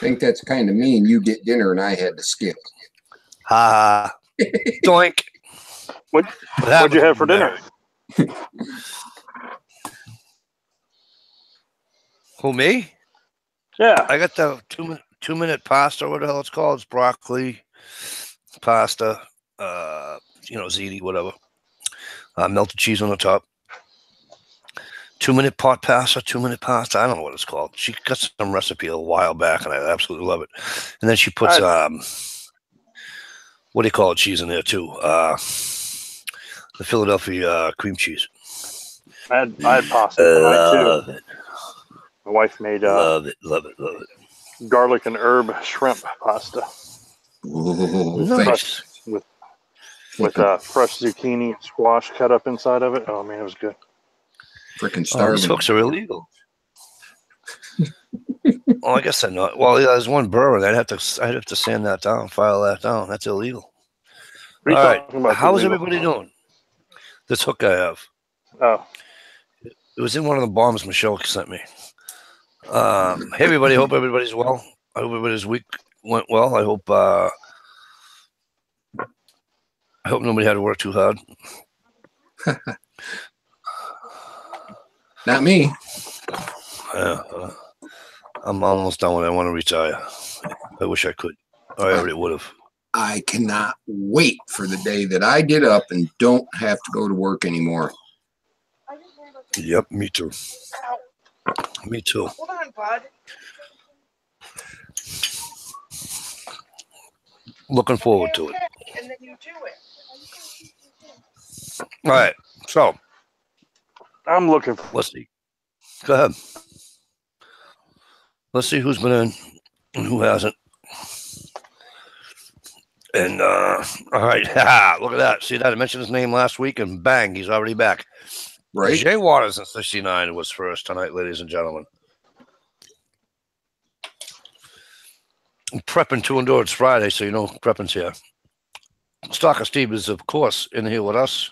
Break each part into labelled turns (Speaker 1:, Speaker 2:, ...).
Speaker 1: think that's kind of mean. You get dinner and I had to skip.
Speaker 2: Ha! Doink.
Speaker 3: What'd you have for dinner?
Speaker 2: Who, me?
Speaker 3: Yeah.
Speaker 2: I got the two-minute pasta, what the hell it's called. It's broccoli, pasta, ziti, whatever. Melted cheese on the top. 2-minute pot pasta, 2-minute pasta. I don't know what it's called. She got some recipe a while back, and I absolutely love it. And then she puts what do you call it? Cheese in there too. The Philadelphia cream cheese.
Speaker 3: I had pasta tonight too.
Speaker 2: It.
Speaker 3: My wife made
Speaker 2: love it.
Speaker 3: Garlic and herb shrimp pasta.
Speaker 1: Ooh,
Speaker 2: nice.
Speaker 3: With fresh zucchini and squash cut up inside of it. Oh man, it was good.
Speaker 1: Freaking starving.
Speaker 2: These hooks are illegal. Oh, I guess they're not. Well, yeah, there's one burr. I'd have to sand that down, file that down. That's illegal. All right. How is everybody doing? This hook I have.
Speaker 3: Oh.
Speaker 2: It was in one of the bombs Michelle sent me. Hey, everybody. Hope everybody's well. I hope everybody's week went well. I hope nobody had to work too hard.
Speaker 1: Not me.
Speaker 2: I'm almost done when I want to retire. I wish I could. I already would have.
Speaker 1: I cannot wait for the day that I get up and don't have to go to work anymore.
Speaker 2: Yep, me too. Me too.
Speaker 4: Hold on, bud.
Speaker 2: Looking forward to it.
Speaker 4: And then you do it.
Speaker 2: All right. So
Speaker 3: I'm looking for.
Speaker 2: Let's see. Go ahead. Let's see who's been in and who hasn't. And all right, look at that. See that? I mentioned his name last week, and bang, he's already back.
Speaker 1: Right.
Speaker 2: Jay Waters in 69 was first tonight, ladies and gentlemen. I'm prepping to endure. It's Friday, so you know prepping's here. Stalker Steve is, of course, in here with us.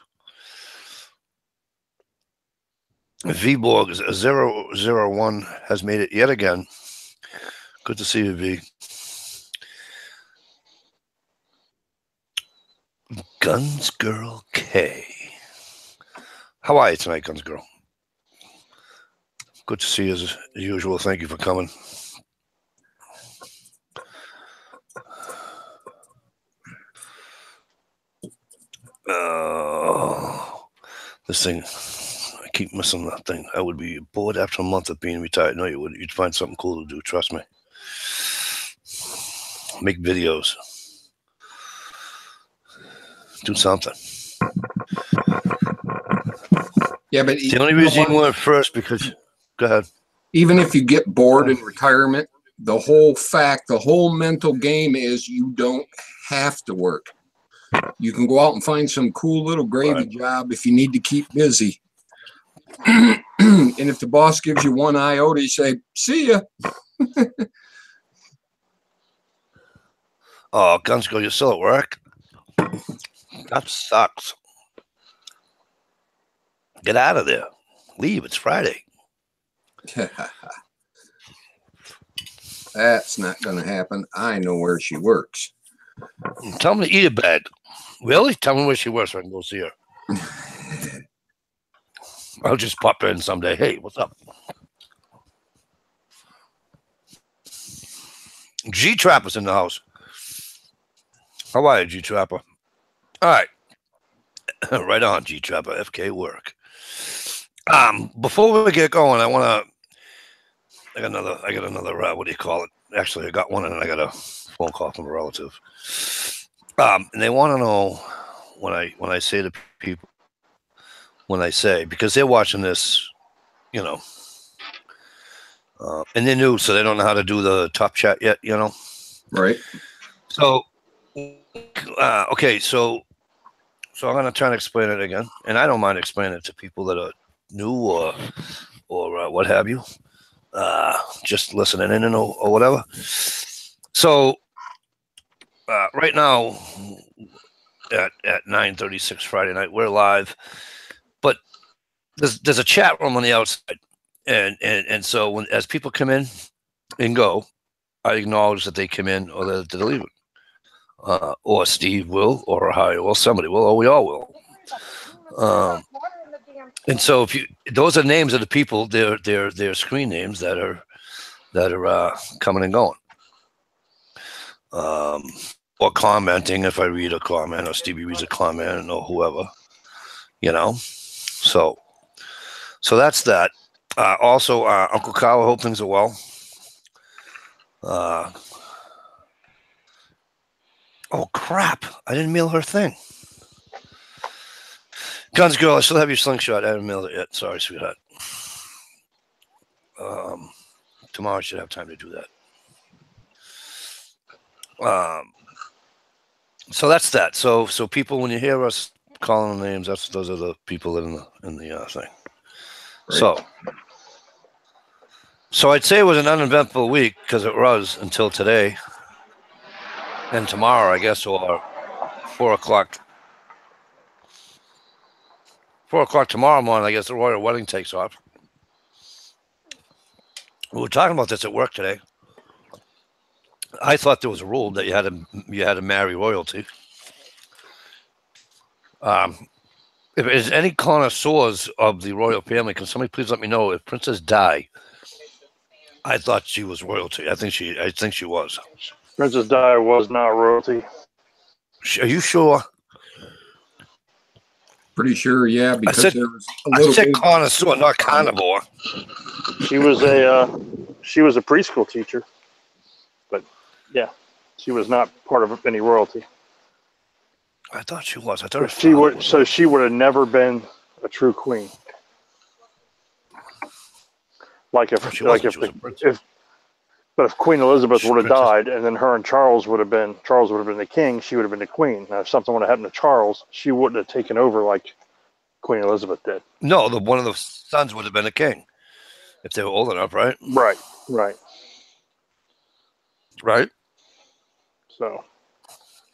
Speaker 2: V-Borg 001 has made it yet again. Good to see you, V. Guns Girl K. How are you tonight, Guns Girl? Good to see you as usual. Thank you for coming. This thing, I keep missing that thing. I would be bored after a month of being retired. No, you would. You'd find something cool to do. Trust me. Make videos. Do something.
Speaker 1: Yeah, but
Speaker 2: the only reason you went first because. Go ahead.
Speaker 1: Even if you get bored in retirement, the whole mental game is you don't have to work. You can go out and find some cool little gravy job if you need to keep busy. And if the boss gives you one iota, you say, see ya.
Speaker 2: Oh, Guns Girl, you're still at work? That sucks. Get out of there. Leave. It's Friday.
Speaker 1: That's not going to happen. I know where she works.
Speaker 2: Tell me to eat a bag. Really? Tell me where she works so I can go see her. I'll just pop in someday. Hey, what's up? G-Trapper's in the house. How are you, G-Trapper? All right. Right on, G-Trapper. FK work. Before we get going, I got another, what do you call it? Actually, I got one and I got a phone call from a relative. And they want to know when I say to people, because they're watching this, and they're new, so they don't know how to do the top chat yet,
Speaker 1: Right.
Speaker 2: So, okay, so I'm going to try and explain it again, and I don't mind explaining it to people that are new or what have you, just listening in or whatever. So, right now at 9:36 Friday night, we're live, but there's a chat room on the outside, and so as people come in and go, I acknowledge that they come in or that they're leaving. Or Steve will, or Ohio, or somebody will, or we all will. And so, if you, those are names of the people, they're screen names that are coming and going, or commenting if I read a comment, or Stevie reads a comment, or whoever, you know. So that's that. Also, Uncle Kyle, I hope things are well. Oh crap! I didn't mail her thing. Guns girl, I still have your slingshot. I haven't mailed it yet. Sorry, sweetheart. Tomorrow I should have time to do that. So that's that. So people, when you hear us calling them names, those are the people in the thing. Right. So I'd say it was an uneventful week because it was until today and tomorrow, I guess, or 4 o'clock. 4 o'clock tomorrow morning, I guess the royal wedding takes off. We were talking about this at work today. I thought there was a rule that you had to marry royalty. If there's any connoisseurs of the royal family, can somebody please let me know if Princess Di? I thought she was royalty. I think she was.
Speaker 3: Princess Di was not royalty.
Speaker 2: Are you sure?
Speaker 1: Pretty sure, yeah. Because
Speaker 2: I said connoisseur, not carnivore.
Speaker 3: She was a preschool teacher, but yeah, she was not part of any royalty.
Speaker 2: I thought she was. I thought
Speaker 3: she would have never been a true queen. Like if Queen Elizabeth would have died, and then her and Charles would have been the king, she would have been the queen. Now, if something would have happened to Charles, she wouldn't have taken over like Queen Elizabeth did.
Speaker 2: No, one of the sons would have been a king if they were old enough, right?
Speaker 3: Right. So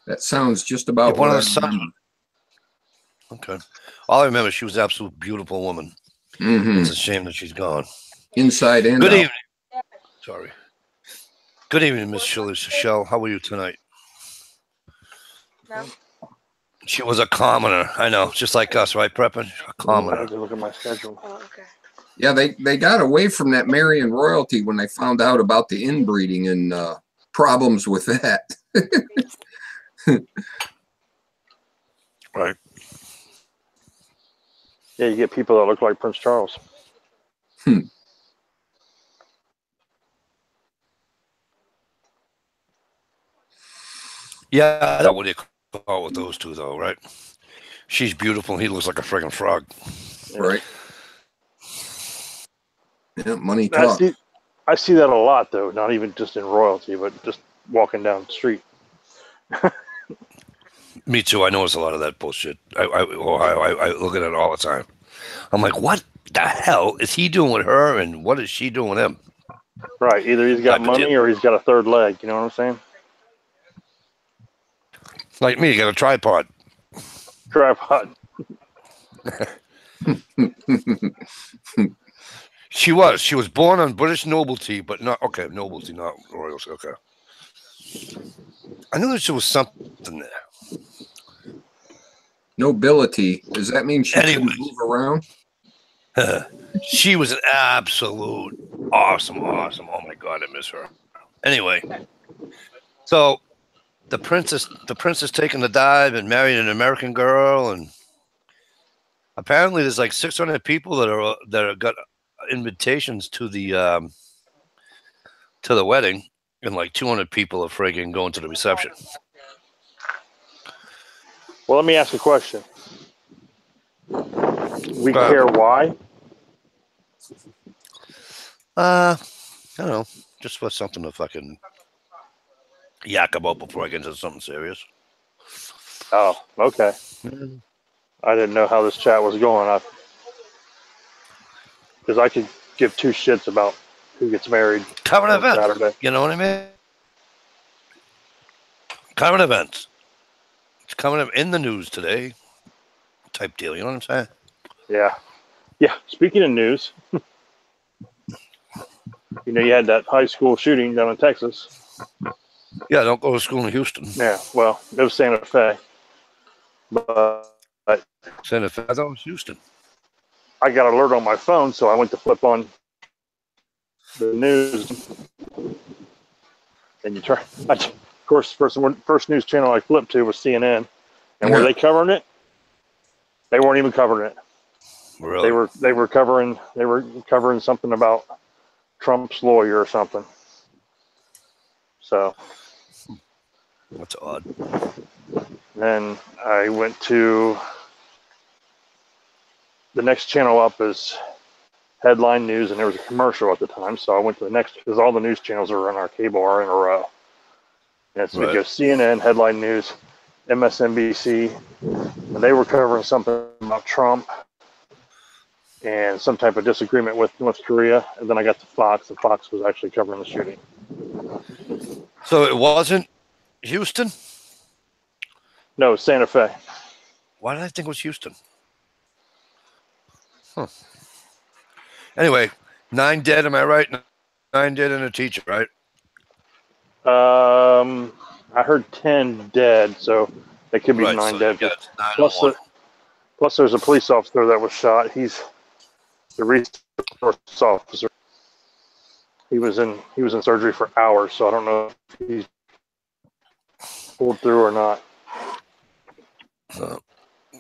Speaker 1: that sounds just about
Speaker 2: one of the sons. Okay, all I remember, she was an absolute beautiful woman.
Speaker 1: Mm-hmm.
Speaker 2: It's a shame that she's gone.
Speaker 1: Inside and
Speaker 2: Good
Speaker 1: out.
Speaker 2: evening. Sorry. Good evening, Miss Shell. How are you tonight?
Speaker 4: No.
Speaker 2: She was a commoner. I know, just like us, right, Preppin? A commoner.
Speaker 3: I have to look at my schedule.
Speaker 4: Oh, okay.
Speaker 1: Yeah, they got away from that marrying royalty when they found out about the inbreeding and problems with that.
Speaker 2: Right.
Speaker 3: Yeah, you get people that look like Prince Charles.
Speaker 2: Yeah, that's what you call with those two, though, right? She's beautiful. He looks like a friggin' frog.
Speaker 1: Right. Yeah, money talks.
Speaker 3: I see that a lot, though. Not even just in royalty, but just walking down the street.
Speaker 2: Me too. I notice a lot of that bullshit. I look at it all the time. I'm like, what the hell is he doing with her, and what is she doing with him?
Speaker 3: Right. Either he's got money or he's got a third leg. You know what I'm saying?
Speaker 2: Like me, you got a tripod. She was born on British nobility, but not nobility, not royalty. Okay. I knew that there was something there.
Speaker 1: Nobility. Does that mean she can move around?
Speaker 2: She was an absolute awesome. Oh my God, I miss her. Anyway, so the princess taking the dive and marrying an American girl, and apparently there's like 600 people that are got invitations to the wedding, and like 200 people are friggin' going to the reception.
Speaker 3: Well, let me ask a question. We care why?
Speaker 2: I don't know. Just for something to fucking yak about before I get into something serious.
Speaker 3: Oh, okay. I didn't know how this chat was going. Because I could give two shits about who gets married.
Speaker 2: Current events.
Speaker 3: Saturday.
Speaker 2: You know what I mean? Current events. It's coming up in the news today. Type deal. You know what I'm saying?
Speaker 3: Yeah. Speaking of news, You know, you had that high school shooting down in Texas.
Speaker 2: Yeah, don't go to school in Houston.
Speaker 3: Yeah, well, it was Santa Fe. But
Speaker 2: Santa Fe. I thought it was Houston.
Speaker 3: I got an alert on my phone, so I went to flip on the news. And you try, of course, first news channel I flipped to was CNN. And were they covering it? They weren't even covering it.
Speaker 2: Really?
Speaker 3: They were covering something about Trump's lawyer or something. So
Speaker 2: that's odd.
Speaker 3: Then I went to the next channel up is headline news, and there was a commercial at the time. So I went to the next, because all the news channels are on our cable are in a row. And it's right. CNN, headline news, MSNBC, and they were covering something about Trump and some type of disagreement with North Korea. And then I got to Fox, and Fox was actually covering the shooting.
Speaker 2: So it wasn't Houston?
Speaker 3: No, Santa Fe.
Speaker 2: Why did I think it was Houston? Huh. Anyway, 9 dead, am I right? 9 dead and a teacher, right?
Speaker 3: I heard 10 dead, so it could be right, 9 dead. Plus, there's a police officer that was shot. He's the resource officer. He was in surgery for hours, so I don't know if he's pulled through or not.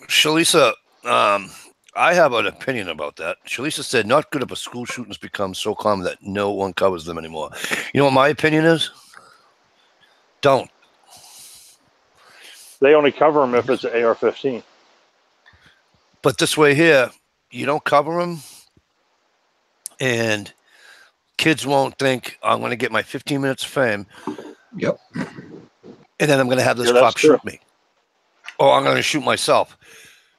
Speaker 2: Shalisa, I have an opinion about that. Shalisa said, not good if a school shootings become so common that no one covers them anymore. You know what my opinion is? Don't.
Speaker 3: They only cover them if it's an AR-15.
Speaker 2: But this way here, you don't cover them, and kids won't think, I'm going to get my 15 minutes of fame.
Speaker 1: Yep.
Speaker 2: And then I'm going to have this cop shoot me. Or I'm going to shoot myself.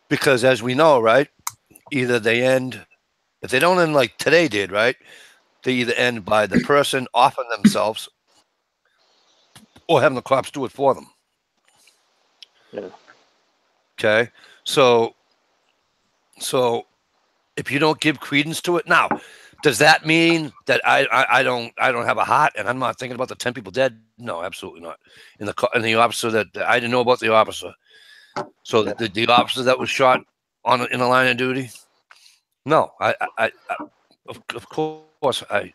Speaker 2: Because as we know, right, either they end, if they don't end like today did, right, they either end by the person offing themselves or having the cops do it for them.
Speaker 3: Yeah.
Speaker 2: Okay. So if you don't give credence to it, now, does that mean that I don't have a heart and I'm not thinking about the 10 people dead? No, absolutely not. And the officer that I didn't know about the officer. So the officer that was shot in a line of duty. No, of course I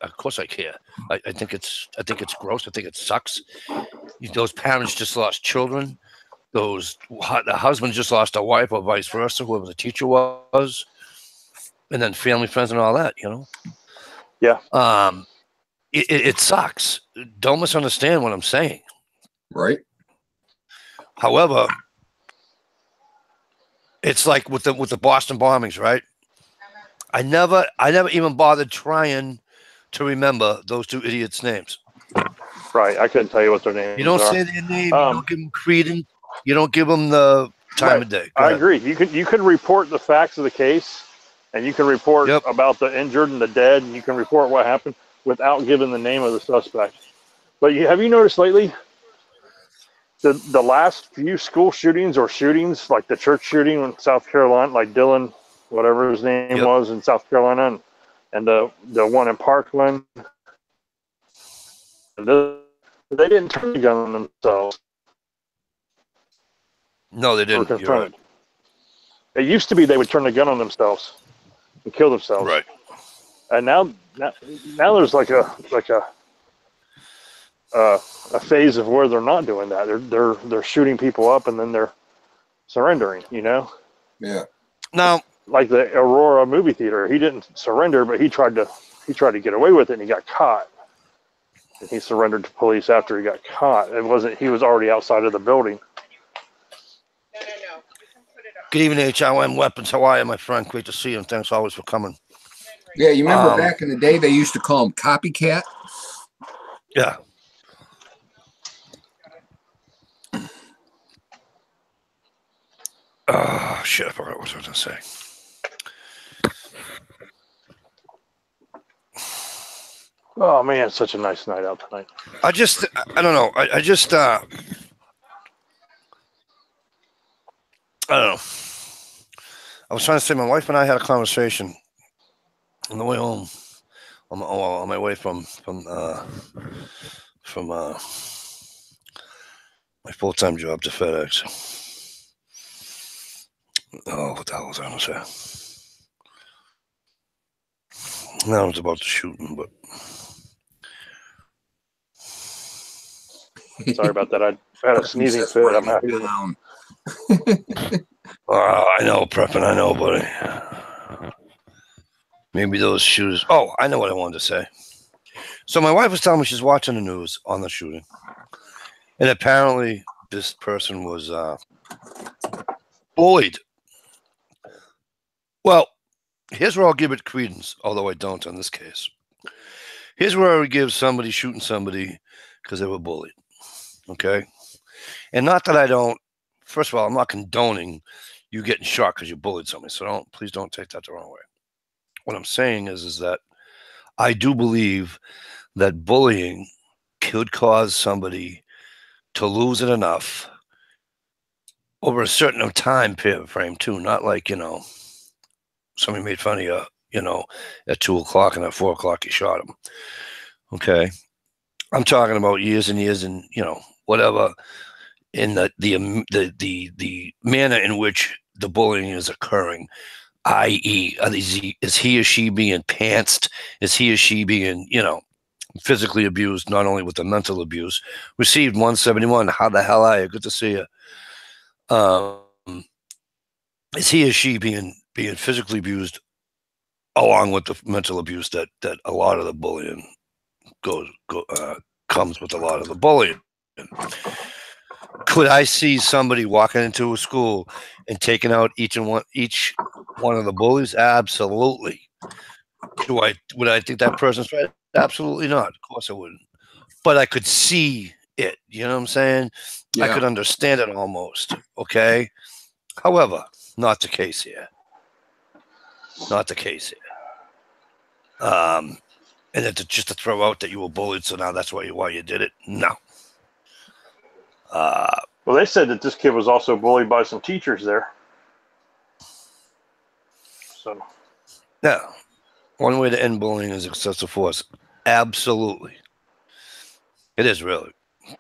Speaker 2: care. I think it's gross. I think it sucks. Those parents just lost children. The husband just lost a wife, or vice versa, whoever the teacher was, and then family, friends, and all that. You know.
Speaker 3: Yeah.
Speaker 2: It sucks. Don't misunderstand what I'm saying.
Speaker 1: Right.
Speaker 2: However, it's like with the Boston bombings, right? I never even bothered trying to remember those 2 idiots' names.
Speaker 3: Right. I couldn't tell you what their names are.
Speaker 2: You don't say their name. You don't give them credence. You don't give them the time of day.
Speaker 3: I agree. You could report the facts of the case, and you can report about the injured and the dead, and you can report what happened without giving the name of the suspect. But have you noticed lately the last few school shootings or shootings, like the church shooting in South Carolina, like Dylan, whatever his name was in South Carolina, and the one in Parkland, they didn't turn the gun on themselves.
Speaker 2: No, they didn't. You're right.
Speaker 3: It used to be they would turn the gun on themselves and kill themselves.
Speaker 2: Right.
Speaker 3: And now there's like a phase of where they're not doing that. They're shooting people up and then they're surrendering. You know.
Speaker 1: Yeah.
Speaker 2: Now,
Speaker 3: like the Aurora movie theater, he didn't surrender, but he tried to get away with it, and he got caught. And he surrendered to police after he got caught. It wasn't. He was already outside of the building.
Speaker 4: No.
Speaker 2: Good evening, HIM Weapons. How are you, my friend? Great to see you, and thanks always for coming.
Speaker 1: Yeah, you remember back in the day they used to call them copycat?
Speaker 2: Yeah. Oh, shit, I forgot what I was going to say.
Speaker 3: Oh, man, it's such a nice night out tonight.
Speaker 2: I don't know. I don't know. I was trying to say, my wife and I had a conversation on the way home on my way from my full-time job to FedEx. Oh, what the hell was I going to say? No, it was about the shooting, but
Speaker 3: sorry about that. I had a sneezing fit. I'm out here.
Speaker 2: I know, prepping. I know, buddy. Maybe those shooters. Oh, I know what I wanted to say. So my wife was telling me she's watching the news on the shooting, and apparently this person was bullied. Well, here's where I'll give it credence, although I don't in this case. Here's where I would give somebody shooting somebody because they were bullied. Okay? And not that I don't, first of all, I'm not condoning you getting shot because you bullied somebody. So please don't take that the wrong way. What I'm saying is that I do believe that bullying could cause somebody to lose it enough over a certain time frame too. Not like, somebody made fun of you, at 2 o'clock and at 4 o'clock you shot him. Okay. I'm talking about years and years and, whatever in the manner in which the bullying is occurring, i.e., is he or she being pantsed? Is he or she being, physically abused, not only with the mental abuse? Received 171. How the hell are you? Good to see you. Is he or she being physically abused along with the mental abuse that a lot of the bullying comes with a lot of the bullying? Could I see somebody walking into a school and taking out each one of the bullies? Absolutely. Would I think that person's right? Absolutely not. Of course I wouldn't. But I could see it. You know what I'm saying? Yeah. I could understand it almost. Okay. However, not the case here. Not the case here. And then just to throw out that you were bullied, so now that's why you did it. No.
Speaker 3: Well, they said that this kid was also bullied by some teachers there. So.
Speaker 2: Yeah. One way to end bullying is excessive force. Absolutely. It is really.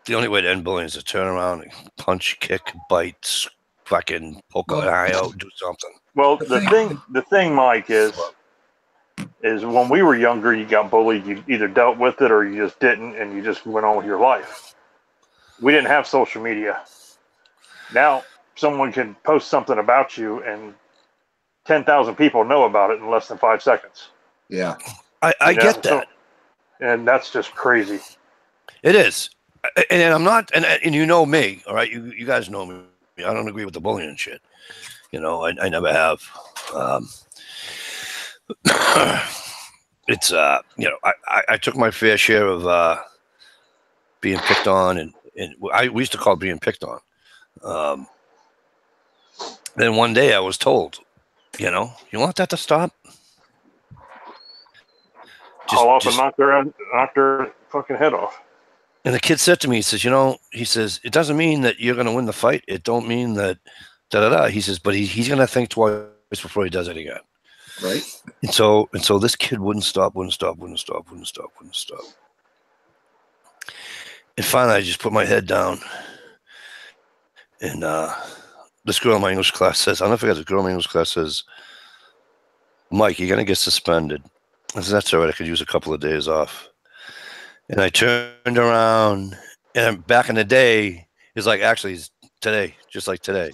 Speaker 2: The only way to end bullying is to turn around and punch, kick, bite, fucking poke an eye out, do something.
Speaker 3: Well, the thing, Mike, is when we were younger, you got bullied, you either dealt with it or you just didn't, and you just went on with your life. We didn't have social media. Now, someone can post something about you, and 10,000 people know about it in less than 5 seconds.
Speaker 1: Yeah.
Speaker 2: I get that.
Speaker 3: And that's just crazy.
Speaker 2: It is. And I'm not, and you know me, all right? You guys know me. I don't agree with the bullying and shit. I never have. It's, I took my fair share of being picked on, and we used to call it being picked on. Then one day I was told, you want that to stop?
Speaker 3: Call off and knock their fucking head off.
Speaker 2: And the kid said to me, he says, it doesn't mean that you're going to win the fight. It don't mean that da-da-da. He says, but he's going to think twice before he does it again.
Speaker 1: Right.
Speaker 2: And so this kid wouldn't stop. And finally, I just put my head down. And this girl in my English class says, I'll never forget, this girl in my English class says, Mike, you're going to get suspended. I said, that's all right. I could use a couple of days off. And I turned around, and back in the day, it's like actually today, just like today,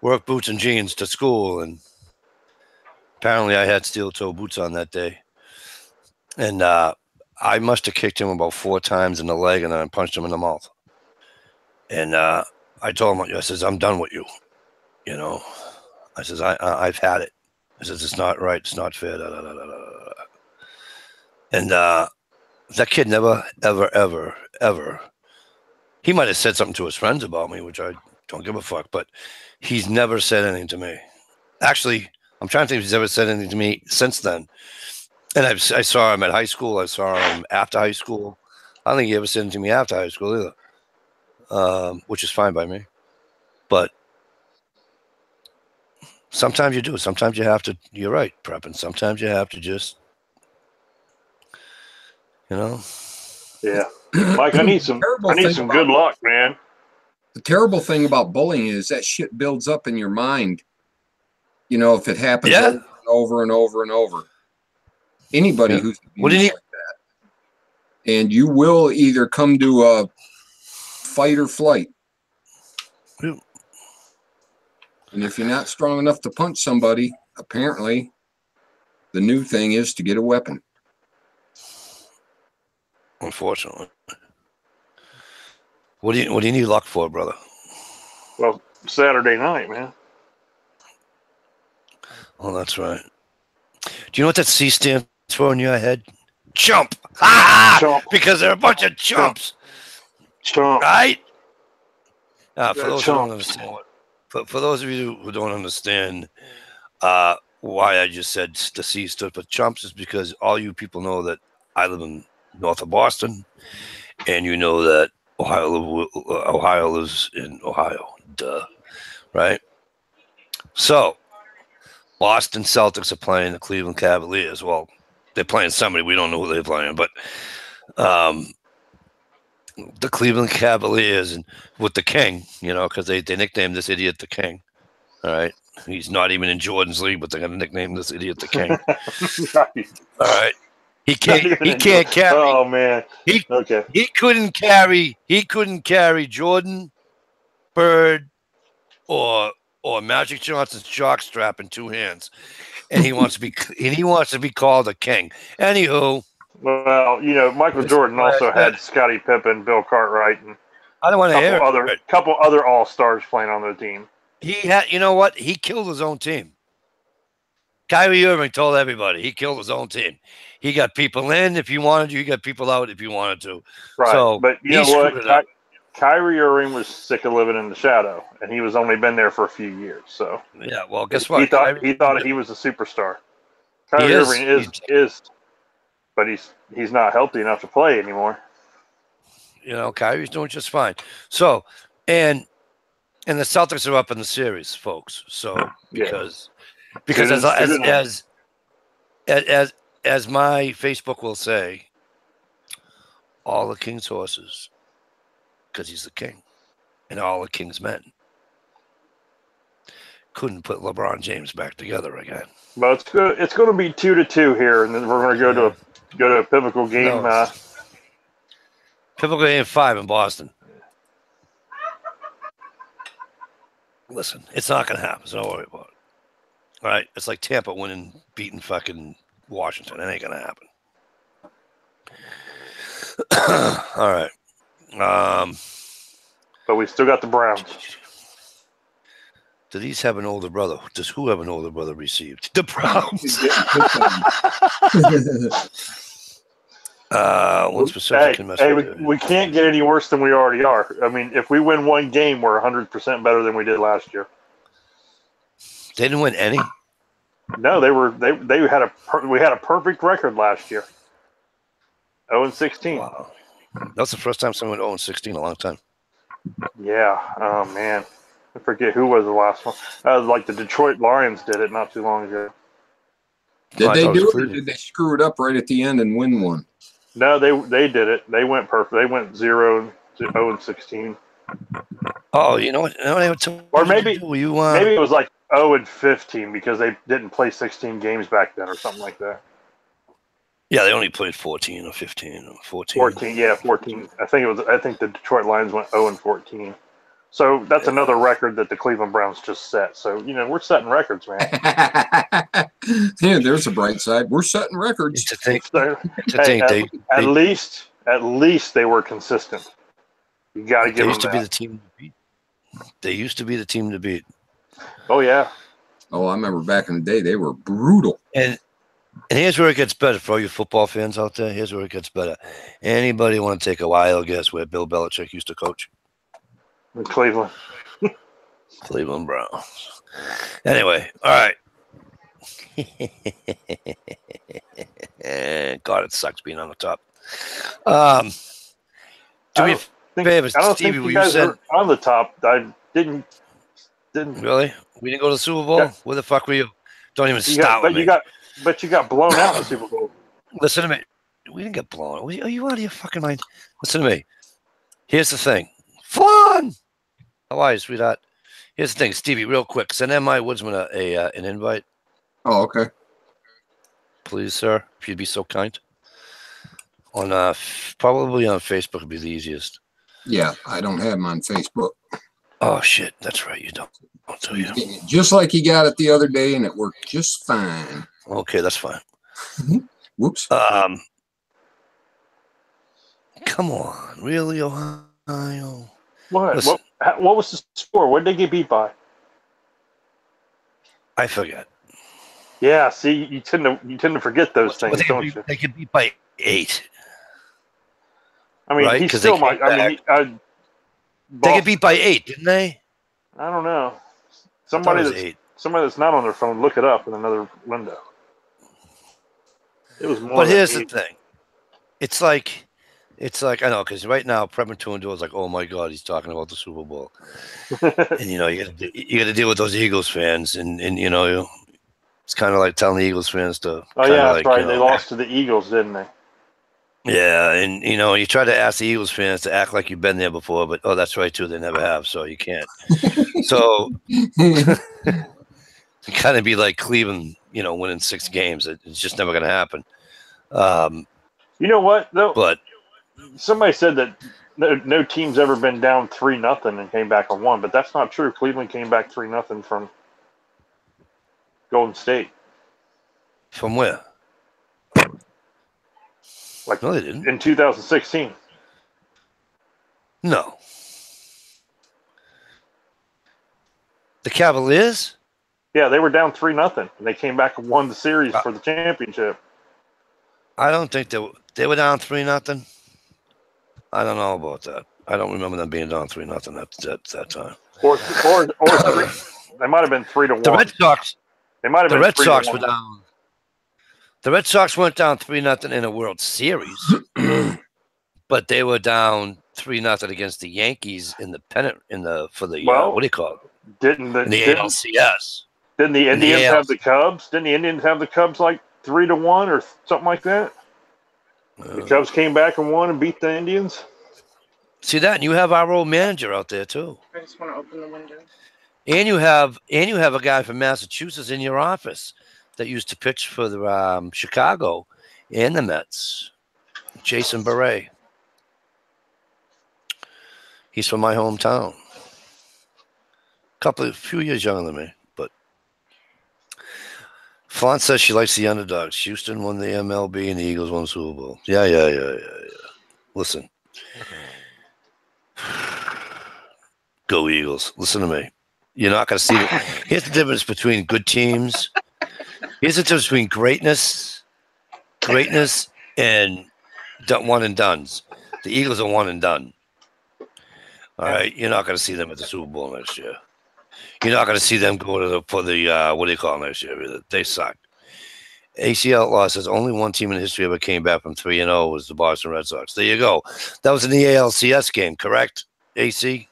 Speaker 2: work boots and jeans to school. And apparently I had steel-toe boots on that day. And I must have kicked him about 4 times in the leg, and then I punched him in the mouth. And I told him, I says, I'm done with you. I says, I've had it. I says, it's not right. It's not fair. Da, da, da, da, da. And that kid never, ever, ever, ever. He might have said something to his friends about me, which I don't give a fuck, but he's never said anything to me. Actually, I'm trying to think if he's ever said anything to me since then. And I saw him at high school. I saw him after high school. I don't think he ever said anything to me after high school either, which is fine by me. But sometimes you do. Sometimes you have to, you're right, Prep, and sometimes you have to just You know?
Speaker 3: Yeah. Mike, I need some good luck, man.
Speaker 1: The terrible thing about bullying is that shit builds up in your mind. You know, if it happens over and over and over. Anybody who's abused like that. And you will either come to a fight or flight. And if you're not strong enough to punch somebody, apparently the new thing is to get a weapon.
Speaker 2: Unfortunately. What do you need luck for, brother?
Speaker 3: Well, Saturday night, man.
Speaker 2: Oh, that's right. Do you know what that C stands for in your head? Chump. Ah! Chump. Because they're a bunch of chumps.
Speaker 3: Chump.
Speaker 2: Right? For those who don't understand, for those of you who don't understand why I just said the C stood for chumps, is because all you people know that I live in north of Boston, and you know that Ohio lives in Ohio. Duh. Right? So, Boston Celtics are playing the Cleveland Cavaliers. Well, they're playing somebody. We don't know who they're playing, but the Cleveland Cavaliers and with the King, you know, because they nicknamed this idiot the King. All right. He's not even in Jordan's league, but they're going to nickname this idiot the King.
Speaker 3: Right.
Speaker 2: All right. He can't carry.
Speaker 3: Oh man.
Speaker 2: He couldn't carry Jordan, Bird, or Magic Johnson's jockstrap in two hands, and he wants to be called a king. Anywho,
Speaker 3: well, you know, Michael Jordan also had Scottie Pippen, Bill Cartwright, and
Speaker 2: I don't want to hear it.
Speaker 3: Couple other all-stars playing on the team.
Speaker 2: He had, you know what? He killed his own team. Kyrie Irving told everybody he killed his own team. He got people in if you wanted to. He got people out if you wanted to.
Speaker 3: Right.
Speaker 2: So,
Speaker 3: but you know what? Kyrie Irving was sick of living in the shadow, and he was only been there for a few years. So
Speaker 2: yeah, well, guess what?
Speaker 3: He thought he was a superstar. Kyrie Irving is, but he's not healthy enough to play anymore.
Speaker 2: You know, Kyrie's doing just fine. So, and the Celtics are up in the series, folks. So because as my Facebook will say, all the king's horses, because he's the king, and all the king's men couldn't put LeBron James back together again.
Speaker 3: Well, it's good. It's going to be 2-2 here, and then we're going to go to a pivotal game.
Speaker 2: Pivotal game 5 in Boston. Listen, it's not going to happen, so don't worry about it. All right? It's like Tampa beating fucking Washington. It ain't going to happen. All right.
Speaker 3: But we still got the Browns.
Speaker 2: Do these have an older brother? Does who have an older brother received? The Browns. One specific.
Speaker 3: We can't get any worse than we already are. I mean, if we win one game, we're 100% better than we did last year.
Speaker 2: They didn't win any.
Speaker 3: No, we had a perfect record last year. 0-16.
Speaker 2: Wow. That's the first time someone went 0-16 in a long time.
Speaker 3: Yeah. Oh man, I forget who was the last one. Like the Detroit Lions did it not too long ago.
Speaker 1: Did they do it, or did they screw it up right at the end and win one?
Speaker 3: No, they did it. They went perfect. They went 0-16.
Speaker 2: Oh, you know what?
Speaker 3: Or maybe it was like 0-15 because they didn't play 16 games back then or something like that.
Speaker 2: Yeah, they only played 14 or 15 or 14.
Speaker 3: 14, yeah, 14. I think the Detroit Lions went 0-14. So that's another record that the Cleveland Browns just set. So, you know, we're setting records, man.
Speaker 1: Yeah, there's a bright side. We're setting records.
Speaker 3: At least they were consistent. You got to give them that.
Speaker 2: Be the team to beat. They used to be the team to beat.
Speaker 3: Oh, yeah.
Speaker 1: Oh, I remember back in the day, they were brutal.
Speaker 2: And here's where it gets better for all you football fans out there. Here's where it gets better. Anybody want to take a wild guess where Bill Belichick used to coach?
Speaker 3: In Cleveland.
Speaker 2: Cleveland Browns. Anyway, all right. God, it sucks being on the top. Do me a favor, Stevie.
Speaker 3: You guys were on the top. I didn't.
Speaker 2: Really? We didn't go to the Super Bowl? Yeah. Where the fuck were you? Don't even start with me.
Speaker 3: But you got blown out in the Super Bowl.
Speaker 2: Listen to me. We didn't get blown. Are you out of your fucking mind? Listen to me. Here's the thing. Fun. How are you, sweetheart? Here's the thing, Stevie, real quick. Send M.I. Woodsman an invite.
Speaker 1: Oh, okay.
Speaker 2: Please, sir, if you'd be so kind. On probably on Facebook would be the easiest.
Speaker 1: Yeah, I don't have him on Facebook.
Speaker 2: Oh shit, that's right, you don't. I'll tell you.
Speaker 1: Just like he got it the other day, and it worked just fine.
Speaker 2: Okay, that's fine.
Speaker 1: Whoops.
Speaker 2: Come on, really, Ohio?
Speaker 3: What?
Speaker 2: Listen,
Speaker 3: What was the score? What did they get beat by?
Speaker 2: I forget.
Speaker 3: Yeah, see, you tend to forget those things, don't you?
Speaker 2: They could beat by 8.
Speaker 3: I mean,
Speaker 2: right?
Speaker 3: he still might. I mean,
Speaker 2: they get beat by 8, didn't they?
Speaker 3: I don't know. Somebody that's not on their phone, look it up in another window. It was more.
Speaker 2: But here's the thing. It's like I know, because right now Prepper 2 and Door is like, oh my God, he's talking about the Super Bowl, and you got to deal with those Eagles fans, and it's kind of like telling the Eagles fans to.
Speaker 3: Oh yeah, that's right. They lost to the Eagles, didn't they?
Speaker 2: Yeah, and you try to ask the Eagles fans to act like you've been there before, but that's right too. They never have, so you can't. So kind of be like Cleveland, winning 6 games. It's just never going to happen.
Speaker 3: You know what though?
Speaker 2: But
Speaker 3: somebody said that no team's ever been down 3-0 and came back and won, but that's not true. Cleveland came back 3-0 from Golden State.
Speaker 2: From where? No, they didn't.
Speaker 3: In 2016.
Speaker 2: No. The Cavaliers?
Speaker 3: Yeah, they were down 3-0, and they came back and won the series for the championship.
Speaker 2: I don't think they were down 3-0. I don't know about that. I don't remember them being down 3-0 at that time.
Speaker 3: Or they might have been 3-1.
Speaker 2: The Red Sox.
Speaker 3: They might have been.
Speaker 2: The Red Sox were down. The Red Sox went down 3-0 in a World Series, but they were down 3-0 against the Yankees in the pennant what do you call it?
Speaker 3: Didn't the
Speaker 2: ALCS?
Speaker 3: Didn't the Indians have the Cubs? Didn't the Indians have the Cubs like 3-1 or something like that? The Cubs came back and won and beat the Indians.
Speaker 2: See that, and you have our old manager out there too.
Speaker 4: I just want to open the window.
Speaker 2: And you have a guy from Massachusetts in your office that used to pitch for the Chicago and the Mets, Jason Beret. He's from my hometown. A few years younger than me, but Fawn says she likes the underdogs. Houston won the MLB and the Eagles won the Super Bowl. Yeah. Listen. Go Eagles. Listen to me. You're not going to see it. Here's the difference between good teams. Here's the difference between greatness and one and dones. The Eagles are one and done. All right, you're not going to see them at the Super Bowl next year. You're not going to see them go to what do you call next year? They suck. AC Outlaw says only one team in history ever came back from 3-0 was the Boston Red Sox. There you go. That was in the ALCS game, correct? AC.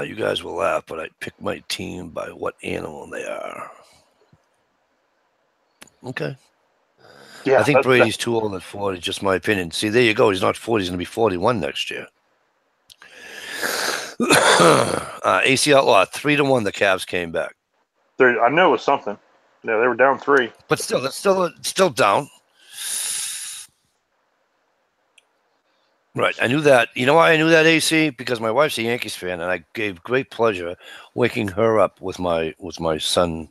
Speaker 2: You guys will laugh, but I pick my team by what animal they are. Okay.
Speaker 3: Yeah,
Speaker 2: I think Brady's too old at 40, just my opinion. See, there you go. He's not 40. He's going to be 41 next year. AC Outlaw, 3-1, the Cavs came back.
Speaker 3: I know it was something. Yeah, they were down 3.
Speaker 2: But still, that's still down. Right. I knew that. You know why I knew that, AC? Because my wife's a Yankees fan, and I gave great pleasure waking her up with my son,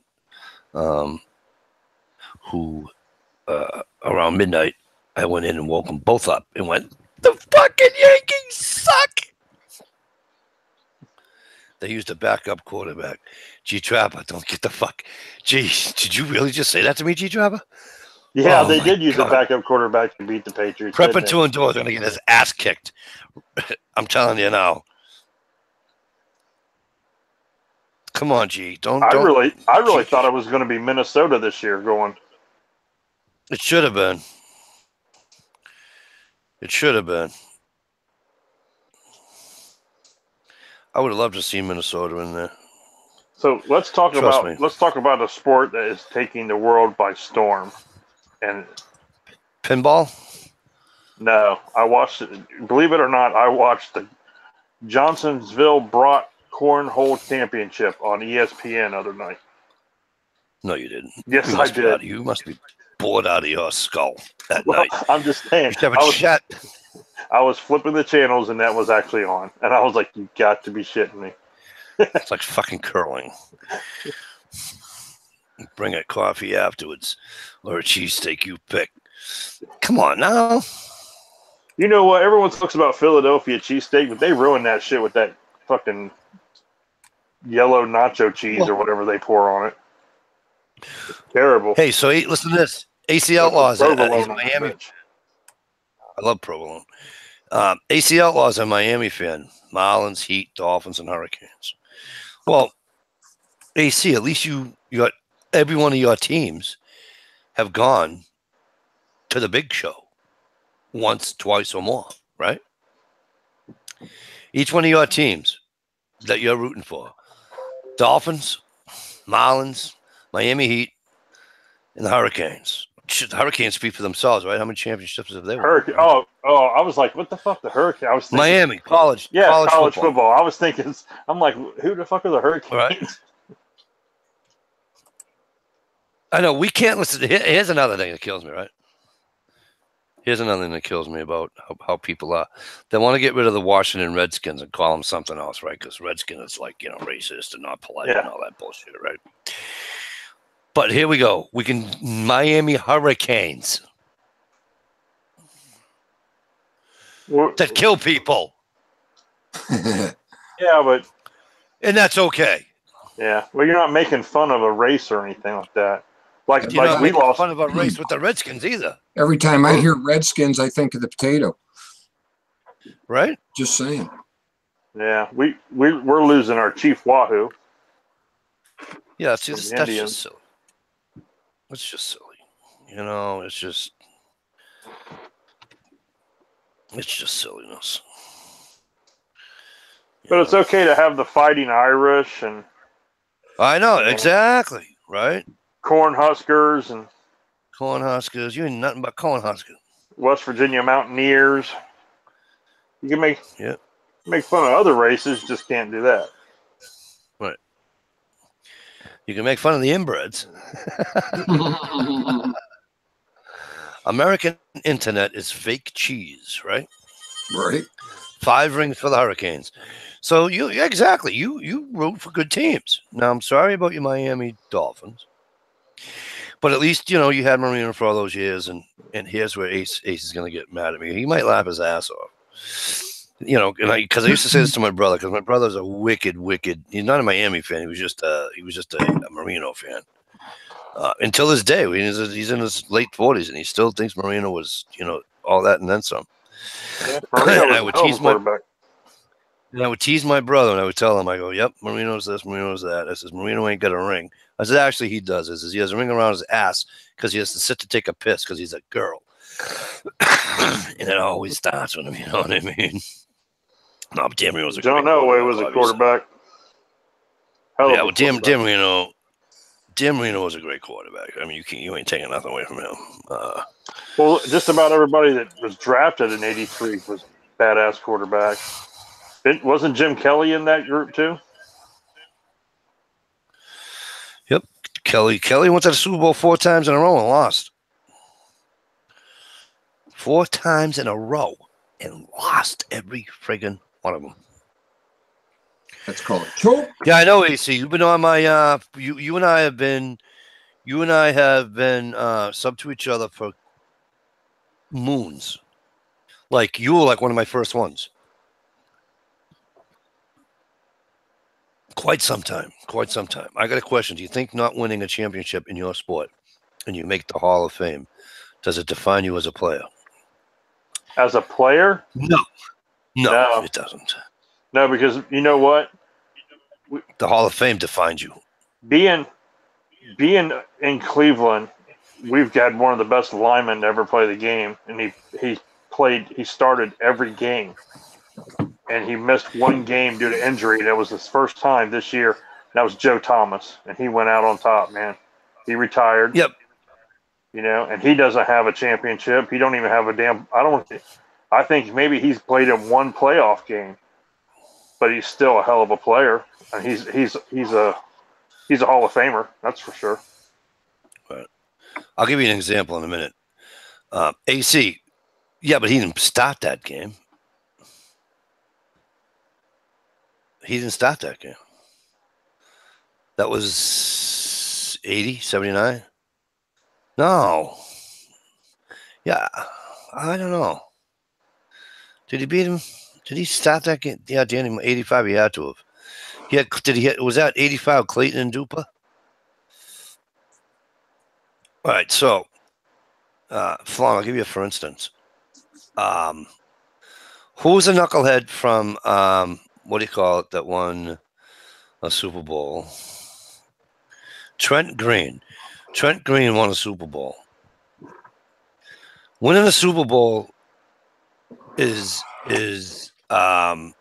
Speaker 2: who around midnight, I went in and woke them both up and went, the fucking Yankees suck. They used a backup quarterback. G-Trapper, don't get the fuck. Gee, did you really just say that to me, G-Trapper?
Speaker 3: Yeah, they did use a backup quarterback to beat the Patriots.
Speaker 2: Prepper 2 and Door is going to get his ass kicked. I'm telling you now. Come on, G. I
Speaker 3: really thought it was going to be Minnesota this year going.
Speaker 2: It should have been. It should have been. I would have loved to see Minnesota in there.
Speaker 3: So let's talk
Speaker 2: Trust me.
Speaker 3: about a sport that is taking the world by storm. And
Speaker 2: Pinball?
Speaker 3: no, I watched it. Believe it or not, I watched the Johnsonville Brought Cornhole Championship on ESPN other night.
Speaker 2: No, you didn't.
Speaker 3: Yes,
Speaker 2: you
Speaker 3: I did.
Speaker 2: You must be bored out of your skull that night.
Speaker 3: I'm just saying. I was flipping the channels and that was actually on, and I was like, "You got to be shitting me!"
Speaker 2: It's like fucking curling. Bring a coffee afterwards, or a cheesesteak, you pick. Come on now.
Speaker 3: You know what? Everyone talks about Philadelphia cheesesteak, but they ruined that shit with that fucking yellow nacho cheese or whatever they pour on it. It's terrible.
Speaker 2: Hey, so listen to this. AC Outlaws. He's Miami. I love provolone. AC Outlaws are Miami fan. Marlins, Heat, Dolphins, and Hurricanes. Well, AC, at least you got every one of your teams have gone to the big show once, twice, or more, right? Each one of your teams that you're rooting for. Dolphins, Marlins, Miami Heat, and the Hurricanes. The Hurricanes speak for themselves, right? How many championships have they won?
Speaker 3: Right? Oh, I was like, what the fuck, the Hurricane? I was thinking,
Speaker 2: Miami, college.
Speaker 3: Yeah, college football. I was thinking, I'm like, who the fuck are the Hurricanes?
Speaker 2: Right. I know, we can't listen. Here's another thing that kills me, right? Here's another thing that kills me about how people are. They want to get rid of the Washington Redskins and call them something else, right? Because Redskin is like, racist and not polite and all that bullshit, right? But here we go. We can Miami Hurricanes that kill people.
Speaker 3: Yeah, but
Speaker 2: and that's okay.
Speaker 3: Yeah, well, you're not making fun of a race or anything like that. Like
Speaker 2: you're not
Speaker 3: we lost
Speaker 2: fun of a race with the Redskins either.
Speaker 1: Every time I hear Redskins, I think of the potato.
Speaker 2: Right?
Speaker 1: Just saying.
Speaker 3: Yeah, we're losing our chief Wahoo.
Speaker 2: Yeah, that's just silly. It's just silly. It's just silliness.
Speaker 3: But it's okay to have the Fighting Irish and
Speaker 2: I know, exactly, right?
Speaker 3: Cornhuskers.
Speaker 2: You ain't nothing but Cornhuskers.
Speaker 3: West Virginia Mountaineers. You can make fun of other races, just can't do that.
Speaker 2: Right. You can make fun of the inbreds. American internet is fake cheese, right?
Speaker 1: Right.
Speaker 2: 5 rings for the Hurricanes. So you root for good teams. Now I'm sorry about your Miami Dolphins, but at least you had Marino for all those years, and here's where Ace is going to get mad at me. He might laugh his ass off, because I used to say this to my brother, because my brother's a wicked. He's not a Miami fan. He was just a Marino fan. Until this day, he's in his late 40s, and he still thinks Marino was all that and then some.
Speaker 3: Yeah, I
Speaker 2: would tease my brother, and I would tell him, I go, yep, Marino's this, Marino's that. I says, Marino ain't got a ring. I said, actually, he does. He has a ring around his ass because he has to sit to take a piss because he's a girl. And it always starts with him, you know what I mean? No, but Dan Marino's a
Speaker 3: John Elway was a quarterback.
Speaker 2: Yeah, well, Dan Marino was a great quarterback. I mean, you ain't taking nothing away from him.
Speaker 3: Well, just about everybody that was drafted in '83 was badass quarterback. Wasn't Jim Kelly in that group too?
Speaker 2: Yep, Kelly went to the Super Bowl 4 times in a row and lost. 4 times in a row and lost every friggin' one of them.
Speaker 1: That's called a choke.
Speaker 2: Yeah, I know, AC. You've been on my you and I have been sub to each other for moons. Like you were like one of my first ones. Quite some time. I got a question. Do you think not winning a championship in your sport and you make the Hall of Fame, does it define you as a player?
Speaker 3: As a player?
Speaker 2: No, it doesn't.
Speaker 3: No, because you know what?
Speaker 2: The Hall of Fame defines you.
Speaker 3: Being in Cleveland, we've got one of the best linemen to ever play the game, and he started every game. And he missed one game due to injury. That was his first time this year That was Joe Thomas, and he went out on top, man. He retired.
Speaker 2: Yep.
Speaker 3: You know, and he doesn't have a championship. He don't even have a damn. I think maybe he's played in one playoff game, but he's still a hell of a player, and he's a Hall of Famer. That's for sure.
Speaker 2: Right. I'll give you an example in a minute. AC, yeah, but he didn't start that game. He didn't start that game. That was 80, 79? No. Yeah, I don't know. Did he beat him? Did he start that game? Yeah, Danny, 85, he had to have. Was that 85 Clayton and Dupa? All right, so, Flan, I'll give you a for instance. Who's a knucklehead from, what do you call it, that won a Super Bowl? Trent Green. Trent Green won a Super Bowl. Winning a Super Bowl is I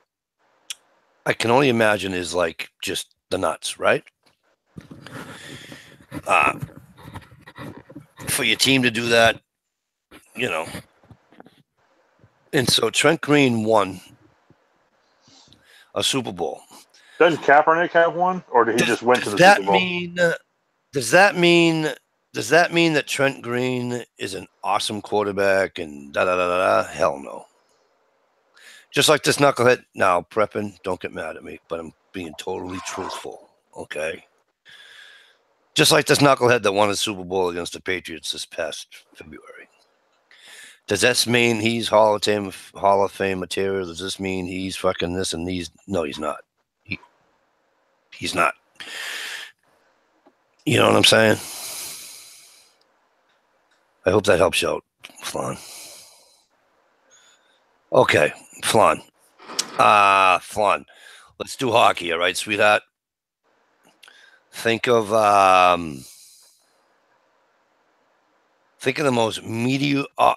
Speaker 2: can only imagine is like just the nuts, right? For your team to do that, you know. And so Trent Green won a Super Bowl.
Speaker 3: Doesn't Kaepernick have one, or did he just win to the Super Bowl?
Speaker 2: Does that mean that Trent Green is an awesome quarterback and da da da da? Hell no. Just like this knucklehead. Now, Preppin, don't get mad at me, but I'm being totally truthful, okay? Just like this knucklehead that won a Super Bowl against the Patriots this past February. Does this mean he's Hall of Fame material? Does this mean he's fucking this and these? No, he's not. He's not. You know what I'm saying? I hope that helps you out, Flan. Okay, Flan. Flan. Let's do hockey, all right, sweetheart? Think of the most mediocre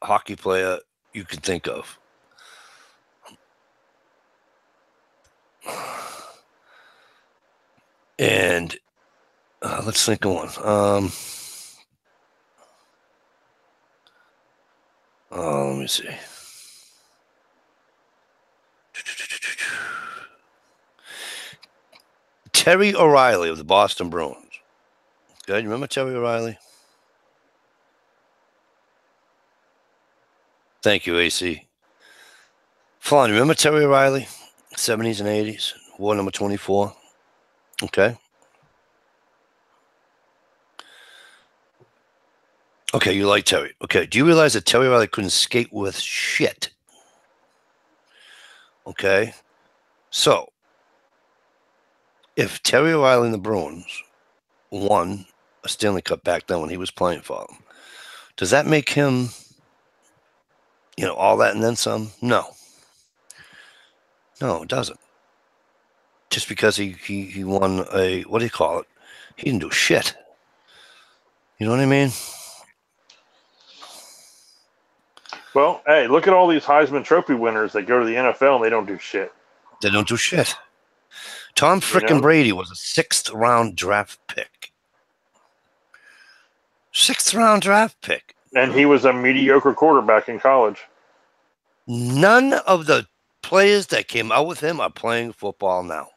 Speaker 2: hockey player you could think of. And let's think of one. Let me see. Terry O'Reilly of the Boston Bruins. Okay, you remember Terry O'Reilly? Thank you, AC. Flan, remember Terry O'Reilly? 70s and 80s, war number 24. Okay. Okay, you like Terry. Okay, do you realize that Terry O'Reilly couldn't skate with shit? Okay. So, if Terry O'Reilly and the Bruins won a Stanley Cup back then when he was playing for them, does that make him, all that and then some? No. No, it doesn't. Just because he won a, what do you call it? He didn't do shit. You know what I mean?
Speaker 3: Well, hey, look at all these Heisman Trophy winners that go to the NFL and they don't do shit.
Speaker 2: They don't do shit. Tom frickin' Brady was a 6th round draft pick. 6th round draft pick.
Speaker 3: And he was a mediocre quarterback in college.
Speaker 2: None of the players that came out with him are playing football now.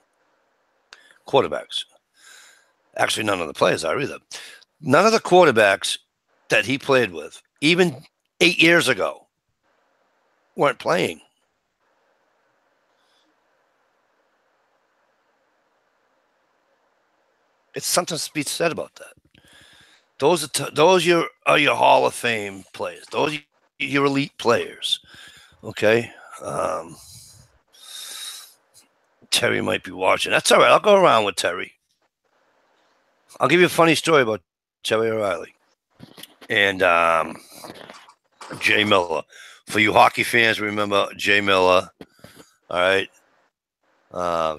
Speaker 2: Quarterbacks. Actually, none of the players are either. None of the quarterbacks that he played with, even 8 years ago, weren't playing. It's something to be said about that. Those are your Hall of Fame players. Those are your elite players. Okay? Terry might be watching. That's all right. I'll go around with Terry. I'll give you a funny story about Terry O'Reilly and Jay Miller. For you hockey fans, remember Jay Miller. All right.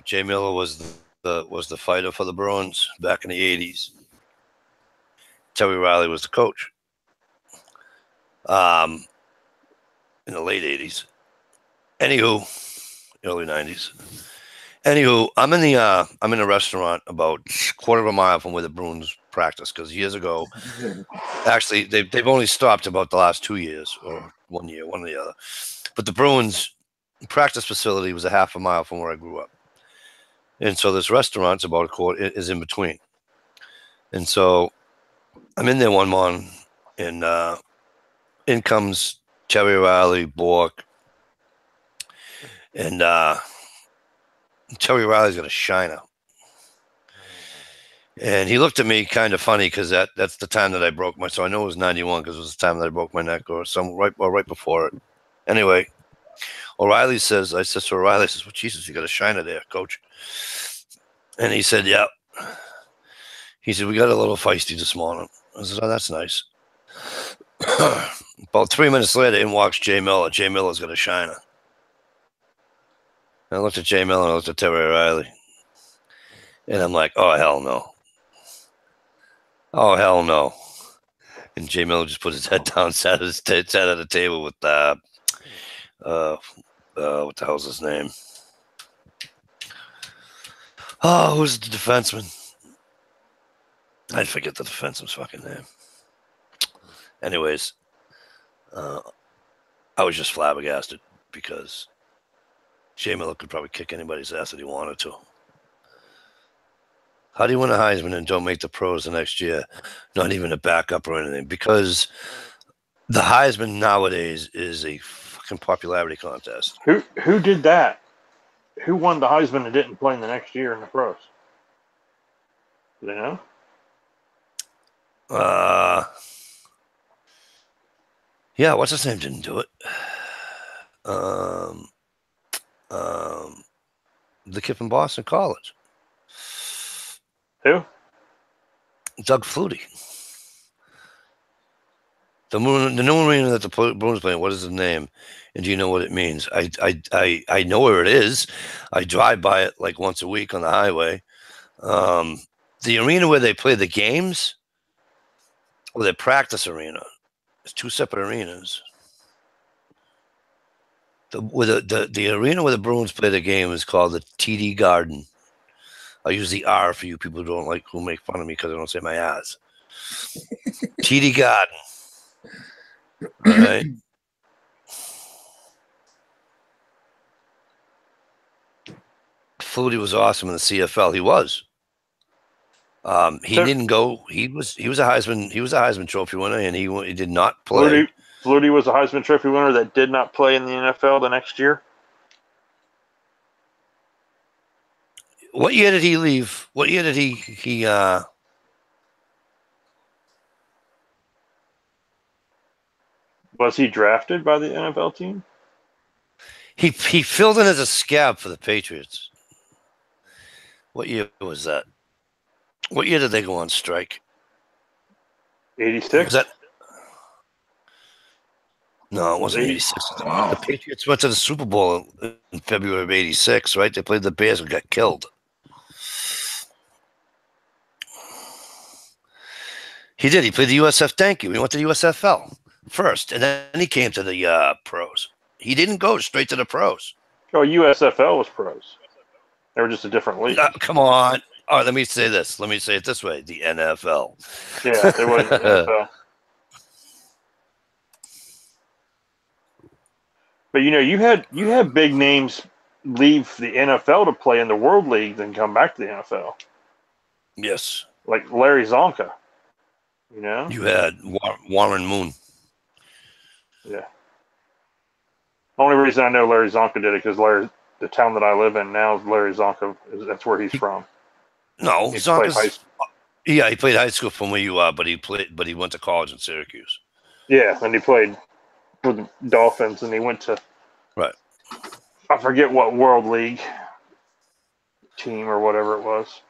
Speaker 2: Jay Miller was the fighter for the Bruins back in the 80s. Terry O'Reilly was the coach. in the late 80s. Anywho, early 90s. Anywho, I'm in a restaurant about a quarter of a mile from where the Bruins practice, because years ago, actually they've only stopped about the last 2 years or 1 year, one or the other. But the Bruins practice facility was a half a mile from where I grew up, and so this restaurant's about a quarter is in between. And so I'm in there one morning, and in comes Terry Riley, Bork, and Terry Riley's got a shiner. And he looked at me kind of funny because that's the time that I broke my. So I know it was 91 because it was the time that I broke my neck or right before it. Anyway, O'Reilly says, I said to O'Reilly, says, "Well, Jesus, you got a shiner there, coach." And he said, "Yeah." He said, "We got a little feisty this morning." I said, "Oh, that's nice." About 3 minutes later, in walks Jay Miller. Jay Miller's got a shiner. And I looked at Jay Miller and I looked at Terry Riley. And I'm like, "Oh, hell no. Oh, hell no." And Jay Miller just put his head down, sat at the table with what the hell's his name? Oh, who's the defenseman? I forget the defenseman's fucking name. Anyways, I was just flabbergasted because Jay Miller could probably kick anybody's ass that he wanted to. How do you win a Heisman and don't make the pros the next year? Not even a backup or anything. Because the Heisman nowadays is a fucking popularity contest.
Speaker 3: Who did that? Who won the Heisman and didn't play in the next year in the pros? Do they know?
Speaker 2: Yeah, what's his name didn't do it? The kid from Boston College.
Speaker 3: Who?
Speaker 2: Doug Flutie. The new arena that the Bruins playing. What is the name? And do you know what it means? I know where it is. I drive by it like once a week on the highway. The arena where they play the games, or their practice arena, it's two separate arenas. The arena where the Bruins play the game is called the TD Garden. I use the R for you people who make fun of me because I don't say my R's. TD Garden. All right. Flutie was awesome in the CFL. He was. He didn't go. He was a Heisman Trophy winner, and he did not play.
Speaker 3: Flutie was a Heisman Trophy winner that did not play in the NFL the next year.
Speaker 2: What year did he leave? What year did he
Speaker 3: Was he drafted by the NFL team?
Speaker 2: He filled in as a scab for the Patriots. What year was that? What year did they go on strike?
Speaker 3: 86?
Speaker 2: Was that? No, it wasn't 86.
Speaker 1: Wow.
Speaker 2: The Patriots went to the Super Bowl in February of 86, right? They played the Bears and got killed. He did. He played the USF. Thank you. He went to the USFL first, and then he came to the pros. He didn't go straight to the pros.
Speaker 3: Oh, USFL was pros. They were just a different league.
Speaker 2: Come on. All right, let me say this. Let me say it this way. The NFL.
Speaker 3: Yeah, they were the NFL. But you had big names leave the NFL to play in the World League, then come back to the NFL.
Speaker 2: Yes.
Speaker 3: Like Larry Zonka.
Speaker 2: You had Warren Moon.
Speaker 3: Yeah. Only reason I know Larry Zonka did it because the town that I live in now is Larry Zonka. That's where he's from.
Speaker 2: No, Zonka's. Yeah, he played high school from where you are, but he went to college in Syracuse.
Speaker 3: Yeah, and he played for the Dolphins, and he went to I forget what World League team or whatever it was.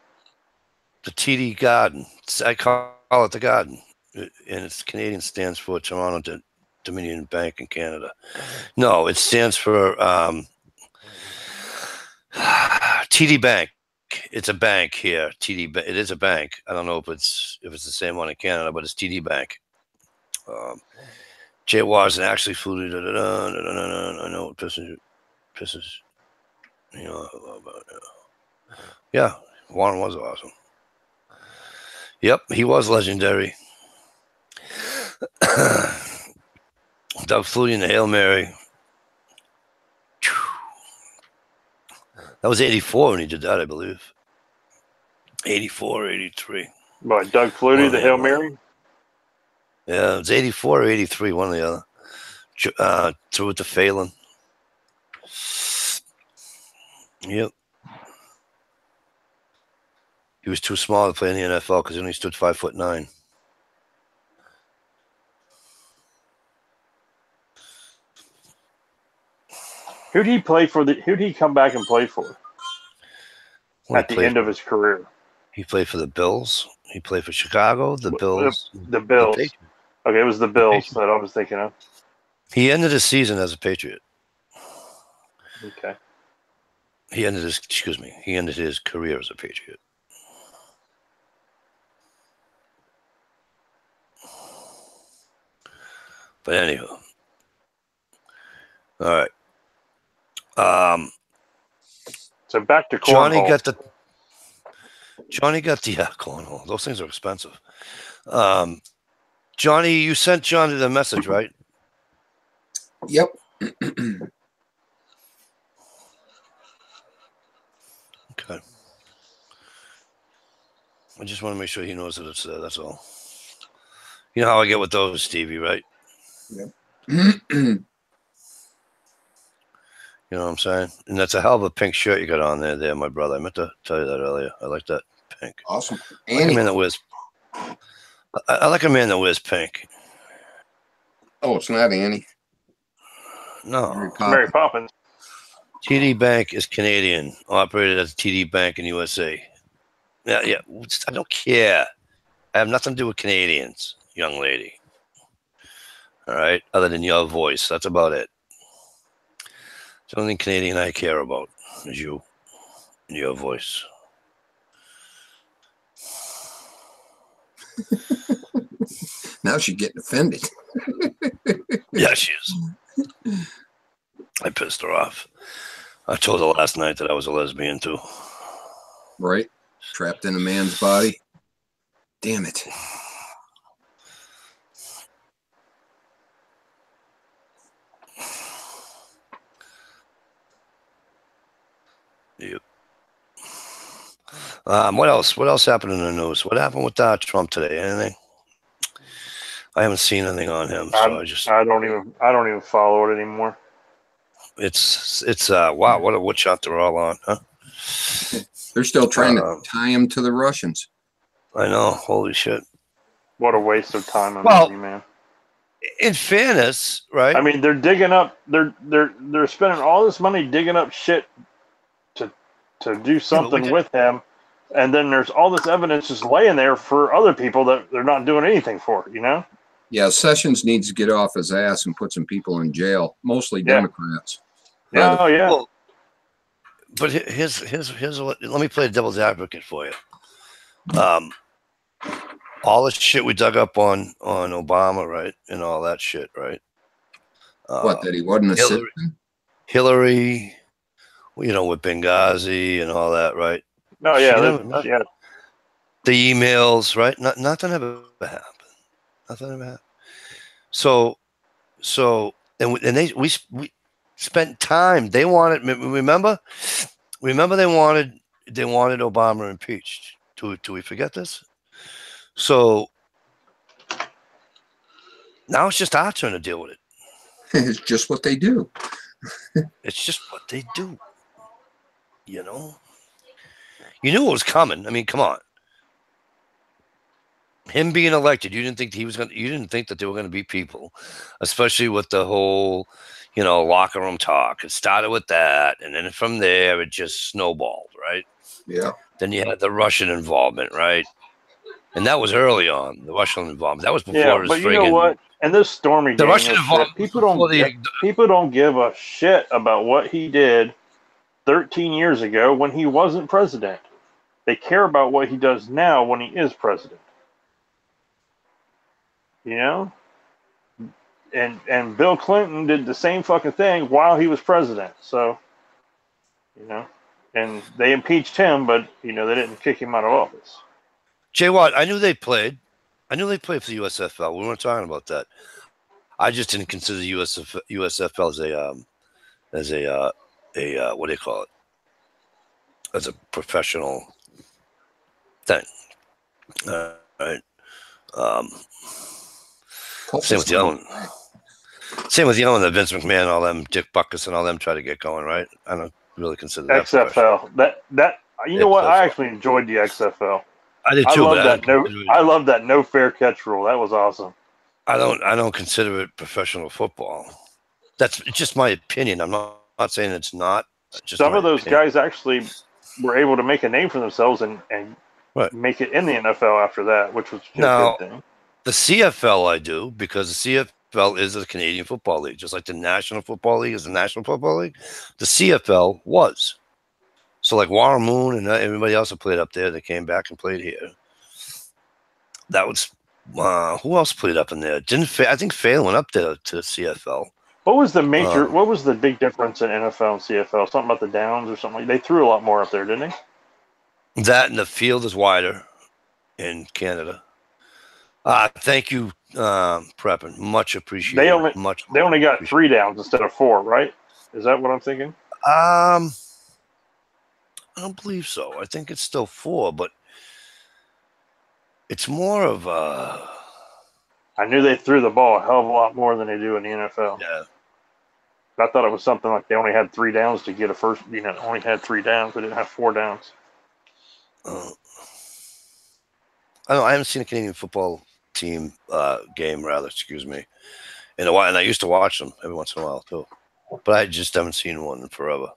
Speaker 2: The TD Garden. I call it the Garden, and it's Canadian stands for Toronto Dominion Bank in Canada. No, it stands for TD Bank. It's a bank here. TD. It is a bank. I don't know if it's the same one in Canada, but it's TD Bank. Jay Watson actually flew. I know it pisses. You know, yeah, Warren was awesome. Yep, he was legendary. Doug Flutie in the Hail Mary. That was 84 when he did that, I believe. 84 or 83.
Speaker 3: By Doug Flutie, the Hail Mary?
Speaker 2: Yeah, it was 84 or 83, one or the other. Threw it to Phelan. Yep. He was too small to play in the NFL because he only stood 5'9".
Speaker 3: Who'd he play for? Who'd he come back and play for at the end of his career?
Speaker 2: He played for the Bills. He played for Chicago, the Bills.
Speaker 3: The Bills. Okay, it was the Bills that I was thinking of.
Speaker 2: He ended his season as a Patriot.
Speaker 3: Okay.
Speaker 2: He ended his career as a Patriot. But anyway. All right.
Speaker 3: So back to cornhole.
Speaker 2: Johnny got the cornhole. Those things are expensive. Johnny, you sent Johnny the message, right?
Speaker 1: Yep.
Speaker 2: Okay. I just want to make sure he knows that it's there. That's all. You know how I get with those, Stevie, right?
Speaker 1: Yep.
Speaker 2: You know what I'm saying? And that's a hell of a pink shirt you got on there, my brother. I meant to tell you that earlier. I like that pink.
Speaker 1: Awesome.
Speaker 2: I like a man that wears. I like a man that wears pink.
Speaker 1: Oh, it's not Annie.
Speaker 2: No.
Speaker 3: Mary Poppins.
Speaker 2: TD Bank is Canadian, operated as a TD Bank in USA. Yeah. I don't care. I have nothing to do with Canadians, young lady. All right? Other than your voice. That's about it. The only Canadian I care about is you and your voice.
Speaker 1: Now she's getting offended.
Speaker 2: Yeah, she is. I pissed her off. I told her last night that I was a lesbian too.
Speaker 1: Right? Trapped in a man's body. Damn it.
Speaker 2: Yep. What else? What else happened in the news? What happened with Trump today? Anything? I haven't seen anything on him, so
Speaker 3: I don't even follow it anymore.
Speaker 2: It's wow, what a witch hunt they're all on, huh?
Speaker 1: They're still trying to tie him to the Russians.
Speaker 2: I know. Holy shit.
Speaker 3: What a waste of time and money, man.
Speaker 2: In fairness, right?
Speaker 3: I mean, they're digging up. They're spending all this money digging up shit to do something with him, and then there's all this evidence just laying there for other people that they're not doing anything for. You know?
Speaker 1: Yeah, Sessions needs to get off his ass and put some people in jail, mostly Democrats.
Speaker 3: Yeah. Oh yeah.
Speaker 2: Well, but here's let me play devil's advocate for you. All the shit we dug up on Obama, right, and all that shit, right?
Speaker 1: What, that he wasn't a citizen?
Speaker 2: Hillary, you know, with Benghazi and all that, right?
Speaker 3: No, yeah,
Speaker 2: the emails, right? Nothing ever happened. Nothing ever happened. So, we spent time. They wanted. Remember they wanted Obama impeached. Do we forget this? So now it's just our turn to deal with it.
Speaker 1: It's just what they do.
Speaker 2: It's just what they do. You know? You knew it was coming. I mean, come on. Him being elected, you didn't think that they were gonna be people, especially with the whole, you know, locker room talk. It started with that, and then from there it just snowballed, right?
Speaker 1: Yeah.
Speaker 2: Then you had the Russian involvement, right? And that was early on, the Russian involvement. That was before his
Speaker 3: but you know what? And this Stormy
Speaker 2: the Russian involvement.
Speaker 3: People don't give a shit about what he did 13 years ago when he wasn't president. They care about what he does now when he is president. You know? and Bill Clinton did the same fucking thing while he was president. So, and they impeached him, but they didn't kick him out of office.
Speaker 2: Jay Watt, I knew they played. I knew they played for the USFL. We weren't talking about that. I just didn't consider the USFL as a what do you call it? As a professional thing. Right. Same with the other one. Same with the other one that Vince McMahon, all them, Dick Butkus, and all them try to get going, right? I don't really consider that
Speaker 3: XFL. That you know what? I actually enjoyed the XFL.
Speaker 2: I did too.
Speaker 3: I love that no fair catch rule. That was awesome.
Speaker 2: I don't consider it professional football. That's just my opinion. I'm not saying it's not.
Speaker 3: Some of those guys actually were able to make a name for themselves and make it in the NFL after that, which was a good thing.
Speaker 2: The CFL I do, because the CFL is a Canadian Football League, just like the National Football League is the National Football League. The CFL was. So like Warren Moon and everybody else that played up there, they came back and played here. That was who else played up in there? I think Phelan went up there to CFL.
Speaker 3: What was the major? What was the big difference in NFL and CFL? Something about the downs or something? They threw a lot more up there, didn't they?
Speaker 2: That and the field is wider in Canada. Thank you, Preppin. Much appreciated.
Speaker 3: They only got 3 downs instead of 4, right? Is that what I'm thinking?
Speaker 2: I don't believe so. I think it's still 4, but it's more of a.
Speaker 3: I knew they threw the ball a hell of a lot more than they do in the NFL.
Speaker 2: Yeah.
Speaker 3: I thought it was something like they only had 3 downs to get a first. Only had 3 downs. They didn't have 4 downs.
Speaker 2: I haven't seen a Canadian football team game, excuse me, in a while, and I used to watch them every once in a while too, but I just haven't seen one in forever.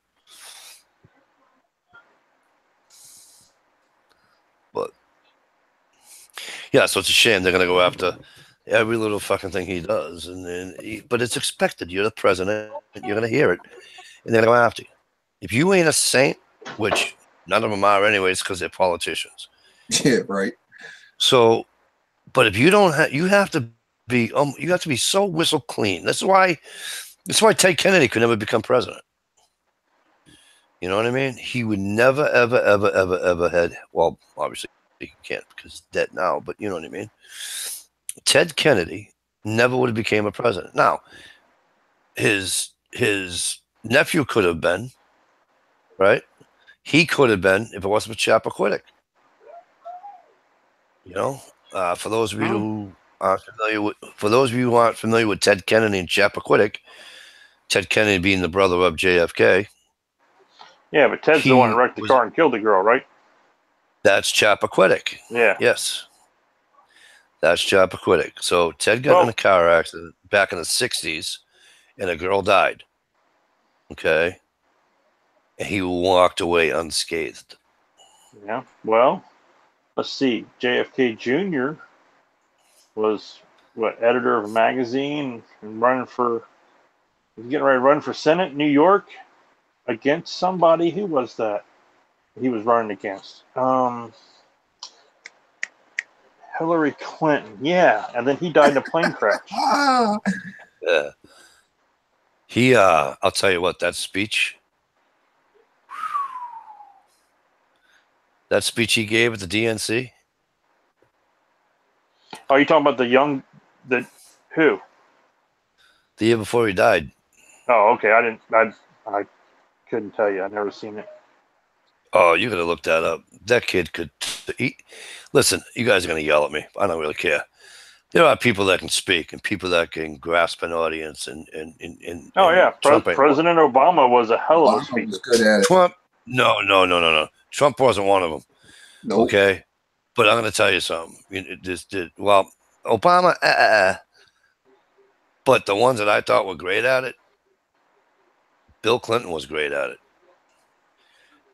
Speaker 2: But yeah, so it's a shame they're gonna go after every little fucking thing he does, but it's expected. You're the president, you're gonna hear it, and they're gonna go after you. If you ain't a saint, which none of them are anyways, because they're politicians.
Speaker 1: Yeah, right.
Speaker 2: So, but if you don't have, you have to be so whistle clean. That's why Ted Kennedy could never become president. You know what I mean? He would never, ever, ever, ever, ever had. Well, obviously he can't because he's dead now. But you know what I mean? Ted Kennedy never would have became a president. Now, his nephew could have been, right? He could have been if it wasn't for Chappaquiddick. For those of you who aren't familiar with Ted Kennedy and Chappaquiddick, Ted Kennedy being the brother of JFK.
Speaker 3: Yeah, but Ted's the one who wrecked the car and killed the girl, right?
Speaker 2: That's Chappaquiddick.
Speaker 3: Yeah.
Speaker 2: Yes. That's Chappaquiddick. So Ted got in a car accident back in the 60s, and a girl died. Okay. And he walked away unscathed.
Speaker 3: Yeah. Well, let's see. JFK Jr. was editor of a magazine and getting ready to run for Senate in New York against somebody. Who was that he was running against? Hillary Clinton. Yeah. And then he died in a plane crash.
Speaker 2: Yeah. He I'll tell you what, that speech he gave at the DNC.
Speaker 3: Oh, you talking about who?
Speaker 2: The year before he died.
Speaker 3: Oh, okay. I couldn't tell you. I've never seen it.
Speaker 2: Oh, you gotta look that up. That kid could. Listen, you guys are gonna yell at me. I don't really care. There are people that can speak and people that can grasp an audience.
Speaker 3: Oh yeah, President Obama was a hell of a speaker.
Speaker 1: Good at it.
Speaker 2: Trump, no. Trump wasn't one of them.
Speaker 1: Nope.
Speaker 2: Okay, but I'm gonna tell you something. Obama. But the ones that I thought were great at it, Bill Clinton was great at it.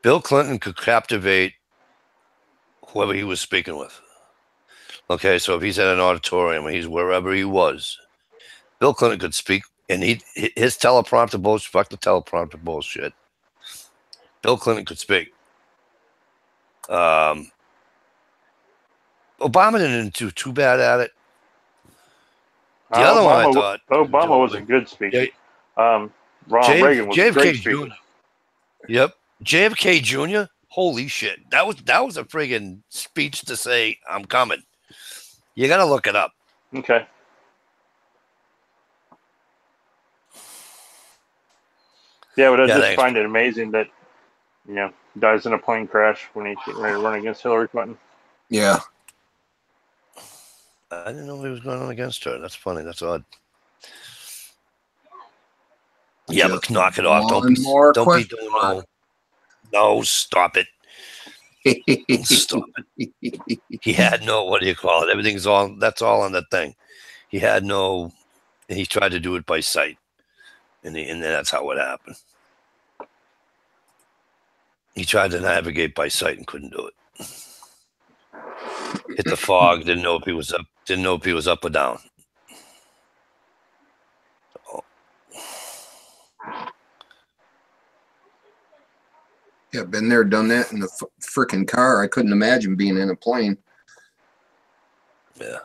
Speaker 2: Bill Clinton could captivate whoever he was speaking with. Okay, so if he's at an auditorium or he's wherever he was, Bill Clinton could speak, and his teleprompter bullshit, fuck the teleprompter bullshit. Bill Clinton could speak. Obama didn't do too bad at it, The other one I thought
Speaker 3: Obama was a good speech. Ronald Reagan was a great speech.
Speaker 2: Yep, JFK Jr. Holy shit, that was a friggin' speech to say I'm coming. You got to look it up.
Speaker 3: Okay. Yeah, but I just find it amazing that, dies in a plane crash when he's getting ready to run against Hillary Clinton.
Speaker 1: Yeah.
Speaker 2: I didn't know he was going on against her. That's funny. That's odd. Yeah, but knock it off. Don't be doing no. Stop it. Stop it. He had no, what do you call it? That's all on the thing. He tried to do it by sight. And that's how it happened. He tried to navigate by sight and couldn't do it. Hit the fog, didn't know if he was up or down. Oh.
Speaker 1: Yeah, been there, done that in the freaking car. I couldn't imagine being in a plane.
Speaker 2: Yeah.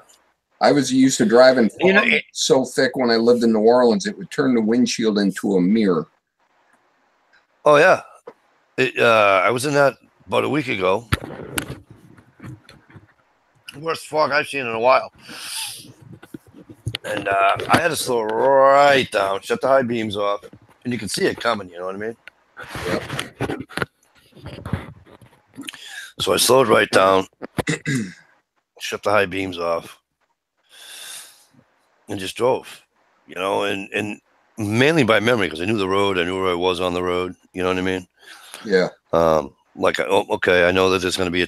Speaker 1: I was used to driving so thick when I lived in New Orleans, it would turn the windshield into a mirror.
Speaker 2: Oh, yeah. I was in that about a week ago. Worst fog I've seen in a while. And I had to slow right down, shut the high beams off, and you can see it coming, you know what I mean?
Speaker 1: Yep.
Speaker 2: So I slowed right down, shut the high beams off, and just drove, and mainly by memory because I knew the road. I knew where I was on the road. You know what I mean?
Speaker 1: Yeah.
Speaker 2: Okay, I know that there's going to be a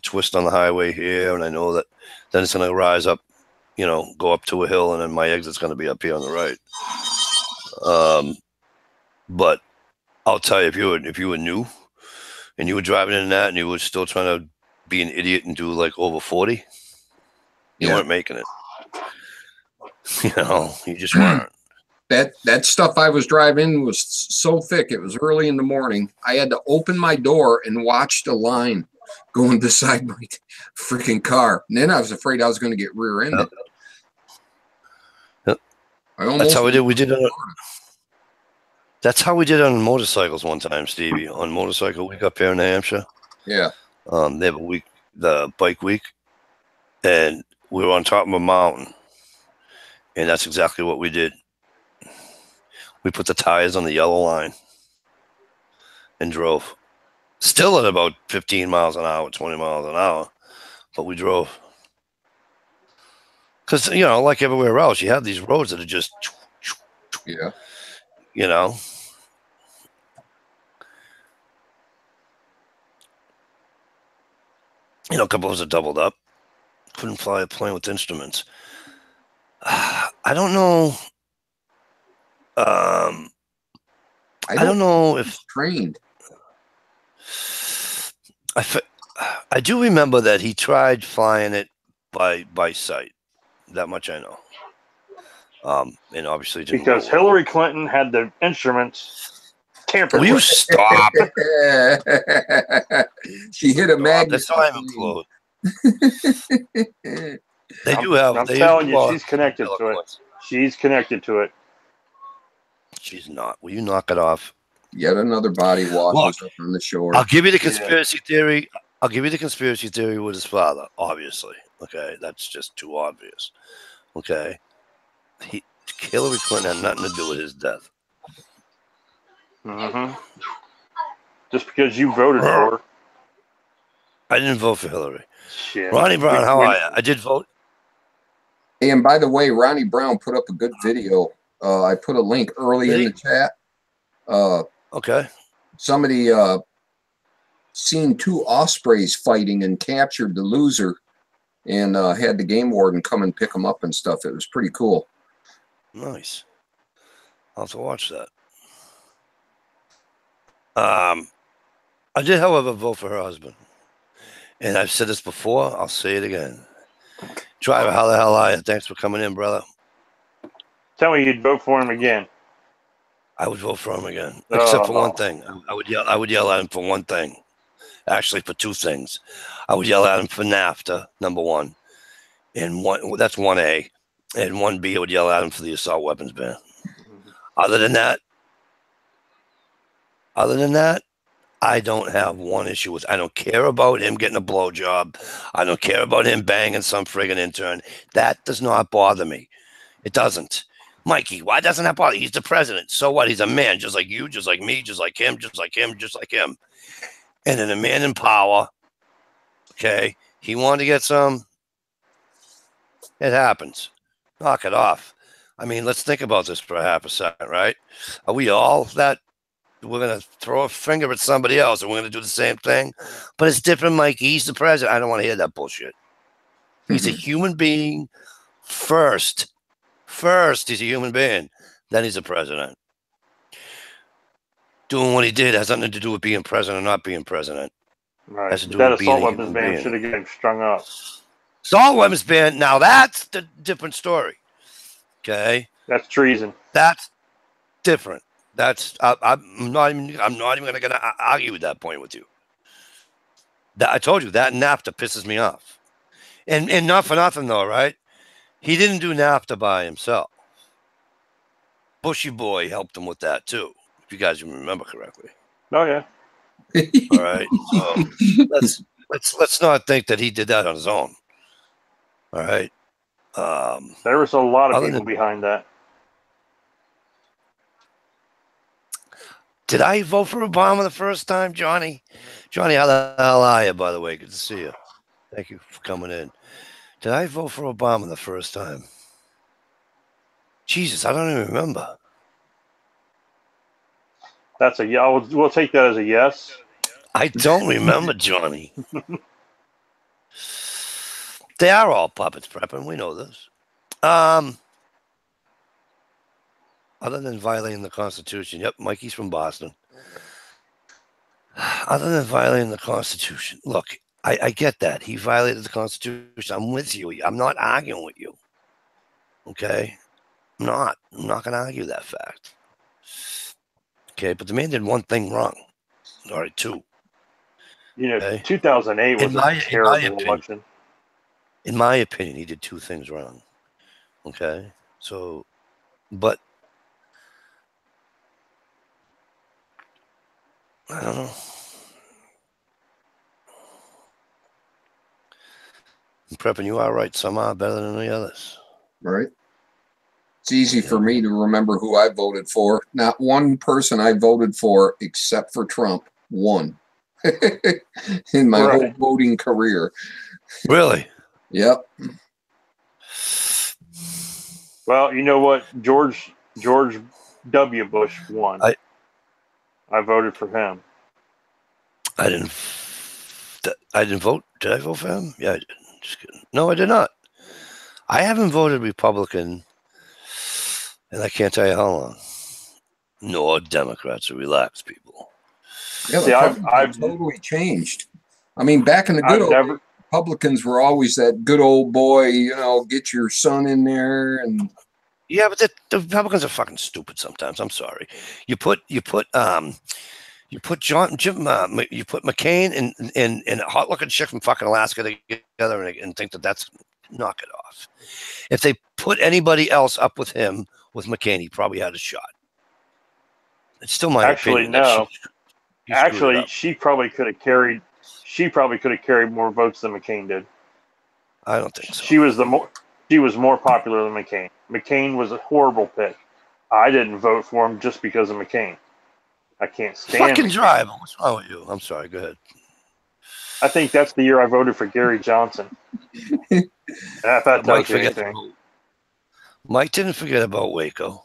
Speaker 2: twist on the highway here, and I know that then it's going to rise up, go up to a hill, and then my exit's going to be up here on the right. But I'll tell you, if you were new and you were driving in that and you were still trying to be an idiot and do like over 40, you weren't making it. You just weren't.
Speaker 1: That stuff I was driving was so thick. It was early in the morning. I had to open my door and watch the line going beside my freaking car. And then I was afraid I was going to get rear-ended.
Speaker 2: Yep. That's how we did. That's how we did on motorcycles one time, Stevie. On motorcycle week up here in New Hampshire.
Speaker 1: Yeah.
Speaker 2: They have a week, the bike week, and we were on top of a mountain, and that's exactly what we did. We put the tires on the yellow line and drove. Still at about 15 miles an hour, 20 miles an hour, but we drove. Because, like everywhere else, you have these roads that are just,
Speaker 1: yeah,
Speaker 2: a couple of us are doubled up. Couldn't fly a plane with instruments. I don't know. I don't know if
Speaker 1: trained.
Speaker 2: I do remember that he tried flying it by sight. That much I know. And obviously didn't
Speaker 3: because Hillary Clinton had the instruments tampered with.
Speaker 2: Will you stop?
Speaker 1: She hit a magnet.
Speaker 2: That's how I'm implode. I'm
Speaker 3: telling you, she's connected to it. She's connected to it.
Speaker 2: She's not. Will you knock it off?
Speaker 1: Yet another body washes up on the shore.
Speaker 2: I'll give you the conspiracy theory. I'll give you the conspiracy theory with his father, obviously. Okay, that's just too obvious. Okay. Hillary Clinton had nothing to do with his death.
Speaker 3: Mm-hmm. Just because you voted for her.
Speaker 2: I didn't vote for Hillary.
Speaker 3: Shit.
Speaker 2: Ronnie Brown, how are you? I did vote.
Speaker 1: Hey, and by the way, Ronnie Brown put up a good video. I put a link early in the chat.
Speaker 2: Okay.
Speaker 1: Somebody seen two ospreys fighting and captured the loser and had the game warden come and pick them up and stuff. It was pretty cool.
Speaker 2: Nice. I'll have to watch that. I did, however, vote for her husband. And I've said this before. I'll say it again. Driver, how the hell are you? Thanks for coming in, brother.
Speaker 3: Tell me you'd vote for him again.
Speaker 2: I would vote for him again, except for one thing. I would yell at him for one thing. Actually, for two things. I would yell at him for NAFTA, number one. And that's 1A. and 1B would yell at him for the assault weapons ban. Other than that, I don't have one issue with. I don't care about him getting a blowjob. I don't care about him banging some friggin' intern. That does not bother me. It doesn't. Mikey, why doesn't that bother you? He's the president. So what? He's a man, just like you, just like me, just like him, just like him, just like him. And then a man in power, okay, he wanted to get some. It happens. Knock it off. I mean, let's think about this for a half a second, right? Are we all that we're going to throw a finger at somebody else and we're going to do the same thing? But it's different, Mikey. He's the president. I don't want to hear that bullshit. He's a human being first. First, he's a human being. Then he's a president. Doing what he did has nothing to do with being president or not being president.
Speaker 3: Right.
Speaker 2: Has to do
Speaker 3: That
Speaker 2: with being
Speaker 3: assault
Speaker 2: a
Speaker 3: weapons
Speaker 2: human
Speaker 3: ban
Speaker 2: being.
Speaker 3: should have gotten strung up.
Speaker 2: Assault weapons ban. Now that's the different story. Okay,
Speaker 3: That's treason.
Speaker 2: that's different. That's I'm not even going to argue with that point with you. That I told you that NAFTA pisses me off, and not for nothing though, right? He didn't do NAFTA by himself. Bushy Boy helped him with that too, if you guys remember correctly.
Speaker 3: Oh yeah.
Speaker 2: All right, so let's not think that he did that on his own. All right.
Speaker 3: There was a lot of people behind that.
Speaker 2: Did I vote for Obama the first time, Johnny? Johnny, how the hell are you, by the way? Good to see you. Thank you for coming in. Did I vote for Obama the first time? Jesus, I don't even remember.
Speaker 3: That's a yeah. We'll take that as a yes.
Speaker 2: I don't remember, Johnny. They are all puppets prepping. We know this. Other than violating the Constitution. Yep, Mikey's from Boston. Other than violating the Constitution. Look, I get that. He violated the Constitution. I'm with you. I'm not arguing with you. Okay? I'm not going to argue that fact. Okay, but the man did one thing wrong. All right, two.
Speaker 3: You know,
Speaker 2: Okay?
Speaker 3: 2008 was a terrible election.
Speaker 2: In my opinion, he did two things wrong. Okay? So, but I don't know. Prepping, you are right. Some are better than the others.
Speaker 1: Right. It's easy for me to remember who I voted for. Not one person I voted for except for Trump. One. In my whole voting career.
Speaker 2: Really?
Speaker 1: Yep.
Speaker 3: Well, you know what? George W. Bush won. I voted for him.
Speaker 2: I didn't vote. Did I vote for him? Yeah, I did. Just kidding. No, I did not. I haven't voted Republican, and I can't tell you how long. Nor Democrats. So relax, people.
Speaker 1: Yeah, see, I've totally changed. I mean, back in the good old days, Republicans were always that good old boy, you know, get your son in there, and
Speaker 2: yeah, but the Republicans are fucking stupid sometimes. I'm sorry. You put McCain and a hot looking chick from fucking Alaska together and think that's knock it off. If they put anybody else up with him with McCain, he probably had a shot. It's still my opinion.
Speaker 3: No. Actually, she probably could have carried more votes than McCain did.
Speaker 2: I don't think so.
Speaker 3: She was more popular than McCain. McCain was a horrible pick. I didn't vote for him just because of McCain. I can't stand
Speaker 2: fucking drive. What's wrong with you? I'm sorry. Go ahead.
Speaker 3: I think that's the year I voted for Gary Johnson. If that tells you anything.
Speaker 2: Mike didn't forget about Waco.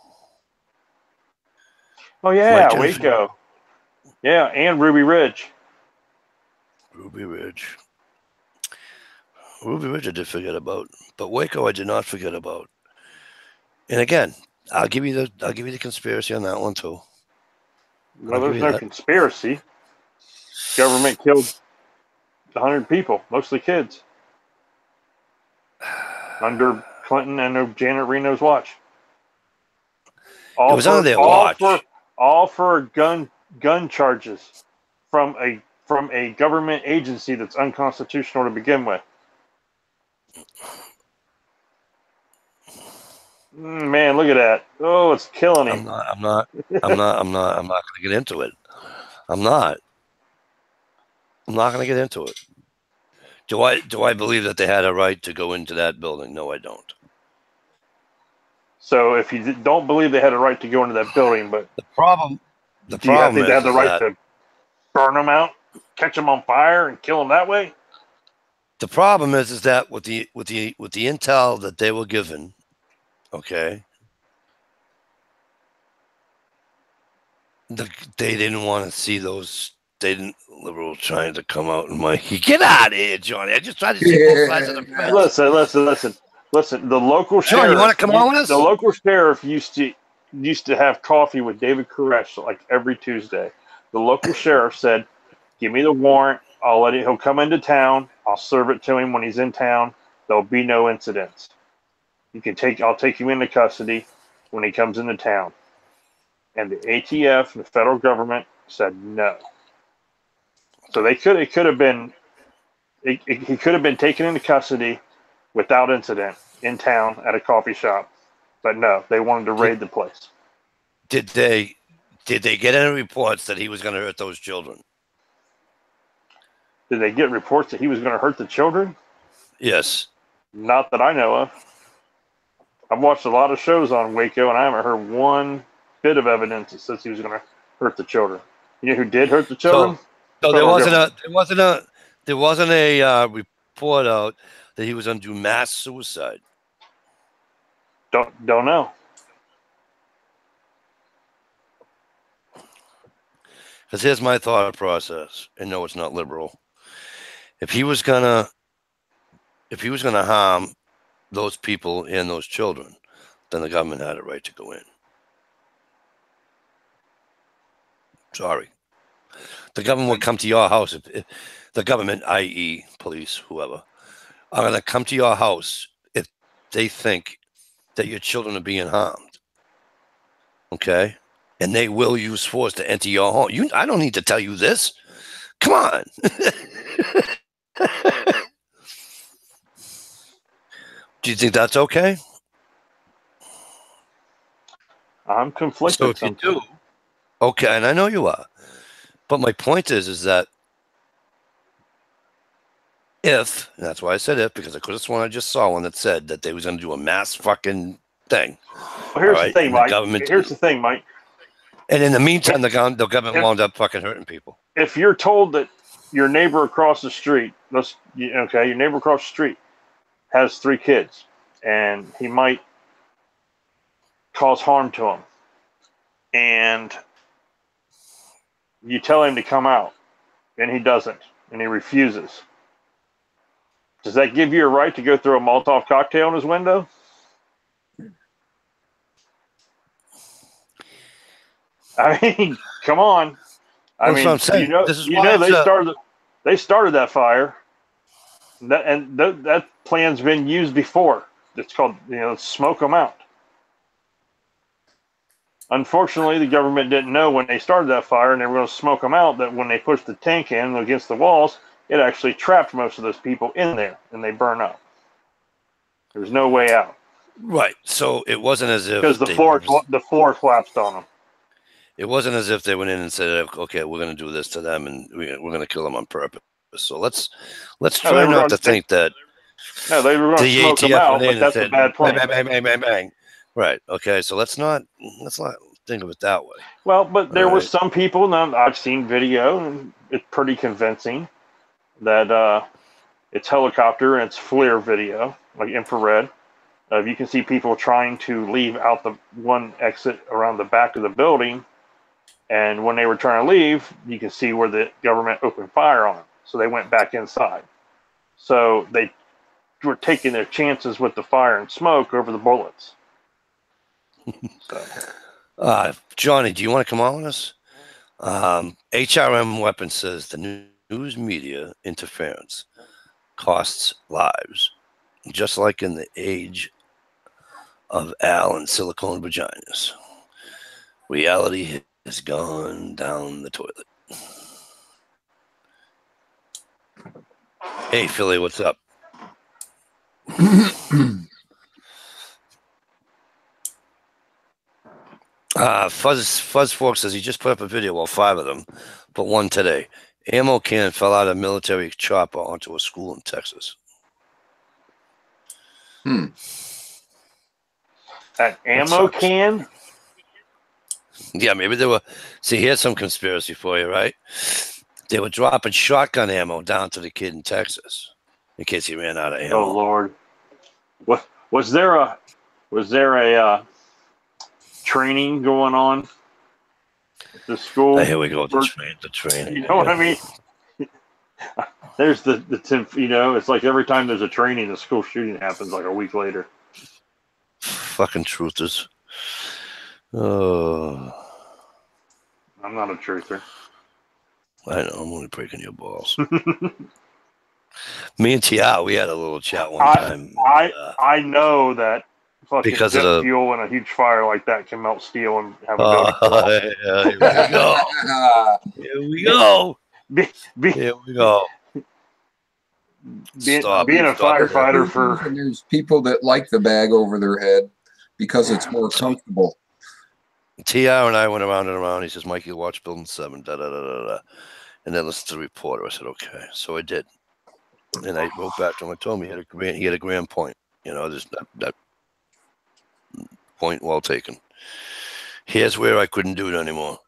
Speaker 3: Oh yeah, Waco. Yeah, and Ruby Ridge.
Speaker 2: Ruby Ridge I did forget about, but Waco I did not forget about. And again, I'll give you the conspiracy on that one too.
Speaker 3: Well, there's no conspiracy. Government killed 100 people, mostly kids, under Clinton and Janet Reno's watch.
Speaker 2: It was under their watch.
Speaker 3: All for gun charges from a government agency that's unconstitutional to begin with. Man, look at that. Oh, it's killing him.
Speaker 2: I'm not going to get into it. I'm not going to get into it. Do I believe that they had a right to go into that building? No, I don't.
Speaker 3: So if you don't believe they had a right to go into that building, but
Speaker 2: the problem
Speaker 3: do you think they have the right to burn them out, catch them on fire, and kill them that way?
Speaker 2: The problem is that with the intel that they were given, okay, they didn't want to see those. They didn't. Liberal trying to come out and get out of here, Johnny. I just tried to see both sides of the fence.
Speaker 3: Listen. The local
Speaker 2: John, you want to come on with us?
Speaker 3: The local sheriff used to have coffee with David Koresh like every Tuesday. The local sheriff said, "Give me the warrant. He'll come into town. I'll serve it to him when he's in town. There'll be no incidents. I'll take him into custody when he comes into town." And the ATF, the federal government, said no. So he could have been taken into custody without incident in town at a coffee shop, but no, they wanted to raid the place.
Speaker 2: Did they get any reports that he was going to hurt those children?
Speaker 3: Did they get reports that he was going to hurt the children?
Speaker 2: Yes.
Speaker 3: Not that I know of. I've watched a lot of shows on Waco, and I haven't heard one bit of evidence that says he was going to hurt the children. You know who did hurt the children?
Speaker 2: So there wasn't a report out that he was going to do mass suicide.
Speaker 3: Don't know.
Speaker 2: Because here's my thought process, and no, it's not liberal. If he was gonna harm those people and those children, then the government had a right to go in. Sorry. The government would come to your house. If the government, i.e. police, whoever, are going to come to your house if they think that your children are being harmed. Okay? And they will use force to enter your home. I don't need to tell you this. Come on. Do you think that's okay?
Speaker 3: I'm conflicted.
Speaker 2: So if you do, okay, and I know you are. But my point is that if, and that's why I said if, because I could have sworn I just saw one that said that they was going to do a mass fucking thing.
Speaker 3: Well, here's the thing, Mike. Here's the thing, Mike.
Speaker 2: And in the meantime, the government wound up fucking hurting people.
Speaker 3: If you're told that your neighbor across the street, your neighbor across the street has 3 kids, and he might cause harm to them, and you tell him to come out, and he doesn't, and he refuses. Does that give you a right to go throw a Molotov cocktail in his window? I mean, come on.
Speaker 2: That's what I'm saying.
Speaker 3: They started that fire. That plan's been used before. It's called, smoke them out. Unfortunately, the government didn't know when they started that fire and they were going to smoke them out that when they pushed the tank in against the walls, it actually trapped most of those people in there and they burn up. There's no way out.
Speaker 2: Right. So it wasn't as if
Speaker 3: because the floor collapsed on them.
Speaker 2: It wasn't as if they went in and said, "Okay, we're going to do this to them, and we're going to kill them on purpose." So let's try not to think that.
Speaker 3: No, they were going to smoke them out, but that's a bad plan.
Speaker 2: Bang, bang, bang, bang, bang. Right. Okay. So let's not think of it that way.
Speaker 3: Well, but there were some people. Now I've seen video, and it's pretty convincing that it's helicopter and it's FLIR video, like infrared. You can see people trying to leave out the one exit around the back of the building. And when they were trying to leave, you can see where the government opened fire on them. So they went back inside. So they were taking their chances with the fire and smoke over the bullets.
Speaker 2: Johnny, do you want to come on with us? HRM Weapon says the news media interference costs lives, just like in the age of Al and silicone vaginas. Reality has gone down the toilet. Hey, Philly, what's up? Fuzz Fork says he just put up a video, well, 5 of them, but one today. Ammo can fell out of a military chopper onto a school in Texas.
Speaker 3: An ammo can?
Speaker 2: Yeah, maybe they were. See, here's some conspiracy for you, right? They were dropping shotgun ammo down to the kid in Texas in case he ran out of ammo.
Speaker 3: Oh Lord! What was there a training going on at the school?
Speaker 2: Here we go. The training.
Speaker 3: You know what I mean? There's the it's like every time there's a training, the school shooting happens like a week later.
Speaker 2: Fucking truthers. Oh.
Speaker 3: I'm not a truther.
Speaker 2: I know. I'm only breaking your balls. Me and T.I., we had a little chat one time.
Speaker 3: I know that fucking
Speaker 2: because
Speaker 3: jet
Speaker 2: of
Speaker 3: fuel and a huge fire like that can melt steel and have a building.
Speaker 2: Here we go. Here we go. Here we go.
Speaker 3: Being a firefighter
Speaker 1: and there's people that like the bag over their head because it's more comfortable.
Speaker 2: T.I. and I went around and around. He says, Mike, you watch Building 7, and then listen to the reporter. I said, okay. So I did. And I wrote back to him. I told him he had a grand point. You know, there's that point well taken. Here's where I couldn't do it anymore.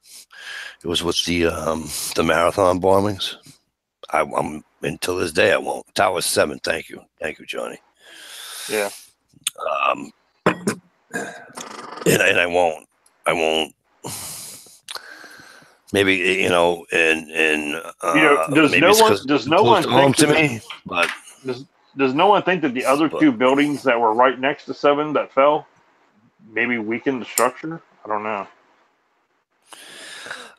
Speaker 2: It was with the marathon bombings. I'm until this day I won't. Tower 7, thank you, Johnny.
Speaker 3: Yeah.
Speaker 2: And I won't. Maybe
Speaker 3: does no one think
Speaker 2: to me? But
Speaker 3: does no one think that the other two buildings that were right next to 7 that fell maybe weakened the structure? I don't know.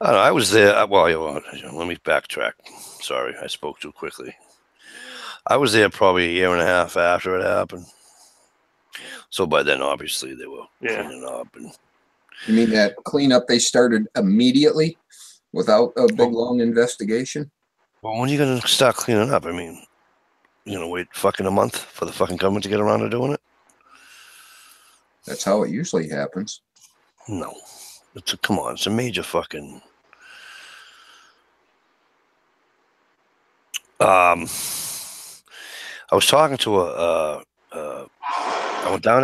Speaker 2: I don't know. I was there. Well, let me backtrack. Sorry, I spoke too quickly. I was there probably a year and a half after it happened. So by then, obviously, they were cleaning up. And
Speaker 1: you mean that cleanup they started immediately without a big long investigation?
Speaker 2: Well, when are you going to start cleaning up? I mean, wait fucking a month for the fucking government to get around to doing it?
Speaker 1: That's how it usually happens.
Speaker 2: No. Come on, it's a major fucking... I was talking to I went down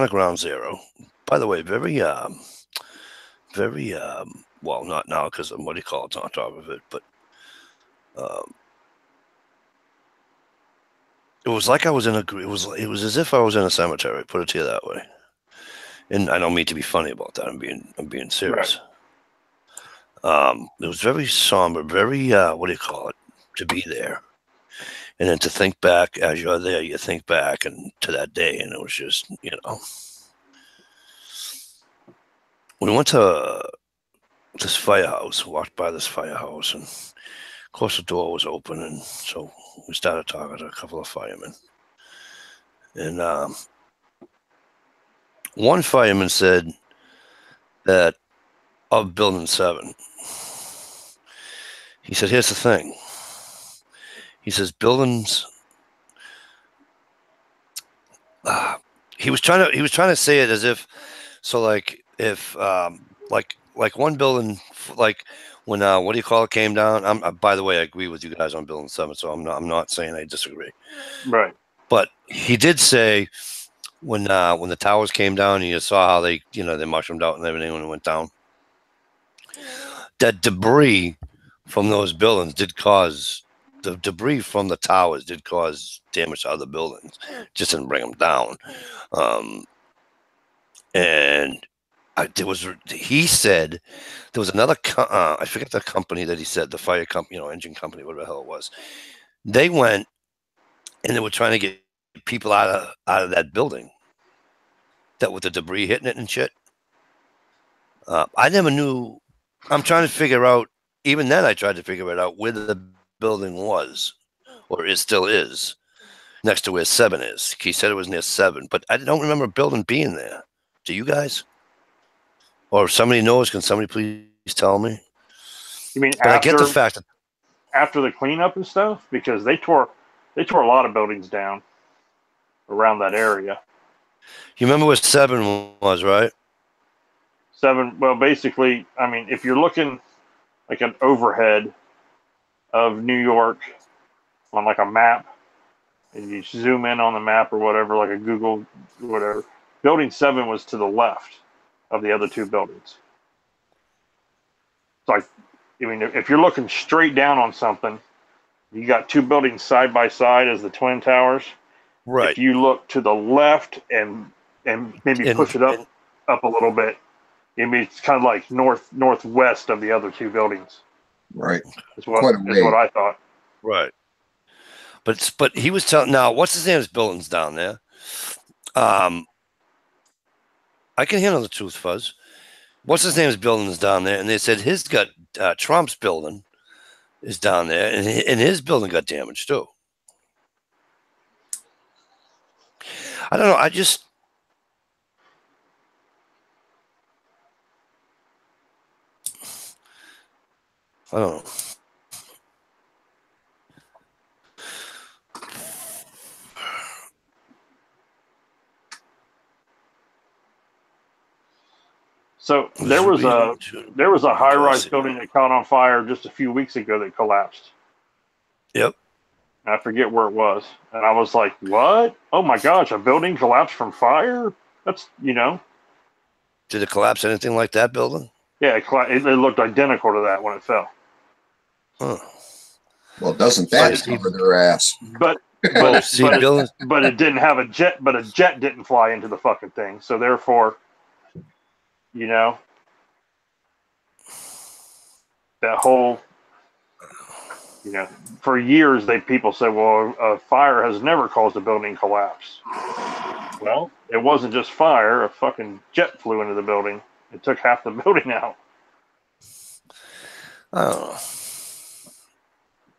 Speaker 2: to Ground Zero. By the way, very well, not now because of what do you call it's on top of it, but it was like I was in it was as if I was in a cemetery, put it to you that way. And I don't mean to be funny about that. I'm being serious. Right. It was very somber, very what do you call it, to be there. And then to think back as you're there, you think back and to that day, and it was just, we went to this firehouse, walked by this firehouse, and of course the door was open, and so we started talking to a couple of firemen. And one fireman said that of Building 7, he said, here's the thing. He says buildings. He was trying to say it as if, so like if like one building, like when what do you call it, came down. By the way, I agree with you guys on Building 7, so I'm not saying I disagree.
Speaker 3: Right.
Speaker 2: But he did say when the towers came down and you saw how they they mushroomed out and everything when it went down, that debris from those buildings did cause. The debris from the towers did cause damage to other buildings, just didn't bring them down. And he said there was another, I forget the company that he said, the fire company, engine company, whatever the hell it was. They went and they were trying to get people out of that building that with the debris hitting it and shit. I never knew. I'm trying to figure out, even then I tried to figure it out, where the building was, or it still is, next to where 7 is. He said it was near 7, but I don't remember a building being there. Do you guys? Or if somebody knows, can somebody please tell me?
Speaker 3: You mean
Speaker 2: but I get the fact that
Speaker 3: after the cleanup and stuff, because they tore a lot of buildings down around that area.
Speaker 2: You remember where 7 was, right?
Speaker 3: 7. Well, basically, I mean, if you're looking like an overhead of New York on like a map, and you zoom in on the map or whatever, like a Google, whatever, building 7 was to the left of the other 2 buildings. It's like, I mean, if you're looking straight down on something, you got 2 buildings side by side as the Twin Towers.
Speaker 2: Right.
Speaker 3: If you look to the left and maybe push it up a little bit, I mean, it's kind of like northwest of the other 2 buildings.
Speaker 1: Right.
Speaker 3: Is what I thought.
Speaker 2: Right. But he was telling, now what's his name's buildings down there. I can handle the truth, Fuzz. What's his name's buildings down there, and they said his got Trump's building is down there, and his building got damaged too. I don't know. I don't know.
Speaker 3: So there was a high-rise building that caught on fire just a few weeks ago that collapsed.
Speaker 2: Yep.
Speaker 3: I forget where it was, and I was like, "What? Oh my gosh! A building collapsed from fire? That's
Speaker 2: Did it collapse anything like that building?
Speaker 3: Yeah, it looked identical to that when it fell.
Speaker 2: Huh.
Speaker 1: Well, doesn't that cover their ass?
Speaker 3: But it didn't have a jet. But a jet didn't fly into the fucking thing, so therefore, that whole, for years people said, well, a fire has never caused a building collapse. Well, it wasn't just fire. A fucking jet flew into the building. It took half the building out.
Speaker 2: I don't know.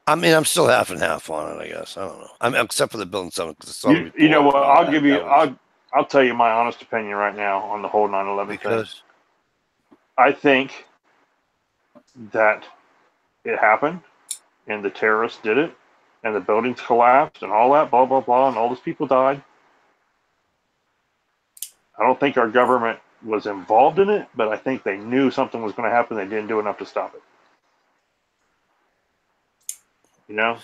Speaker 2: I mean, I'm still half and half on it, I guess. I don't know. I mean, except for the building something.
Speaker 3: You know what? I'll tell you my honest opinion right now on the whole 9/11 thing. I think that it happened, and the terrorists did it, and the buildings collapsed, and all that, blah, blah, blah, and all those people died. I don't think our government was involved in it, but I think they knew something was going to happen. They didn't do enough to stop it. I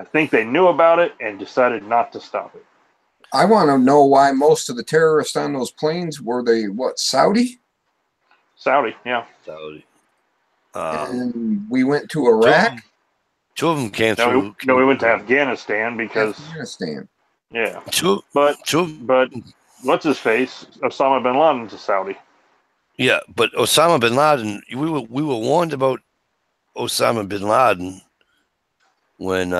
Speaker 3: think they knew about it and decided not to stop it.
Speaker 1: I want to know why most of the terrorists on those planes were Saudi?
Speaker 3: Saudi, yeah.
Speaker 2: Saudi.
Speaker 1: And we went to Iraq.
Speaker 2: Two of them came through.
Speaker 3: No, we went to Afghanistan because
Speaker 1: Afghanistan.
Speaker 3: Yeah. But what's his face? Osama bin Laden's a Saudi.
Speaker 2: Yeah, but Osama bin Laden, we were warned about Osama bin Laden when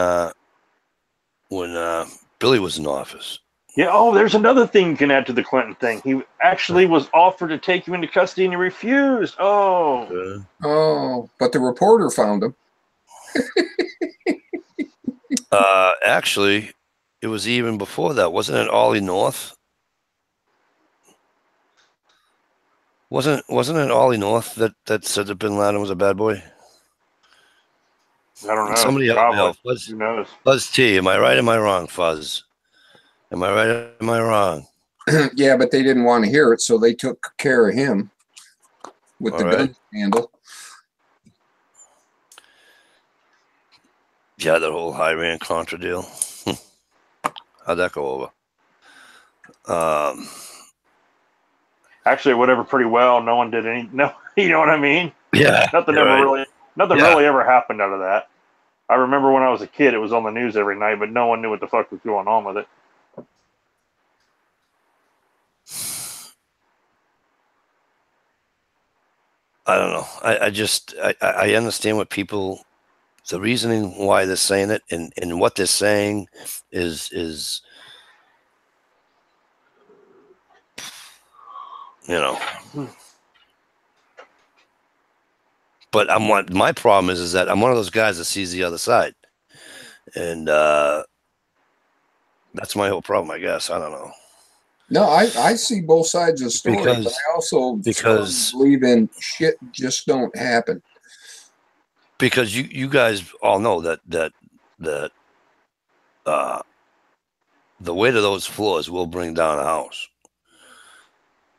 Speaker 2: Billy was in office.
Speaker 3: Yeah. Oh, there's another thing you can add to the Clinton thing. He actually was offered to take you into custody and he refused. Oh.
Speaker 1: Oh, but the reporter found him.
Speaker 2: Actually, it was even before that. Wasn't it Ollie North? Wasn't it Ollie North that said that bin Laden was a bad boy?
Speaker 3: I don't know.
Speaker 2: Somebody else.
Speaker 3: Who knows?
Speaker 2: Fuzz T. Am I right? Am I wrong, Fuzz? Am I right? Am I wrong?
Speaker 1: Yeah, but they didn't want to hear it, so they took care of him with the gun scandal.
Speaker 2: Yeah, that whole Iran-Contra deal. How'd that go over?
Speaker 3: Actually, whatever, pretty well. No one did any. No, you know what I mean?
Speaker 2: Yeah.
Speaker 3: Nothing really ever happened out of that. I remember when I was a kid, it was on the news every night, but no one knew what the fuck was going on with it.
Speaker 2: I don't know. I understand what people, the reasoning why they're saying it, and what they're saying is but my problem is that I'm one of those guys that sees the other side, and that's my whole problem, I guess. I don't know.
Speaker 1: No, I see both sides of the story, but I also believe in shit just don't happen.
Speaker 2: Because you guys all know that the weight of those floors will bring down a house.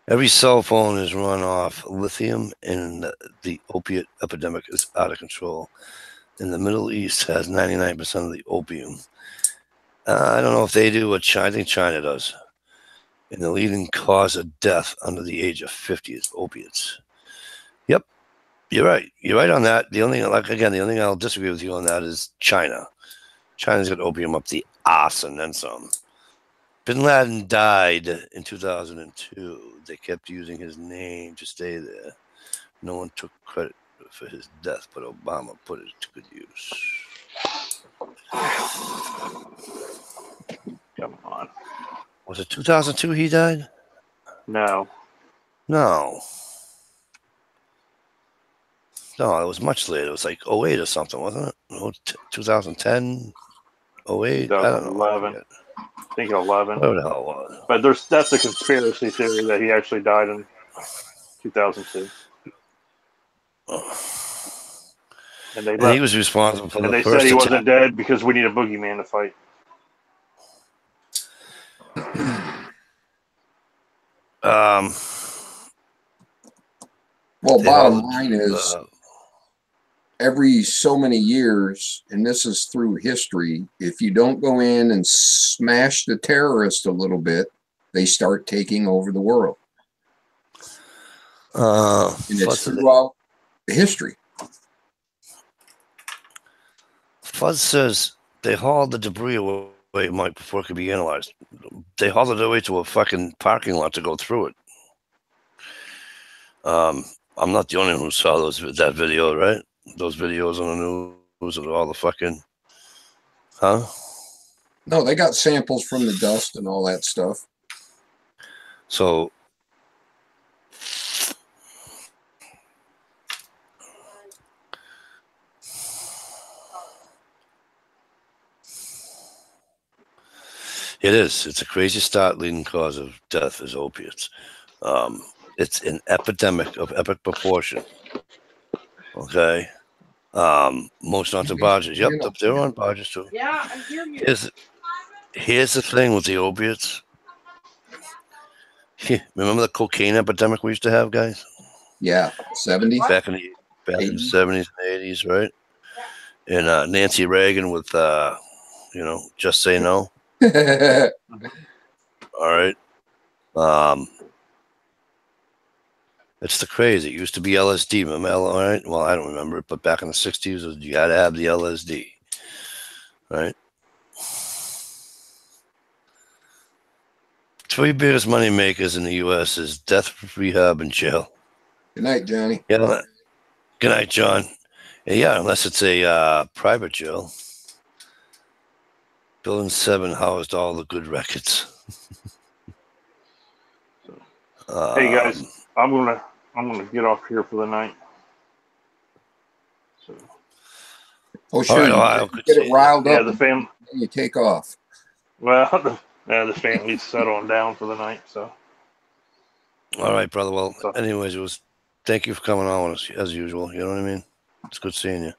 Speaker 2: Every cell phone is run off lithium, and the opiate epidemic is out of control. And the Middle East has 99% of the opium. I don't know if they do, but I think China does. And the leading cause of death under the age of 50 is opiates. Yep, you're right. You're right on that. The only thing I'll disagree with you on that is China. China's got opium up the ass and then some. Bin Laden died in 2002. They kept using his name to stay there. No one took credit for his death, but Obama put it to good use.
Speaker 3: Come on.
Speaker 2: Was it 2002 he died?
Speaker 3: No.
Speaker 2: No, it was much later. It was like 08 or something, wasn't it? 2010, 08? I don't know.
Speaker 3: 2011. I think 11.
Speaker 2: Whatever the hell it was.
Speaker 3: But that's a conspiracy theory that he actually died in 2002. And
Speaker 2: he was responsible for
Speaker 3: and
Speaker 2: the
Speaker 3: they
Speaker 2: first
Speaker 3: said he
Speaker 2: attack.
Speaker 3: wasn't dead because we need a boogeyman to fight.
Speaker 1: Well, bottom line is every so many years, and this is through history, if you don't go in and smash the terrorists a little bit, they start taking over the world. And it's throughout history.
Speaker 2: Fuzz says they hauled the debris away, Mike, before it could be analyzed. They hauled it away to a fucking parking lot to go through it. I'm not the only one who saw that video, right? Those videos on the news of all the fucking, huh?
Speaker 1: No, they got samples from the dust and all that stuff.
Speaker 2: So it is. It's a crazy start. Leading cause of death is opiates. It's an epidemic of epic proportion. Okay. Most onto barges. Yep, they're on barges too.
Speaker 5: Yeah, I hear you.
Speaker 2: Here's the thing with the opiates. Remember the cocaine epidemic we used to have, guys?
Speaker 1: Yeah, 70s.
Speaker 2: Back in the 70s and 80s, right? And Nancy Reagan with, just say no. All right. It's the crazy. It used to be LSD. Remember? All right. Well, I don't remember it, but back in the 60s, you got to have the LSD. Right? 3 biggest money makers in the U.S. is death, rehab, and jail.
Speaker 1: Good night, Johnny.
Speaker 2: Yeah. Good night, John. Yeah, unless it's a private jail. Building 7 housed all the good records.
Speaker 3: Hey guys, I'm gonna get off here for the night. So.
Speaker 1: Oh sure,
Speaker 2: right,
Speaker 1: you get it riled up.
Speaker 3: The family.
Speaker 1: And you take off.
Speaker 3: Well, the family's settling down for the night. So.
Speaker 2: All right, brother. Well, anyways, thank you for coming on with us as usual. You know what I mean? It's good seeing you.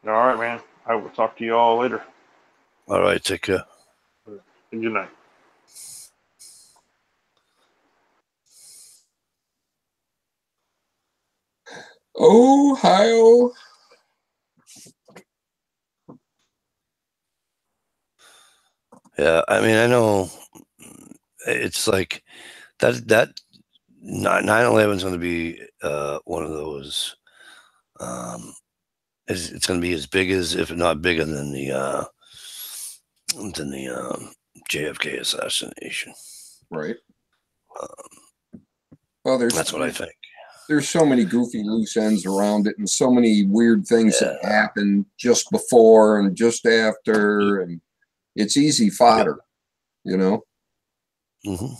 Speaker 3: All right, man. I will talk to you all later.
Speaker 2: All right, take care.
Speaker 3: Good night.
Speaker 1: Ohio.
Speaker 2: Yeah, I mean, I know it's like that 9/11 is going to be one of those. It's going to be as big as, if not bigger than the JFK assassination.
Speaker 1: Right. Well,
Speaker 2: that's what I think.
Speaker 1: There's so many goofy loose ends around it, and so many weird things that happen just before and just after, and it's easy fodder, you know.
Speaker 2: Mm-hmm.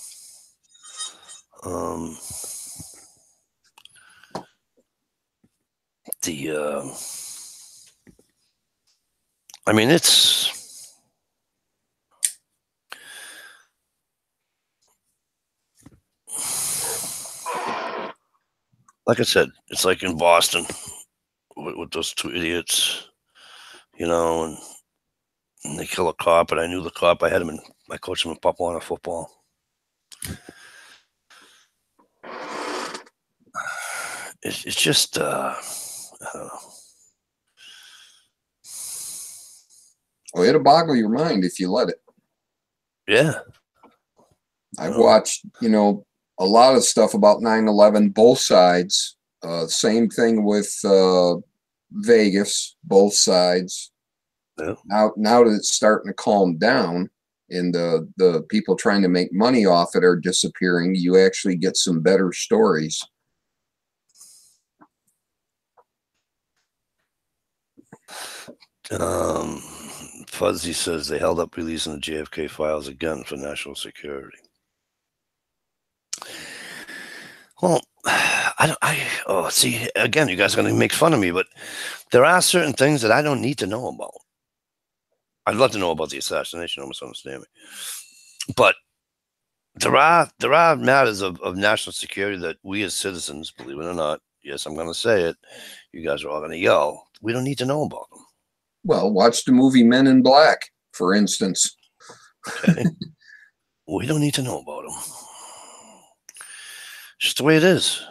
Speaker 2: I mean, it's like I said, it's like in Boston with those 2 idiots, you know, and they kill a cop, and I knew the cop. I coached him in Pop-Warner football. it's just I don't know.
Speaker 1: Well, it'll boggle your mind if you let it.
Speaker 2: Yeah.
Speaker 1: I've watched, a lot of stuff about 9/11, both sides. Same thing with Vegas, both sides.
Speaker 2: Yeah.
Speaker 1: Now that it's starting to calm down and the people trying to make money off it are disappearing, you actually get some better stories.
Speaker 2: Fuzzy says they held up releasing the JFK files again for national security. Well, see, again, you guys are going to make fun of me, but there are certain things that I don't need to know about. I'd love to know about the assassination, almost understand me. But there are matters of national security that we as citizens, believe it or not, yes, I'm going to say it, you guys are all going to yell, we don't need to know about them.
Speaker 1: Well, watch the movie Men in Black, for instance.
Speaker 2: Okay. We don't need to know about them. It's just the way it is.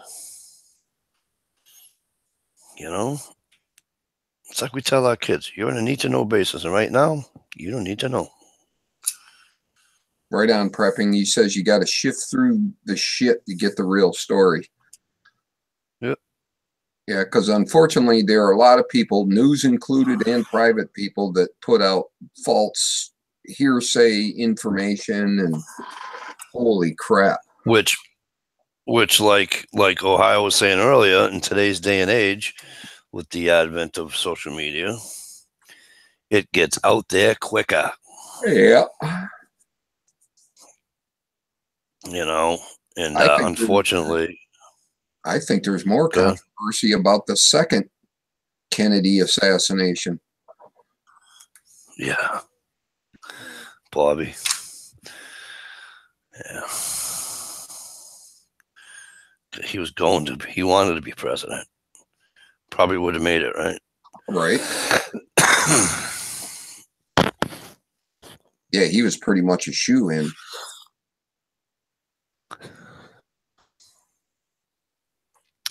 Speaker 2: It's like we tell our kids, you're on a need-to-know basis, and right now, you don't need to know.
Speaker 1: Right on, Prepping. He says you got to shift through the shit to get the real story.
Speaker 2: Yep.
Speaker 1: Yeah, because unfortunately, there are a lot of people, news included and private people, that put out false hearsay information, and holy crap.
Speaker 2: Which like Ohio was saying earlier, in today's day and age, with the advent of social media, it gets out there quicker.
Speaker 1: Yeah.
Speaker 2: And unfortunately,
Speaker 1: I think there's more controversy about the second Kennedy assassination.
Speaker 2: Yeah. Bobby. Yeah. He wanted to be president. Probably would have made it, right?
Speaker 1: Right. Yeah, he was pretty much a shoo-in.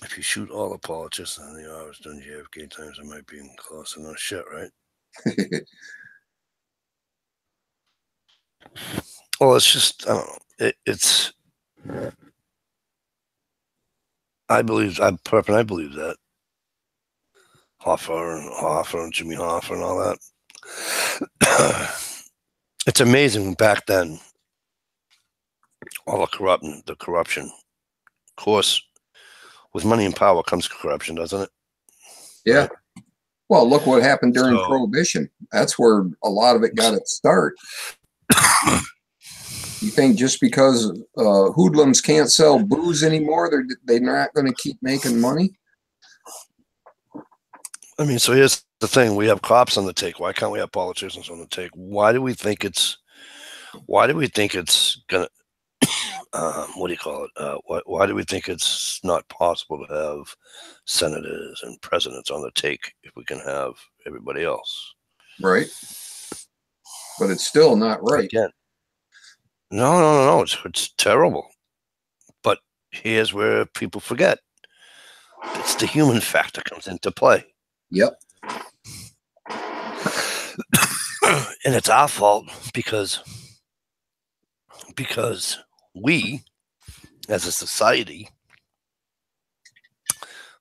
Speaker 2: If you shoot all the politicians in the hours during JFK times, it might be close to no shit, right? Well, it's just, I don't know. I believe that. Hoffa and Jimmy Hoffa and all that. It's amazing back then, all the corruption. Of course, with money and power comes corruption, doesn't it?
Speaker 1: Yeah. Right? Well, look what happened during Prohibition. That's where a lot of it got its start. You think just because hoodlums can't sell booze anymore, they're not going to keep making money?
Speaker 2: I mean, so here's the thing: we have cops on the take. Why can't we have politicians on the take? Why do we think it's gonna? What do you call it? Why do we think it's not possible to have senators and presidents on the take if we can have everybody else?
Speaker 1: Right. But it's still not right.
Speaker 2: Again. No. It's terrible. But here's where people forget. It's the human factor comes into play.
Speaker 1: Yep.
Speaker 2: And it's our fault because we, as a society,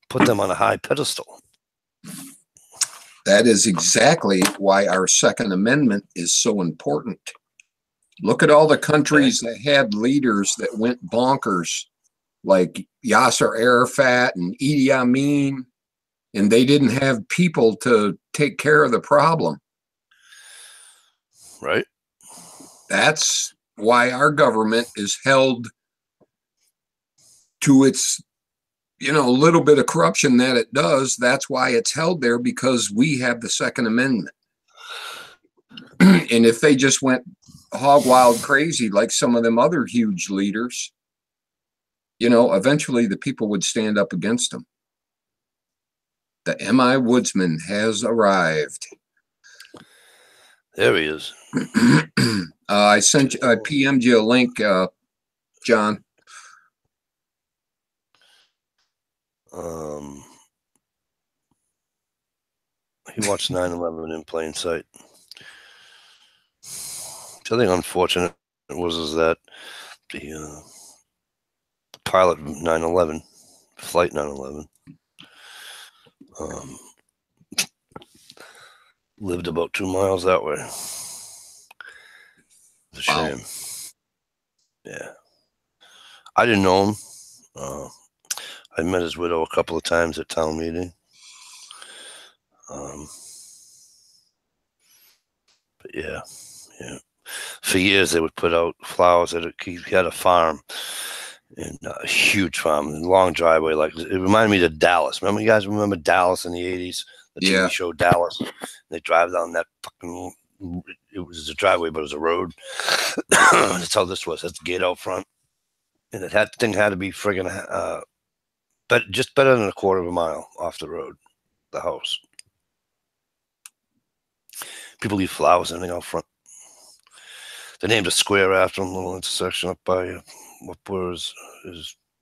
Speaker 2: put them on a high pedestal.
Speaker 1: That is exactly why our Second Amendment is so important. Look at all the countries that had leaders that went bonkers, like Yasser Arafat and Idi Amin, and they didn't have people to take care of the problem.
Speaker 2: Right.
Speaker 1: That's why our government is held to its, little bit of corruption that it does. That's why it's held there, because we have the Second Amendment. And if they just went hog wild crazy like some of them other huge leaders, eventually the people would stand up against them. The M.I. Woodsman has arrived.
Speaker 2: There he is.
Speaker 1: I PM'd you a link, John.
Speaker 2: He watched 9/11 in plain sight. The other thing unfortunate was that the pilot of 9/11, Flight 9/11, lived about 2 miles that way. It's a shame. Yeah. I didn't know him. I met his widow a couple of times at town meeting. But yeah. For years, they would put out flowers. He had a farm, and a huge farm, long driveway. Like, it reminded me of Dallas. Remember, you guys remember Dallas in the 80s? The TV show Dallas. They drive down that fucking. It was a driveway, but it was a road. That's how this was. That's the gate out front, and that thing had to be friggin' but just better than a quarter of a mile off the road, the house. People leave flowers and everything out front. They named a square after him, a little intersection up by where his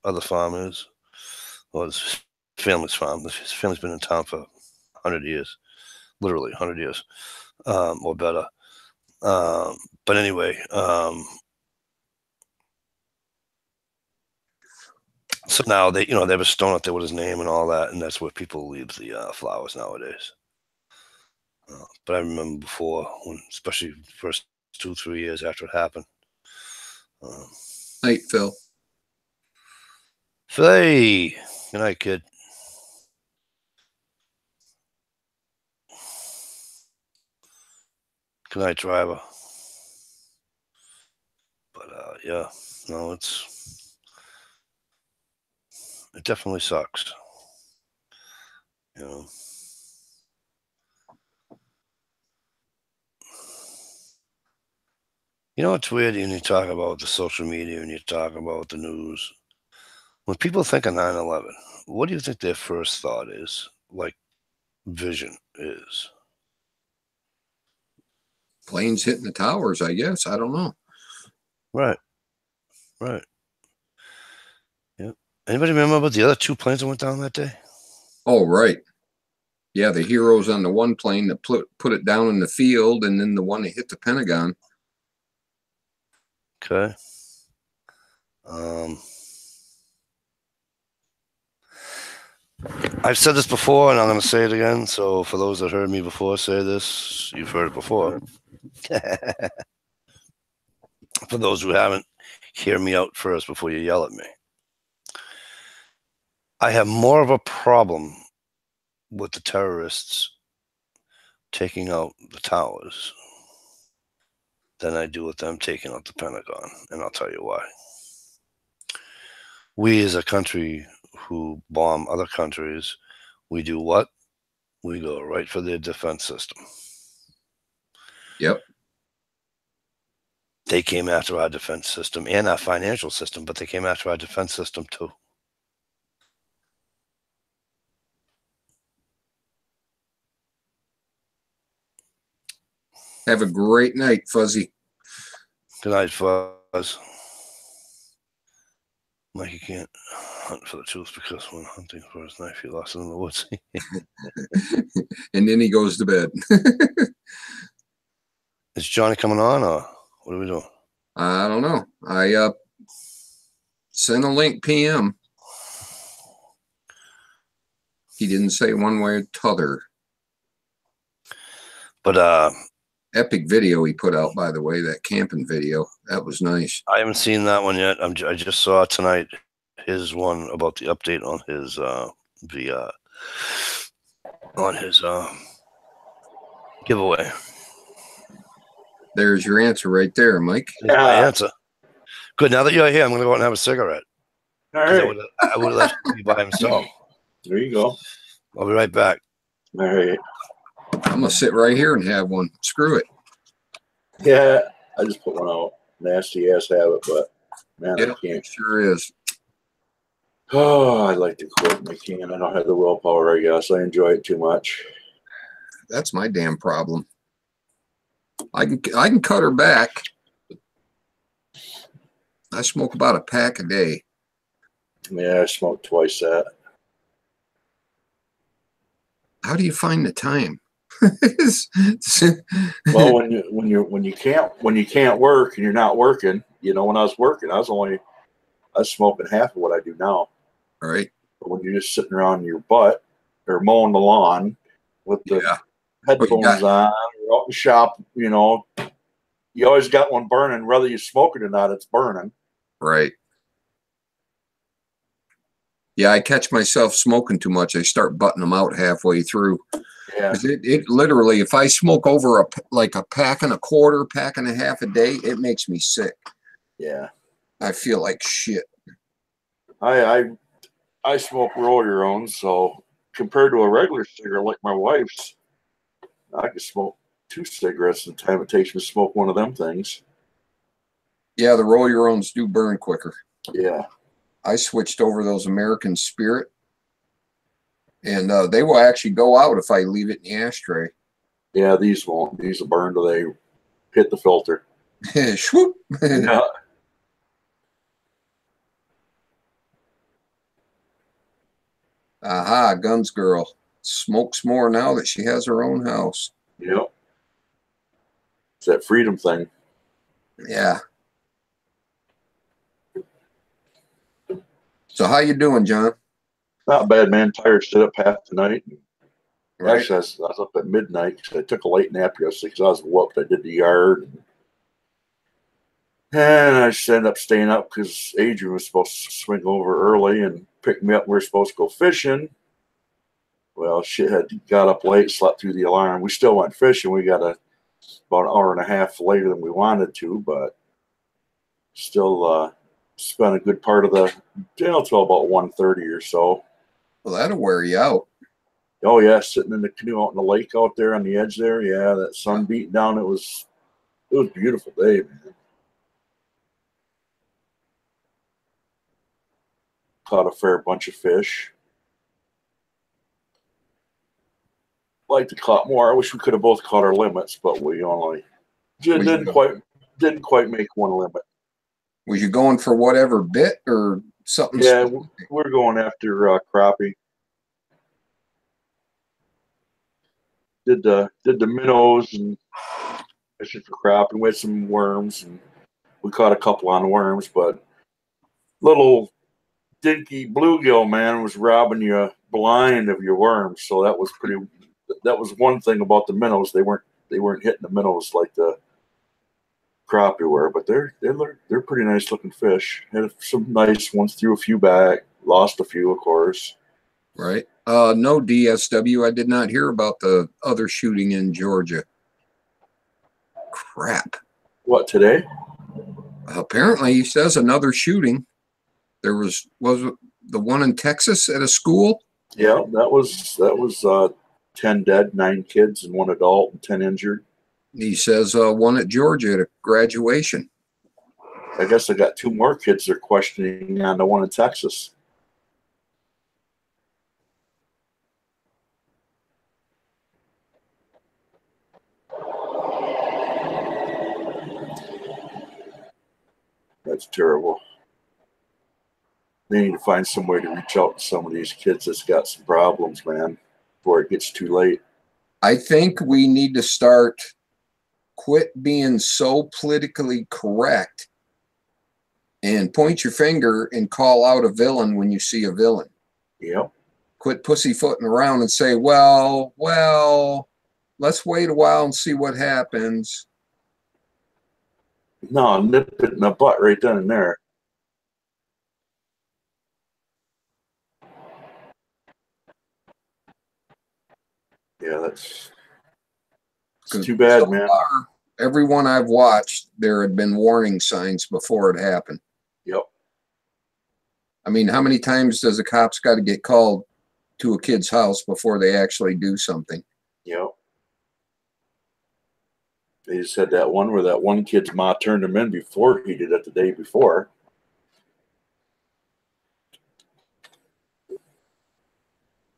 Speaker 2: other farm is. Well, his family's farm. His family's been in town for 100 years, literally 100 years, or better. But anyway, so now they have a stone out there with his name and all that, and that's where people leave the flowers nowadays. But I remember before, especially the first 2-3 years after it happened.
Speaker 1: Night, Phil.
Speaker 2: Hey, good night, kid. Good night, driver. But yeah, no, it definitely sucks. It's weird when you talk about the social media and you talk about the news. When people think of 9/11, what do you think their first thought is? Like, vision is?
Speaker 1: Planes hitting the towers, I guess. I don't know.
Speaker 2: Right. Yeah. Anybody remember about the other 2 planes that went down that day?
Speaker 1: Oh, right. Yeah, the heroes on the one plane that put it down in the field, and then the one that hit the Pentagon.
Speaker 2: Okay. I've said this before, and I'm going to say it again. So for those that heard me before say this, you've heard it before. For those who haven't, hear me out first before you yell at me. I have more of a problem with the terrorists taking out the towers than I do with them taking out the Pentagon, and I'll tell you why. We as a country who bomb other countries, we do what? We go right for their defense system.
Speaker 1: Yep.
Speaker 2: They came after our defense system and our financial system, but they came after our defense system too.
Speaker 1: Have a great night, Fuzzy.
Speaker 2: Good night, Fuzz. Like, you can't hunt for the truth because when hunting for his knife, he lost it in the woods.
Speaker 1: And then he goes to bed.
Speaker 2: Is Johnny coming on, or what are we doing?
Speaker 1: I don't know. I sent a link PM. He didn't say one way or t'other.
Speaker 2: But
Speaker 1: epic video he put out, by the way, that camping video. That was nice.
Speaker 2: I haven't seen that one yet. I just saw tonight his one about the update on his giveaway.
Speaker 1: There's your answer right there, Mike.
Speaker 2: There's my answer. Good. Now that you're here, I'm going to go out and have a cigarette.
Speaker 3: All right.
Speaker 2: I would have let you by himself.
Speaker 3: There you go.
Speaker 2: I'll be right back.
Speaker 3: All right.
Speaker 1: I'm going to sit right here and have one. Screw it.
Speaker 3: Yeah, I just put one out. Nasty ass habit, but man,
Speaker 1: yeah,
Speaker 3: I can't.
Speaker 1: It sure is.
Speaker 3: Oh, I'd like to quit. I can't. I don't have the willpower, I guess. I enjoy it too much.
Speaker 1: That's my damn problem. I can cut her back. I smoke about a pack a day.
Speaker 3: Yeah, I smoke twice that.
Speaker 1: how do you find the time?
Speaker 5: Well, when you can't work and you're not working, you know, when I was working, I was smoking half of what I do now.
Speaker 1: Right.
Speaker 5: But when you're just sitting around your butt or mowing the lawn with the headphones on, or out in the shop, you know, you always got one burning, whether you smoke it or not, it's burning.
Speaker 1: Right. Yeah, I catch myself smoking too much. I start butting them out halfway through.
Speaker 5: Yeah.
Speaker 1: It literally, if I smoke over a pack and a quarter, pack and a half a day, it makes me sick.
Speaker 5: Yeah.
Speaker 1: I feel like shit.
Speaker 5: I smoke roll your own, so compared to a regular cigarette like my wife's, I could smoke 2 cigarettes in the time it takes me to smoke one of them things.
Speaker 1: Yeah, the roll your owns do burn quicker.
Speaker 5: Yeah.
Speaker 1: I switched over those American Spirit, and they will actually go out if I leave it in the ashtray.
Speaker 5: Yeah, these won't. These will burn till they hit the filter.
Speaker 1: Swoop.
Speaker 5: Yeah.
Speaker 1: Aha, Guns Girl. Smokes more now that she has her own house.
Speaker 5: Yep. It's that freedom thing.
Speaker 1: Yeah. So how you doing, John?
Speaker 5: Not bad, man. Tired, stayed up half the night.
Speaker 1: Right.
Speaker 5: Actually, I was up at midnight because I took a late nap yesterday because I was whooped. I did the yard. And I just ended up staying up because Adrian was supposed to swing over early and pick me up. We were supposed to go fishing. Well, shit had got up late, slept through the alarm. We still went fishing. We got about an hour and a half later than we wanted to, but still spent a good part of the till about 1:30 or so.
Speaker 1: Well, that'll wear you out.
Speaker 5: Oh yeah, sitting in the canoe out in the lake out there on the edge there. Yeah, that sun beating down. It was a beautiful day, man. Caught a fair bunch of fish. Like to caught more. I wish we could have both caught our limits, but we only didn't quite make one limit.
Speaker 1: Was you going for whatever bit or something?
Speaker 5: Yeah, we're going after crappie. Did the minnows and fishing for crappie. And we had some worms, and we caught a couple on worms, but little dinky bluegill man was robbing you blind of your worms. So that was one thing about the minnows. They weren't hitting the minnows like the crappie were, but they're pretty nice looking fish. Had some nice ones, threw a few back, lost a few, of course.
Speaker 1: Right. No DSW. I did not hear about the other shooting in Georgia. Crap.
Speaker 5: What, today?
Speaker 1: Apparently, he says another shooting. There was the one in Texas at a school.
Speaker 5: Yeah, that was 10 dead, 9 kids, and 1 adult, and 10 injured.
Speaker 1: He says one at Georgia at a graduation.
Speaker 5: I guess I got 2 more kids they're questioning on the one in Texas. That's terrible. They need to find some way to reach out to some of these kids that's got some problems, man, before it gets too late.
Speaker 1: I think we need to quit being so politically correct and point your finger and call out a villain when you see a villain.
Speaker 5: Yep.
Speaker 1: Quit pussyfooting around and say, well, let's wait a while and see what happens.
Speaker 5: No, nip it in the butt right then and there. Yeah, it's too bad, so man.
Speaker 1: Far, everyone I've watched, there had been warning signs before it happened.
Speaker 5: Yep.
Speaker 1: I mean, how many times does a cop's got to get called to a kid's house before they actually do something?
Speaker 5: Yep. They just had that one where that one kid's ma turned him in before he did it the day before.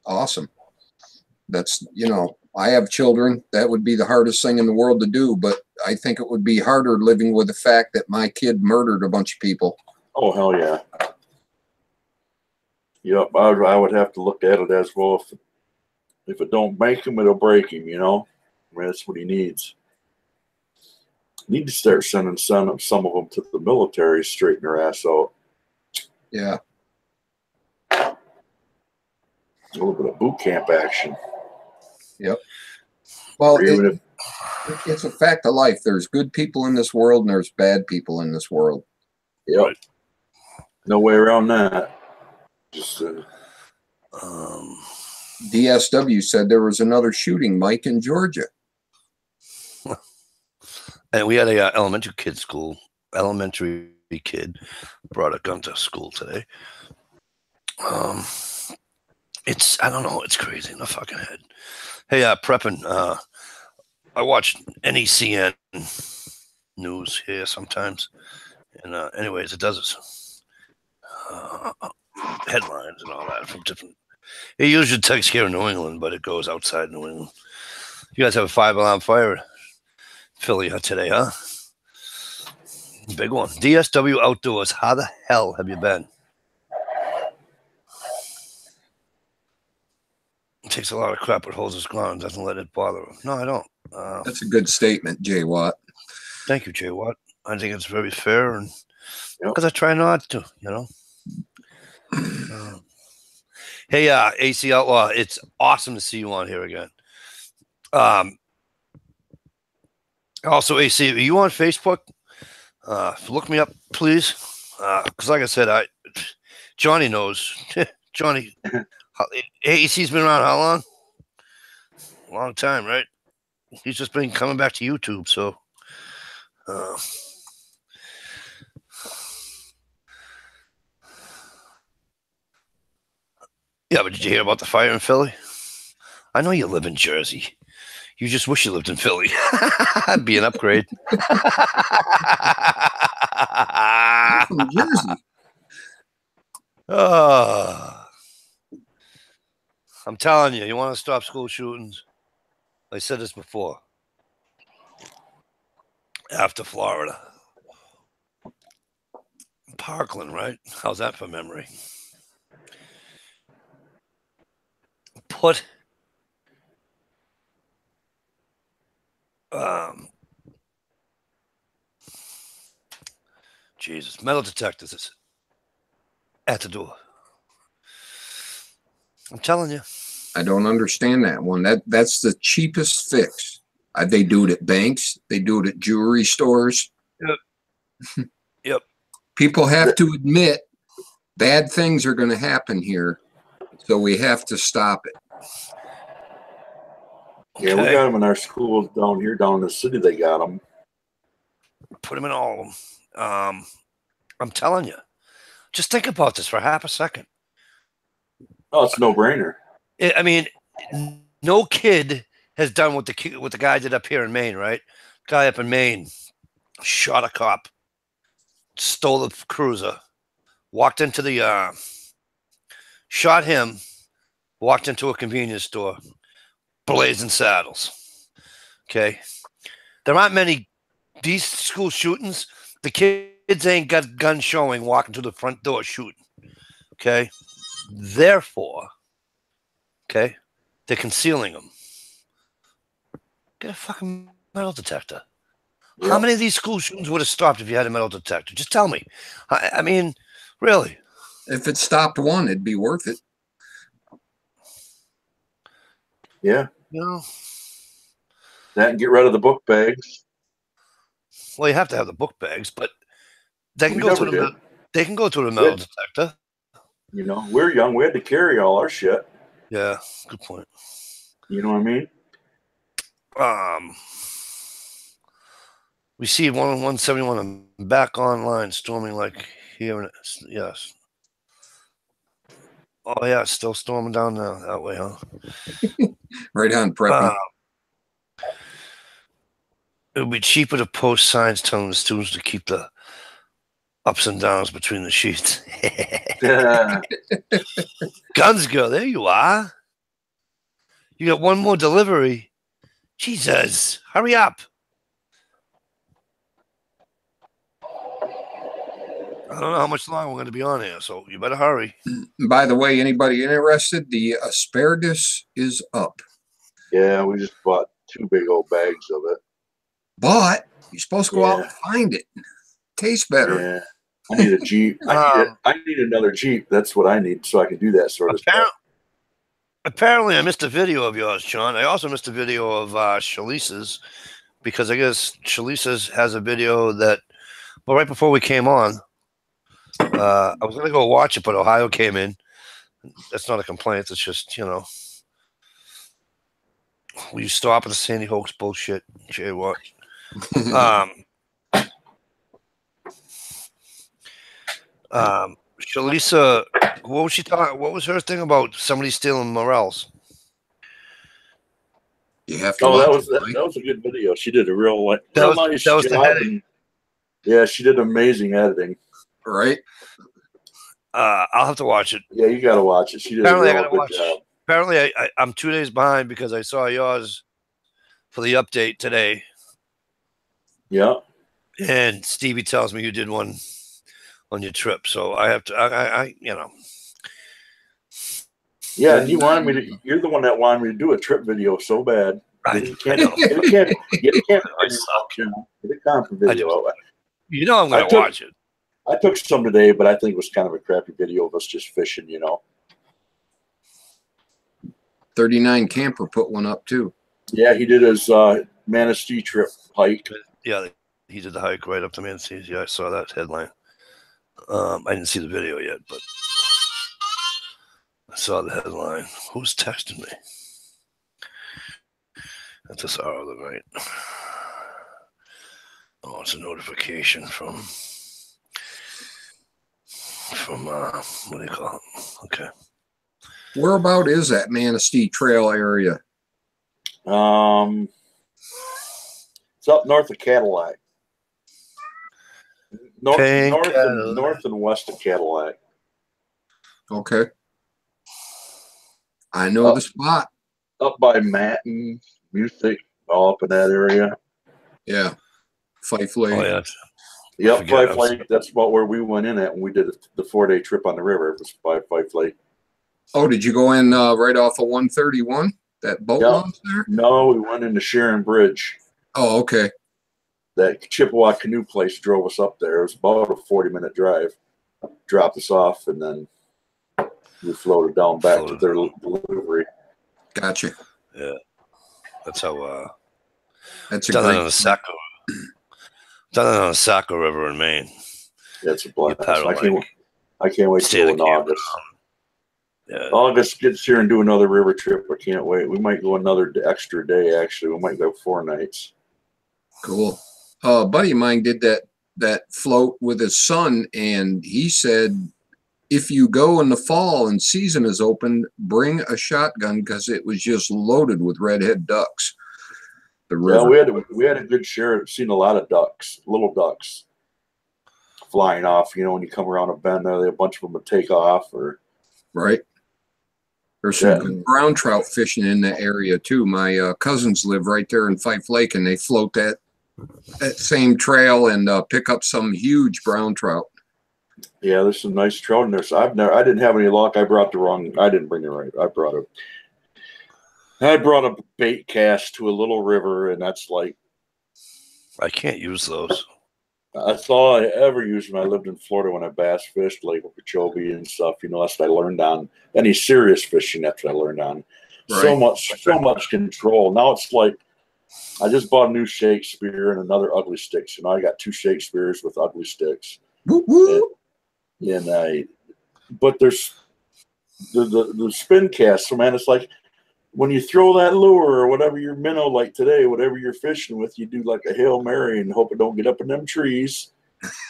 Speaker 1: Awesome. That's, I have children. That would be the hardest thing in the world to do, but I think it would be harder living with the fact that my kid murdered a bunch of people.
Speaker 5: Oh, hell yeah. Yep, I would have to look at it as well. If it don't make him, it'll break him, you know? I mean, that's what he needs. Need to start sending some of them to the military, straighten their ass out.
Speaker 1: Yeah.
Speaker 5: A little bit of boot camp action.
Speaker 1: Yep. Well,
Speaker 5: even
Speaker 1: it's a fact of life. There's good people in this world and there's bad people in this world.
Speaker 5: Yep. Right. No way around that. Just
Speaker 1: DSW said there was another shooting, Mike, in Georgia.
Speaker 2: And we had a elementary kid brought a gun to school today. It's, I don't know, it's crazy in the fucking head. Hey, prepping. I watch NECN news here sometimes, and anyways, it does its headlines and all that from different. It usually takes care of New England, but it goes outside New England. You guys have a 5-alarm fire in Philly today, huh? Big one. DSW Outdoors. How the hell have you been? It takes a lot of crap, but holds its ground and doesn't let it bother him. No, I don't.
Speaker 1: That's a good statement, Jay Watt.
Speaker 2: Thank you, Jay Watt. I think it's very fair, and because I try not to, you know. Hey, AC Outlaw, it's awesome to see you on here again. Also, AC, are you on Facebook? Look me up, please. Because like I said, Johnny knows. Johnny, AC's been around how long? A long time, right? He's just been coming back to YouTube, so. Yeah, but did you hear about the fire in Philly? I know you live in Jersey. You just wish you lived in Philly. That'd be an upgrade.
Speaker 1: I'm from Jersey.
Speaker 2: I'm telling you, you want to stop school shootings? I said this before. After Florida. Parkland, right? How's that for memory? Put Jesus, metal detectors at the door. I'm telling you.
Speaker 1: I don't understand that one. That's the cheapest fix. They do it at banks. They do it at jewelry stores.
Speaker 2: Yep. Yep.
Speaker 1: People have to admit bad things are going to happen here, so we have to stop it.
Speaker 5: Yeah, we got them in our schools down here, down in the city. They got them.
Speaker 2: Put them in all of them. I'm telling you. Just think about this for half a second.
Speaker 5: Oh, it's a no-brainer.
Speaker 2: I mean, no kid has done what the guy did up here in Maine, right? Guy up in Maine shot a cop, stole the cruiser, walked into the shot him, walked into a convenience store, blazing saddles. Okay, there aren't many these school shootings. The kids ain't got guns showing, walking to the front door shooting. Okay, therefore, okay, they're concealing them. Get a fucking metal detector. Yep. How many of these school shootings would have stopped if you had a metal detector? Just tell me. I mean, really.
Speaker 1: If it stopped one, it'd be worth it.
Speaker 5: Yeah.
Speaker 2: You know.
Speaker 5: That and get rid of the book bags.
Speaker 2: Well, you have to have the book bags, but they can go through the they can go through the metal detector.
Speaker 5: You know, we're young. We had to carry all our shit.
Speaker 2: Yeah, good point.
Speaker 5: You know what I mean?
Speaker 2: We see 171 back online, storming like here. Yes. Oh yeah, still storming down that way, huh?
Speaker 1: Right on, prepping.
Speaker 2: It would be cheaper to post signs telling the students to keep the ups and downs between the sheets. Guns girl, there you are. You got one more delivery. Jesus, hurry up. I don't know how much longer we're going to be on here, so you better hurry.
Speaker 1: By the way, anybody interested? The asparagus is up.
Speaker 5: Yeah, we just bought 2 big old bags of it.
Speaker 1: But you're supposed to go out and find it. Tastes better.
Speaker 5: Yeah. I need a Jeep. I need another Jeep. That's what I need so I can do that sort of stuff.
Speaker 2: Apparently, I missed a video of yours, Sean. I also missed a video of Shalisa's because I guess Shalisa's has a video that, well, right before we came on, I was going to go watch it, but Ohio came in. That's not a complaint. It's just, you know, will you stop at the Sandy Hoax bullshit? Jay, what? Shalisa, what was she talking? What was her thing about somebody stealing morels?
Speaker 1: You have to.
Speaker 5: Oh, that was a good video. She did a real nice job. Yeah, she did amazing editing.
Speaker 1: Right.
Speaker 2: I'll have to watch it.
Speaker 5: Yeah, you got to watch it. She did a real good job.
Speaker 2: Apparently, I'm 2 days behind because I saw yours for the update today.
Speaker 5: Yeah.
Speaker 2: And Stevie tells me you did one on your trip, so I have to. I you know.
Speaker 5: Yeah, and you wanted me to. You're the one that wanted me to do a trip video so bad. You can't. Get a comp video.
Speaker 2: You know I'm going to watch it.
Speaker 5: I took some today, but I think it was kind of a crappy video of us just fishing. You know.
Speaker 1: 39 Camper put one up too.
Speaker 5: Yeah, he did his Manistee trip hike.
Speaker 2: Yeah, he did the hike right up to Manistee. Yeah, I saw that headline. I didn't see the video yet, but I saw the headline. Who's texting me? That's this hour of the night. Oh, it's a notification from what do you call it? Okay.
Speaker 1: Whereabout is that Manistee Trail area?
Speaker 5: It's up north of Cadillac. North and west of Cadillac.
Speaker 1: Okay. I know the spot.
Speaker 5: Up by Matten, Music, all up in that area.
Speaker 1: Yeah. Fife Lake.
Speaker 2: Oh, yeah.
Speaker 5: Yep, Fife Lake. That's about where we went in at when we did the 4-day trip on the river. It was by Fife Lake. Oh,
Speaker 1: did you go in right off of 131? That boat launch there?
Speaker 5: No, we went into Sharon Bridge.
Speaker 1: Oh, okay.
Speaker 5: That Chippewa canoe place drove us up there. It was about a 40-minute drive. Dropped us off, and then we floated down back to their delivery.
Speaker 1: Gotcha.
Speaker 2: Yeah, that's how.
Speaker 1: That's a
Speaker 2: done
Speaker 1: great.
Speaker 2: It on the Saco. Done it on the Saco River in Maine.
Speaker 5: That's a blast. I can't wait till in August.
Speaker 2: Yeah.
Speaker 5: August gets here and do another river trip. I can't wait. We might go another extra day. Actually, we might go 4 nights.
Speaker 1: Cool. A buddy of mine did that float with his son, and he said, if you go in the fall and season is open, bring a shotgun because it was just loaded with redhead ducks. The river.
Speaker 5: Yeah, we had a good share. Seen a lot of ducks, little ducks, flying off. You know, when you come around a bend, there, a bunch of them would take off. Or
Speaker 1: right. There's some good brown trout fishing in the area too. My cousins live right there in Fife Lake, and they float that same trail and pick up some huge brown trout.
Speaker 5: Yeah, there's some nice trout in there. So I didn't have any luck. I didn't bring it right. I brought a bait cast to a little river, and that's like,
Speaker 2: I can't use those.
Speaker 5: That's all I ever used when I lived in Florida when I bass fished, Lake Okeechobee and stuff. You know, that's what I learned on any serious fishing. That's what I learned on. Right. So much control. Now it's like I just bought a new Shakespeare and another ugly stick. So now I got 2 Shakespeares with ugly sticks. But there's the spin cast. So man, it's like when you throw that lure or whatever your minnow, like today, whatever you're fishing with, you do like a Hail Mary and hope it don't get up in them trees.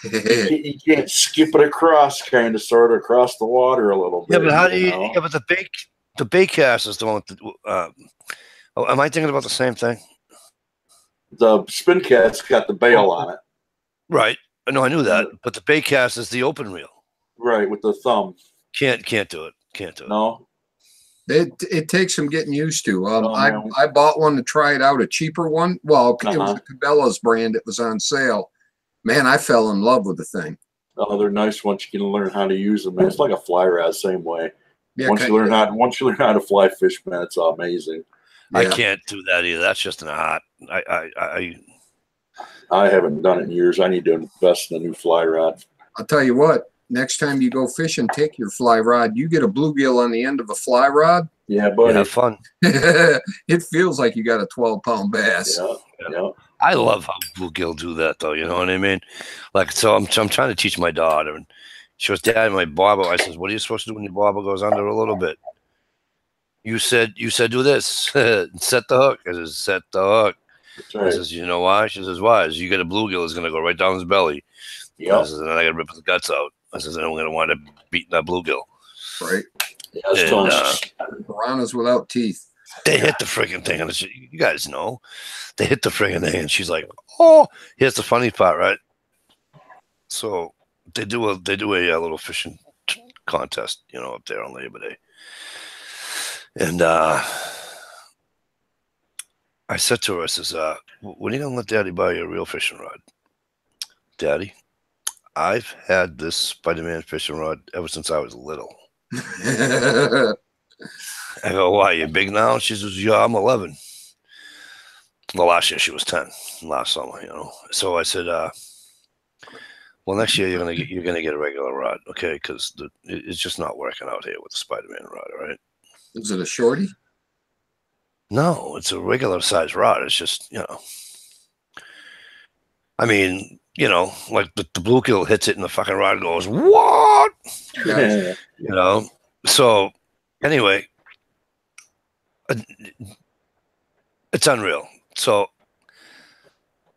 Speaker 5: You can't skip it across, kind of sort of across the water a little bit.
Speaker 2: Yeah, but how do you? Yeah, but the bait cast is the one with am I thinking about the same thing?
Speaker 5: The spin cast's got the bail on it.
Speaker 2: Right. No, I knew that. But the bait cast is the open reel.
Speaker 5: Right, with the thumb.
Speaker 2: Can't do it.
Speaker 5: No.
Speaker 1: It takes some getting used to. I bought one to try it out, a cheaper one. Well, it was a Cabela's brand. It was on sale. Man, I fell in love with the thing.
Speaker 5: Oh, they're nice once you can learn how to use them, man. It's like a fly rod, same way.
Speaker 1: Yeah,
Speaker 5: Once you learn how to fly fish, man, it's amazing.
Speaker 2: Yeah. I can't do that either. That's just an art.
Speaker 5: I haven't done it in years. I need to invest in a new fly rod.
Speaker 1: I'll tell you what. Next time you go fishing, take your fly rod. You get a bluegill on the end of a fly rod.
Speaker 5: Yeah, buddy.
Speaker 2: Have fun.
Speaker 1: It feels like you got a 12-pound bass.
Speaker 5: Yeah.
Speaker 2: I love how bluegill do that, though. You know what I mean? Like, so I'm trying to teach my daughter, and she goes, "Dad, my bobber." I says, "What are you supposed to do when your bobber goes under a little bit?" You said do this. Set the hook. I says, set the hook. Right. I says, you know why? She says, why? You get a bluegill, it's gonna go right down his belly. Yeah. I says, and then I gotta rip his guts out. I says, and I'm gonna wind up beating that bluegill.
Speaker 1: Right.
Speaker 5: Yeah,
Speaker 1: piranhas without teeth.
Speaker 2: They hit the freaking thing, and you guys know, they hit the freaking thing, and she's like, "Oh, here's the funny part, right?" So they do a little fishing contest, you know, up there on Labor Day, and I said to her, I says, "When are you gonna let Daddy buy you a real fishing rod?" "Daddy, I've had this Spider-Man fishing rod ever since I was little." I go, "Why, you big now?" She says, "Yeah, I'm 11. Well, last year she was 10, last summer, you know. So I said, well, next year you're gonna get a regular rod, okay? Because it's just not working out here with the Spider-Man rod, all right?"
Speaker 1: Is it a shorty?
Speaker 2: No, it's a regular size rod. It's just, you know, I mean, you know, like the bluegill hits it and the fucking rod goes, "What?"
Speaker 5: Yeah.
Speaker 2: You know. So anyway, it's unreal. So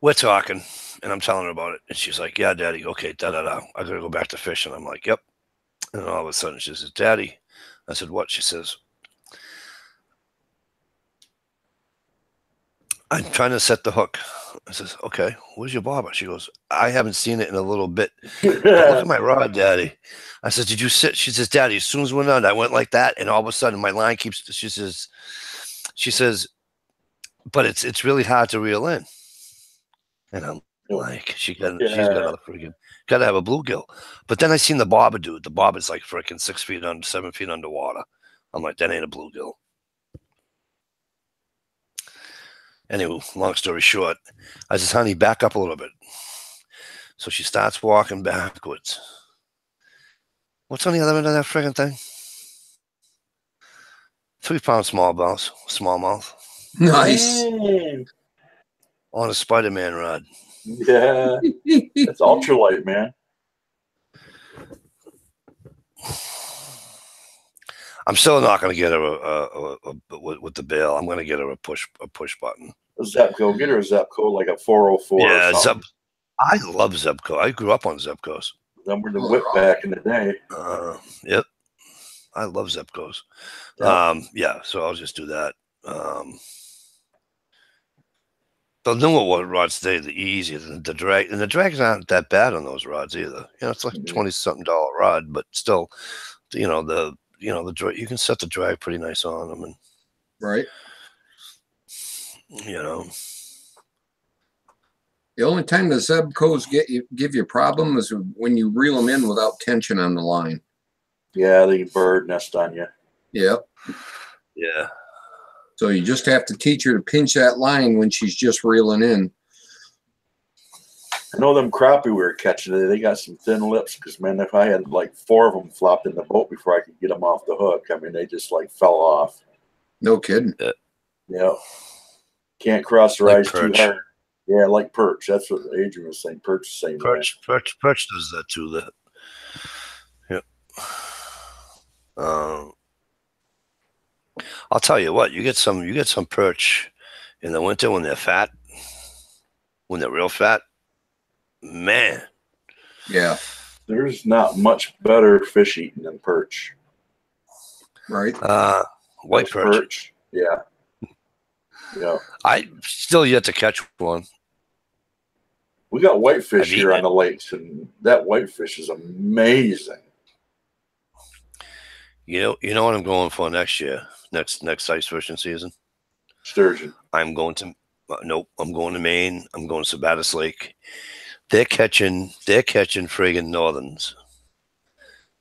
Speaker 2: we're talking, and I'm telling her about it, and she's like, "Yeah, Daddy, okay, da-da-da. I gotta go back to fishing." I'm like, "Yep." And then all of a sudden she says, "Daddy," I said, "What?" She says, "I'm trying to set the hook." I says, "Okay, where's your bobber?" She goes, "I haven't seen it in a little bit. But look at my rod, Daddy." I said, "Did you sit?" She says, "Daddy, as soon as we're done, I went like that, and all of a sudden my line keeps," she says, "But it's really hard to reel in." And I'm like, she's got a freaking, got to have a bluegill. But then I seen the bobber dude. The bobber's like freaking 6 feet under, 7 feet underwater. I'm like, that ain't a bluegill. Anyway, long story short, I says, "Honey, back up a little bit." So she starts walking backwards. What's on the other end of that freaking thing? 3-pound smallmouth.
Speaker 1: Nice.
Speaker 2: On a Spider-Man rod.
Speaker 5: Yeah. It's ultralight, man.
Speaker 2: I'm still not going to get her with the bail. I'm going to get her a push button.
Speaker 5: A Zebco. Get her a Zebco, like a 404.
Speaker 2: Yeah, I love Zebco. I grew up on Zebcos.
Speaker 5: Them were the whip back in the day.
Speaker 2: Yep. I love Zebcos. Yeah, so I'll just do that. The newer rods today, the easier. The drag, and the drags aren't that bad on those rods either. You know, it's like $20-something rod, but still, you know, the drag, you can set the drag pretty nice on them, and
Speaker 1: right.
Speaker 2: You know,
Speaker 1: the only time the Zebcos give you a problem is when you reel them in without tension on the line.
Speaker 5: Yeah, they bird nest on you.
Speaker 1: Yep.
Speaker 2: Yeah.
Speaker 1: So you just have to teach her to pinch that line when she's just reeling in.
Speaker 5: I know them crappie we were catching today, they got some thin lips because, man, if I had like 4 of them flopped in the boat before I could get them off the hook, I mean, they just like fell off.
Speaker 1: No kidding.
Speaker 5: Yeah. Can't cross the ice too
Speaker 2: perch.
Speaker 5: hard. Yeah, like perch. That's what Adrian was saying. Perch the same way.
Speaker 2: Perch does that too. Yep. I'll tell you what, you get some perch in the winter when they're fat, when they're real fat, man.
Speaker 1: Yeah.
Speaker 5: There's not much better fish eating than perch.
Speaker 1: Right.
Speaker 2: White perch.
Speaker 5: Yeah. Yeah.
Speaker 2: I still yet to catch one.
Speaker 5: We got whitefish here on the lakes, and that whitefish is amazing.
Speaker 2: You know what I'm going for next year, next ice fishing season?
Speaker 5: Sturgeon.
Speaker 2: I'm going to Maine. I'm going to Sabatis Lake. They're catching friggin' northerns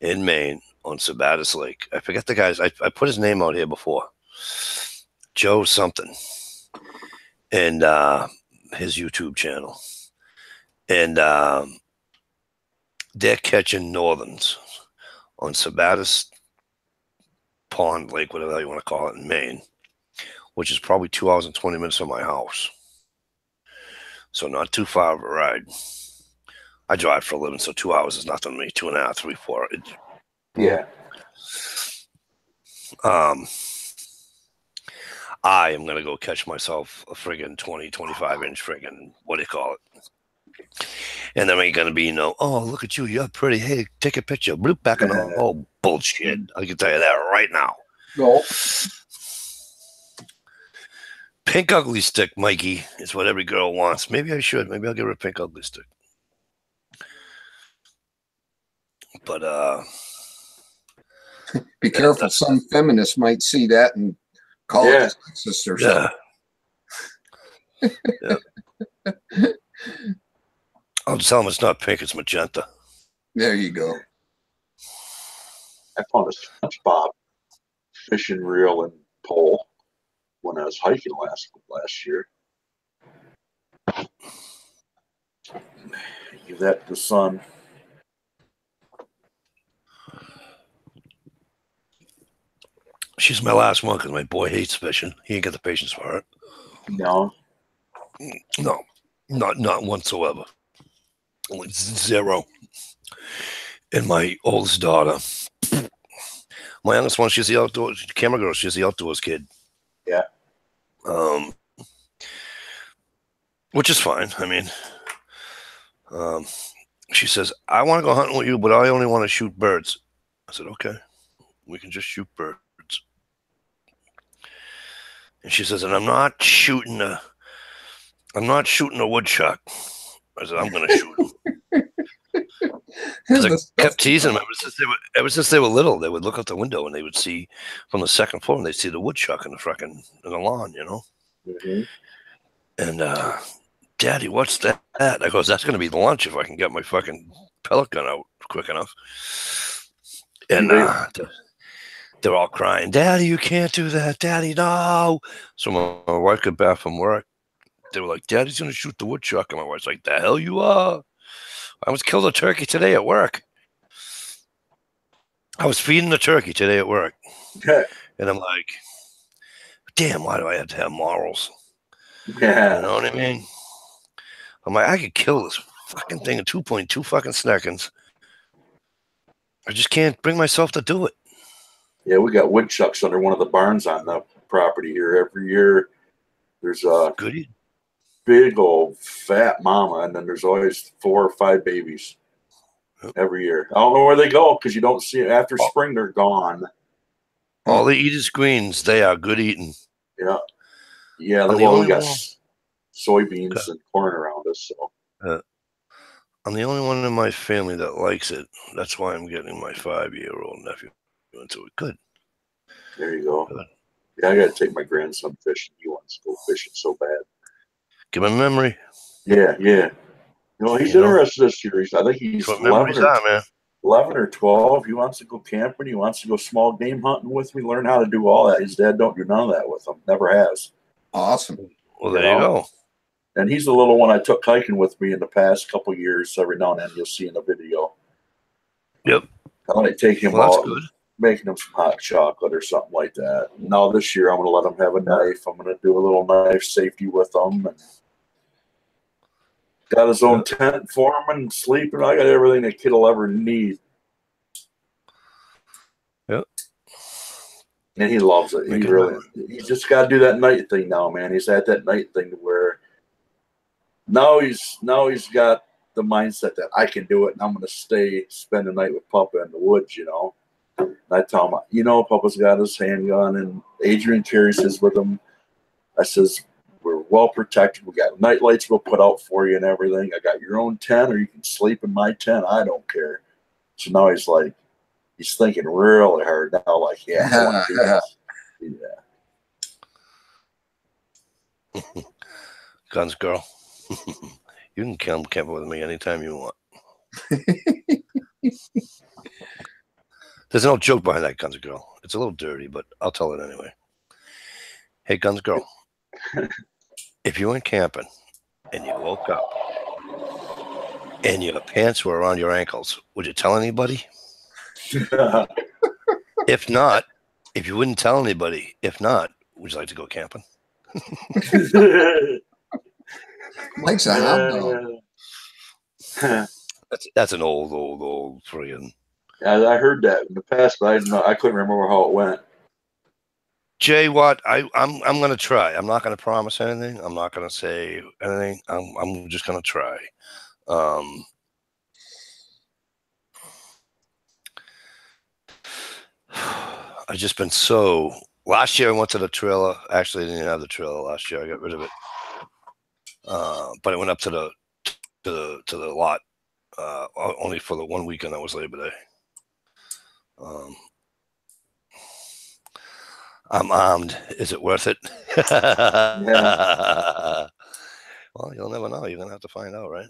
Speaker 2: in Maine on Sabatis Lake. I forget the guy's. I put his name out here before. Joe something, and his YouTube channel, and they're catching northerns on Sabatis Pond Lake, whatever you want to call it, in Maine, which is probably 2 hours and 20 minutes from my house. So not too far of a ride. I drive for a living, so 2 hours is nothing to me. 2.5, 3, 4.
Speaker 5: Yeah.
Speaker 2: I am going to go catch myself a friggin' 20, 25-inch friggin', what do you call it? And there ain't going to be no, oh, look at you, you're pretty. Hey, take a picture. Bloop back in the oh, bullshit. I can tell you that right now.
Speaker 1: No.
Speaker 2: Pink ugly stick, Mikey, is what every girl wants. Maybe I should. Maybe I'll give her a pink ugly stick. But
Speaker 1: be careful. Some feminists might see that and call it sexist or something.
Speaker 2: Yeah. I'll just tell them it's not pink, it's magenta.
Speaker 1: There you go.
Speaker 5: I found a SpongeBob fishing reel and pole when I was hiking last year. Give that to the son.
Speaker 2: She's my last one because my boy hates fishing. He ain't got the patience for it.
Speaker 5: No.
Speaker 2: No, not whatsoever. Like zero. And my oldest daughter, my youngest one, she's the outdoors camera girl. She's the outdoors kid.
Speaker 5: Yeah.
Speaker 2: Which is fine. I mean, she says, I want to go hunting with you, but I only want to shoot birds. I said, okay, we can just shoot birds. And she says, and I'm not shooting a woodchuck. I said, I'm going to shoot him. Because I kept teasing them ever since they were little. They would look out the window and they would see from the second floor and they'd see the woodchuck in the lawn, you know.
Speaker 5: Mm-hmm.
Speaker 2: And Daddy, what's that? I goes, that's going to be lunch if I can get my fucking pellet gun out quick enough. And they're all crying, Daddy, you can't do that. Daddy, no. So my wife got back from work. They were like, Daddy's going to shoot the woodchuck. And my wife's like, the hell you are. I was killed a turkey today at work. I was feeding the turkey today at work.
Speaker 5: Okay.
Speaker 2: And I'm like, damn, why do I have to have morals?
Speaker 5: Yeah.
Speaker 2: You know what I mean? I'm like, I could kill this fucking thing in 2.2 fucking seconds. I just can't bring myself to do it.
Speaker 5: Yeah, we got woodchucks under one of the barns on the property here. Every year there's a big old fat mama, and then there's always 4 or 5 babies every year. I don't know where they go because you don't see it. After spring, they're gone.
Speaker 2: All they eat is greens. They are good eating.
Speaker 5: Yeah. Yeah, we got soybeans and corn around us. So.
Speaker 2: I'm the only one in my family that likes it. That's why I'm getting my 5-year-old nephew into it. Good.
Speaker 5: There you go.
Speaker 2: Good.
Speaker 5: Yeah, I got to take my grandson fishing. He wants to go fishing so bad.
Speaker 2: Give him a memory.
Speaker 5: Yeah. You know, he's interested this year. I think he's 11 or 12. He wants to go camping. He wants to go small game hunting with me, learn how to do all that. His dad don't do none of that with him. Never has.
Speaker 1: Awesome.
Speaker 2: Well, there you go.
Speaker 5: And he's the little one I took hiking with me in the past couple of years. Every now and then you'll see in the video.
Speaker 2: Yep.
Speaker 5: I might take him out, making him some hot chocolate or something like that. Now this year I'm going to let him have a knife. I'm going to do a little knife safety with him. And got his own tent for him and sleeping. I got everything a kid will ever need.
Speaker 2: Yep.
Speaker 5: And he loves it. He's just got to do that night thing now, man. He's at that night thing where now he's got the mindset that I can do it and I'm going to spend the night with Papa in the woods, you know. And I tell him, you know, Papa's got his handgun and Adrian carries his with him. I says, we're well protected. We got night lights we'll put out for you and everything. I got your own tent or you can sleep in my tent. I don't care. So now he's thinking really hard now, like, yeah, I want to do this. Yeah.
Speaker 2: Guns girl. You can come camping with me anytime you want. There's no joke behind that, Guns Girl. It's a little dirty, but I'll tell it anyway. Hey, Guns Girl, if you went camping and you woke up and your pants were around your ankles, would you tell anybody? If not, if you wouldn't tell anybody, if not, would you like to go camping?
Speaker 1: Mike's a hot dog.
Speaker 2: That's an old friggin'.
Speaker 5: I heard that in the past, but I couldn't remember how it went.
Speaker 2: Jay, what I'm gonna try. I'm not gonna promise anything. I'm not gonna say anything. I'm just gonna try. I've just been so. Last year I went to the trailer. Actually, I didn't have the trailer last year. I got rid of it. But I went up to the lot only for the one weekend that was Labor Day. I'm armed. Is it worth it?
Speaker 5: Yeah.
Speaker 2: Well, you'll never know. You're gonna have to find out, right?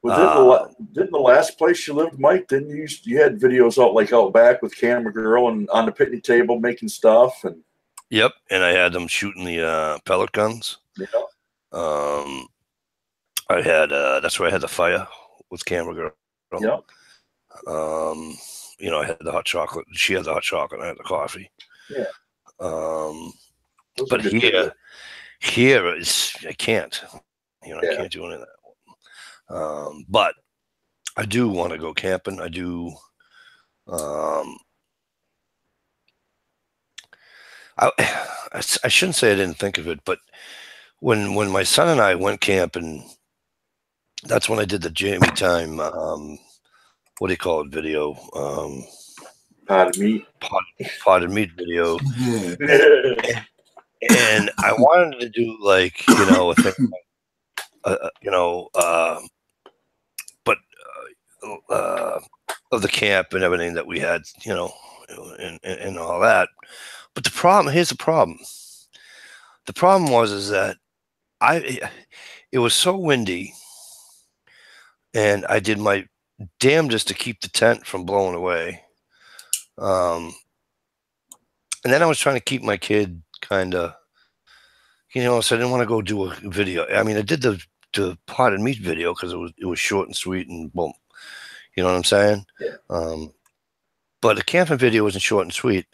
Speaker 5: Didn't the last place you lived, Mike? Didn't you had videos out back with Camera Girl and on the picnic table making stuff and.
Speaker 2: Yep, and I had them shooting the pellet guns.
Speaker 5: Yeah.
Speaker 2: I had that's where I had the fire with Camera Girl.
Speaker 5: Yep.
Speaker 2: I had the hot chocolate. She had the hot chocolate. I had the coffee.
Speaker 5: Yeah.
Speaker 2: But here is I can't. I can't do any of that. But I do want to go camping. I do. I shouldn't say I didn't think of it, but when my son and I went camping, that's when I did the Jamie time. What do you call it? Video.
Speaker 5: Potted meat.
Speaker 2: Potted meat video. And I wanted to do a thing, but of the camp and everything that we had, and all that. But here's the problem. The problem was that it was so windy, and I did my damnedest to keep the tent from blowing away. And then I was trying to keep my kid kind of, so I didn't want to go do a video. I mean, I did the potted meat video because it was short and sweet and boom. You know what I'm saying?
Speaker 5: Yeah.
Speaker 2: But the camping video wasn't short and sweet.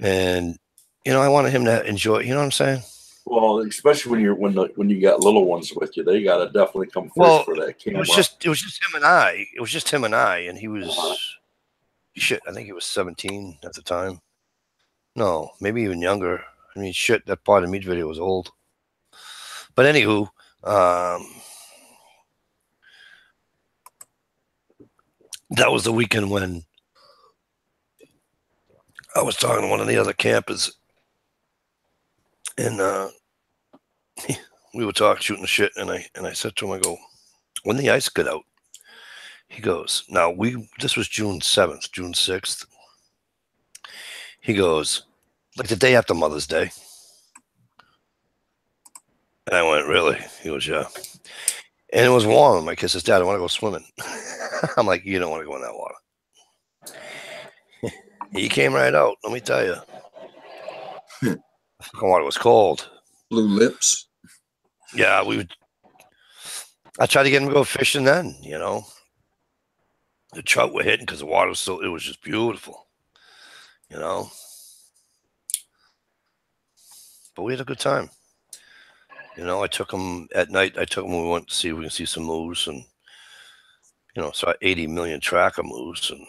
Speaker 2: And, I wanted him to enjoy, you know what I'm saying?
Speaker 5: Well, especially when you got little ones with you, they got to definitely come first for that camera.
Speaker 2: It was just him and I. It was just him and I, and he was shit. I think he was 17 at the time. No, maybe even younger. I mean, shit. That part of meat video was old. But anywho, that was the weekend when I was talking to one of the other campers, and we were talking, shooting the shit, and I said to him, I go, when the ice got out, he goes, now this was June 7th, June 6th. He goes, like the day after Mother's Day. And I went, really? He goes, yeah. And it was warm. I kissed his dad, I want to go swimming. I'm like, you don't want to go in that water. He came right out, let me tell you. The water was cold.
Speaker 1: Blue lips.
Speaker 2: Yeah, I tried to get him to go fishing then, The trout were hitting because the water was it was just beautiful, But we had a good time. I took him at night. We went to see if we can see some moose and, saw 80 million tracker moose and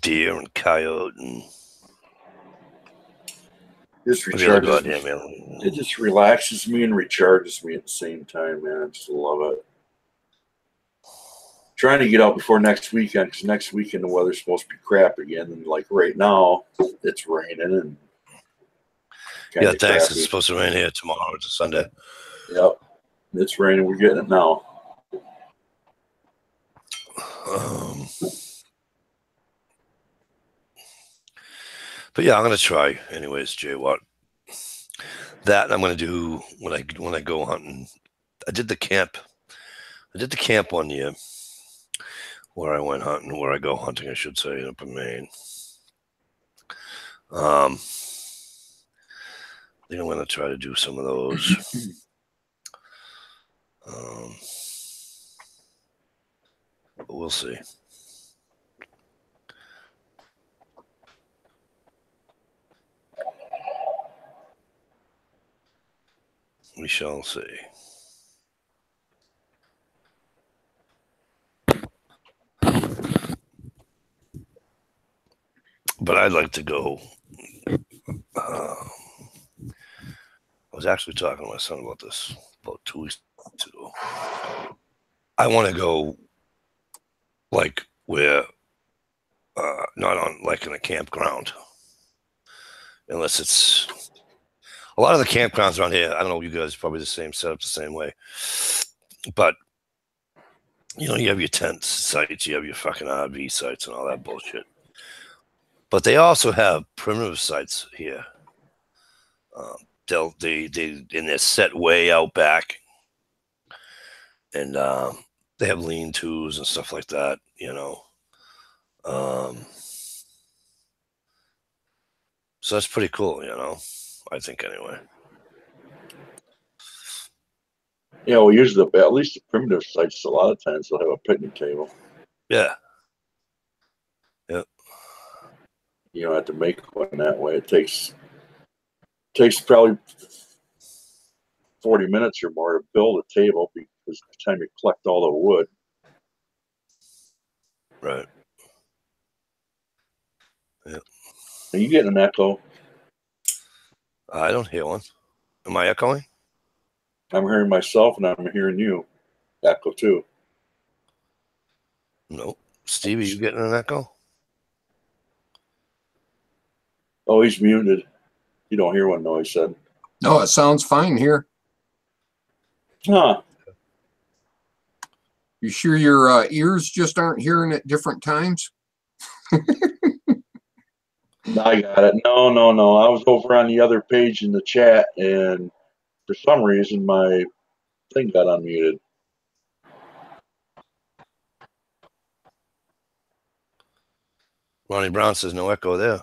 Speaker 2: deer and coyote and
Speaker 5: just
Speaker 2: recharges.
Speaker 5: It just relaxes me and recharges me at the same time, man. I just love it. Trying to get out before next weekend because next weekend the weather's supposed to be crap again, and like right now it's raining and
Speaker 2: yeah, thanks. Crappy. It's supposed to rain here tomorrow. It's a Sunday.
Speaker 5: Yep, it's raining. We're getting it now.
Speaker 2: But yeah, I'm gonna try anyways, Jay. What? That I'm going to do when I go hunting. I did the camp 1 year where I went hunting, where I go hunting, I should say, up in Maine. I think I'm going to try to do some of those. But we'll see. We shall see. But I'd like to go. I was actually talking to my son about this about 2 weeks ago. I want to go like where, not on like in a campground, unless it's a lot of the campgrounds around here. I don't know, you guys probably the same setup, the same way, but you know, you have your tent sites, you have your fucking RV sites and all that bullshit. But they also have primitive sites here. They and they're set way out back, and they have lean-tos and stuff like that. You know, so that's pretty cool. You know, I think anyway.
Speaker 5: Yeah, well, usually at least the primitive sites, a lot of times they'll have a picnic table.
Speaker 2: Yeah. Yep.
Speaker 5: You don't have to make one that way. It takes probably 40 minutes or more to build a table because by the time you collect all the wood.
Speaker 2: Right. Yeah.
Speaker 5: Are you getting an echo?
Speaker 2: I don't hear one. Am I echoing?
Speaker 5: I'm hearing myself and I'm hearing you echo too.
Speaker 2: No. Steve, are you getting an echo?
Speaker 5: Oh, he's muted. You don't hear one, no, he said.
Speaker 1: No, it sounds fine here.
Speaker 5: Huh.
Speaker 1: You sure your ears just aren't hearing at different times?
Speaker 5: I got it. No. I was over on the other page in the chat, and for some reason my thing got unmuted.
Speaker 2: Ronnie Brown says no echo there.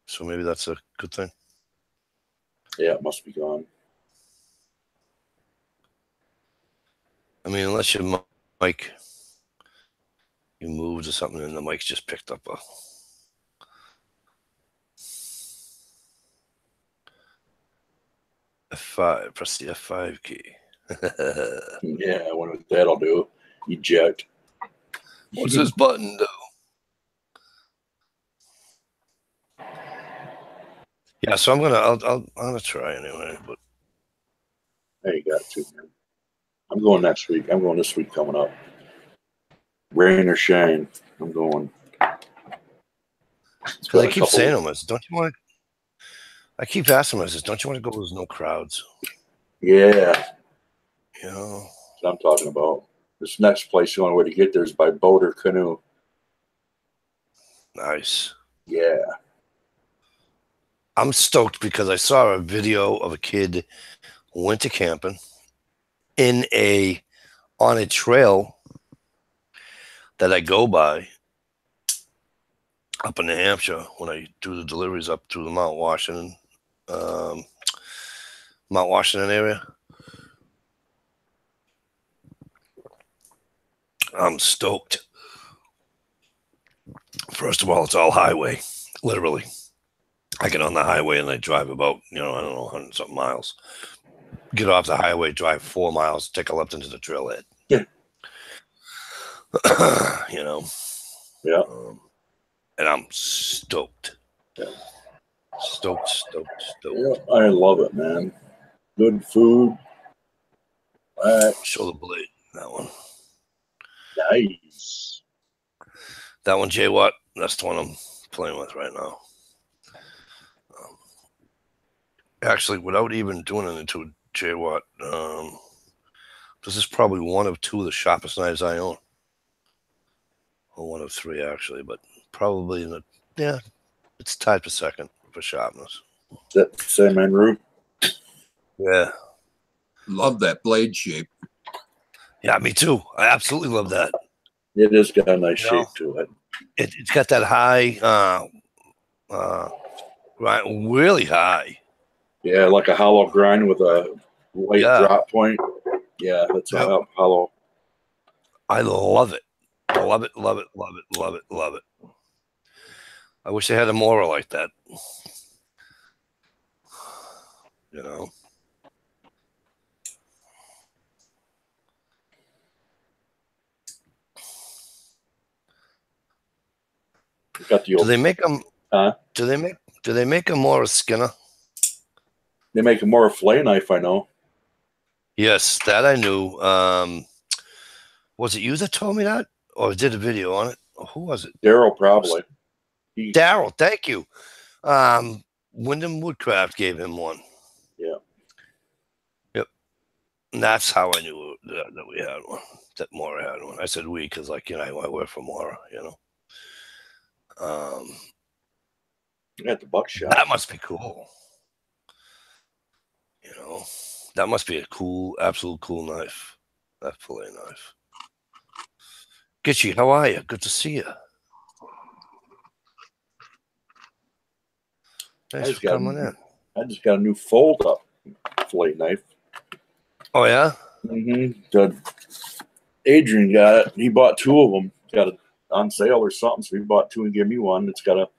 Speaker 2: So maybe that's a good thing.
Speaker 5: Yeah, it must be gone.
Speaker 2: I mean, unless your mic, you moved or something and the mic's just picked up a... F5, press the F5 key.
Speaker 5: Yeah, I wonder what that'll do. Eject.
Speaker 2: What's this button do? Yeah, so I'm gonna try anyway. But
Speaker 5: There you got to, man. I'm going next week. I'm going this week coming up. Rain or shine, I'm going.
Speaker 2: Because I keep saying to myself, don't you want to? I keep asking myself, don't you want to go where there's no crowds?
Speaker 5: Yeah.
Speaker 2: You know.
Speaker 5: That's what I'm talking about. This next place, the only way to get there is by boat or canoe.
Speaker 2: Nice.
Speaker 5: Yeah.
Speaker 2: I'm stoked because I saw a video of a kid who went to camping on a trail that I go by up in New Hampshire when I do the deliveries up through the Mount Washington area. I'm stoked. First of all, it's all highway, literally. I get on the highway and I drive about, I don't know, 100 something miles. Get off the highway, drive 4 miles, take a left into the trailhead.
Speaker 5: Yeah.
Speaker 2: Yeah.
Speaker 5: And
Speaker 2: I'm stoked.
Speaker 5: Yeah.
Speaker 2: Stoked.
Speaker 5: Yeah, I love it, man. Good food.
Speaker 2: Shoulder blade, that one.
Speaker 5: Nice.
Speaker 2: That one, Jay Watt, that's the one I'm playing with right now. Actually, without even doing it into Jay Watt, This is probably one of two of the sharpest knives I own. Or one of three, actually, but probably in the, yeah, it's tied for second for sharpness.
Speaker 5: Is that the same Enru?
Speaker 2: Yeah.
Speaker 1: Love that blade shape.
Speaker 2: Yeah, me too. I absolutely love that.
Speaker 5: It has got a nice shape to it.
Speaker 2: It's got that high, right, really high.
Speaker 5: Yeah, like a hollow grind with a white drop point. Yeah, that's a hollow.
Speaker 2: I love it. Love it, love it, love it, love it, love it. I wish they had a Mora like that. You know?
Speaker 5: Got the old,
Speaker 2: do they make them?
Speaker 5: Huh?
Speaker 2: Do they make a Mora Skinner?
Speaker 5: They make a more fillet knife, I know.
Speaker 2: Yes, that I knew. Was it you that told me that, or did a video on it? Who was it?
Speaker 5: Daryl, probably.
Speaker 2: Daryl, thank you. Wyndham Woodcraft gave him one.
Speaker 5: Yeah.
Speaker 2: Yep. And that's how I knew that we had one. That Mora had one. I said we because, like, you know, I work for Mora. You know.
Speaker 5: You got the buckshot.
Speaker 2: That must be cool. You know, that must be a cool, absolute cool knife. That fillet knife. Gitchy, how are you? Good to see you. Thanks for coming in.
Speaker 5: I just got a new fold-up fillet knife.
Speaker 2: Oh, yeah?
Speaker 5: Mm-hmm. Adrian got it. He bought two of them. Got it on sale or something, so he bought two and gave me one. It's got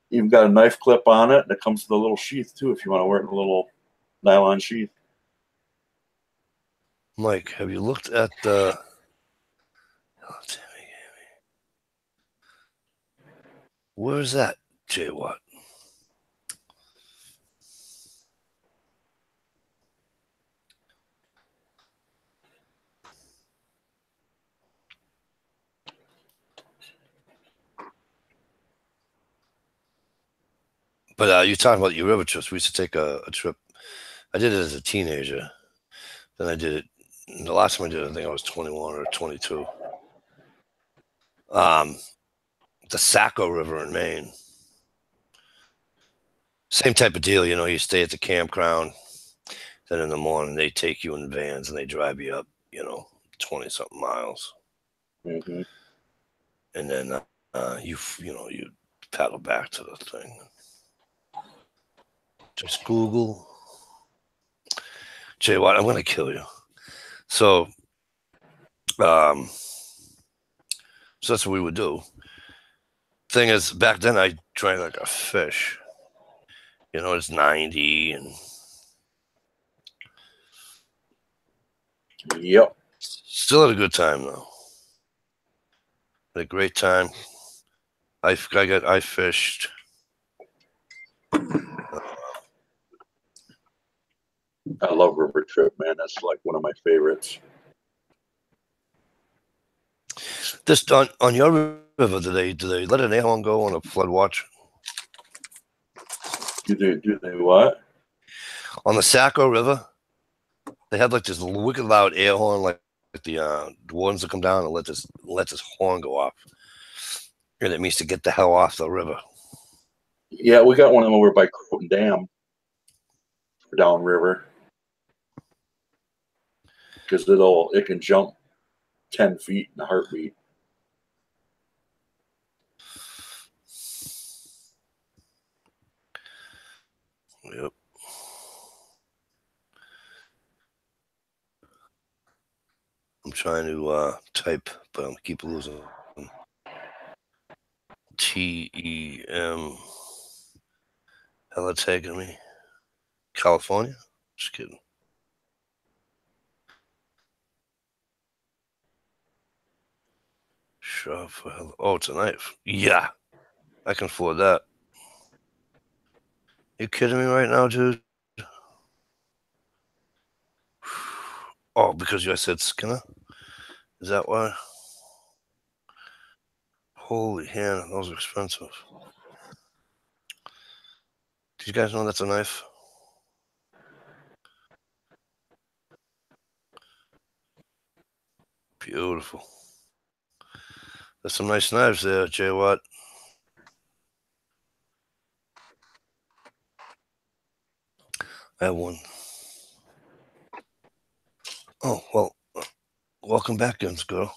Speaker 5: even got a knife clip on it, and it comes with a little sheath, too, if you want to wear it in a little nylon sheath.
Speaker 2: Mike, have you looked at the... Where's that, Jay Watt? But you're talking about your river trips. We used to take a trip. I did it as a teenager. Then I did it. The last time I did it, I think I was 21 or 22. The Saco River in Maine. Same type of deal, you know. You stay at the campground. Then in the morning, they take you in vans and they drive you up, you know, 20-something miles.
Speaker 5: Mm-hmm.
Speaker 2: And then you paddle back to the thing. Just Google. Jay Watt, I'm going to kill you. So that's what we would do. Thing is, back then I drank like a fish. You know, it's 90 and...
Speaker 5: Yep.
Speaker 2: Still had a good time, though. Had a great time. I fished.
Speaker 5: I love River Trip, man. That's like one of my favorites.
Speaker 2: This on your river, do they let an air horn go on a flood watch?
Speaker 5: Do they what?
Speaker 2: On the Saco River, they have like this wicked loud air horn, like the ones that come down and let this horn go off, and it means to get the hell off the river.
Speaker 5: Yeah, we got one of them over by Croton Dam, downriver, because it can jump 10 feet in a heartbeat.
Speaker 2: Yep. I'm trying to type, but I keep losing. TEM. Hella taking me. California? Just kidding. Sure for hell. Oh, it's a knife. Yeah. I can afford that. You kidding me right now, dude? Oh, because you said Skinner? Is that why? Holy hand, those are expensive. Did you guys know that's a knife? Beautiful. There's some nice knives there, Jay Watt. I have one. Oh, well, welcome back, Guns Girl.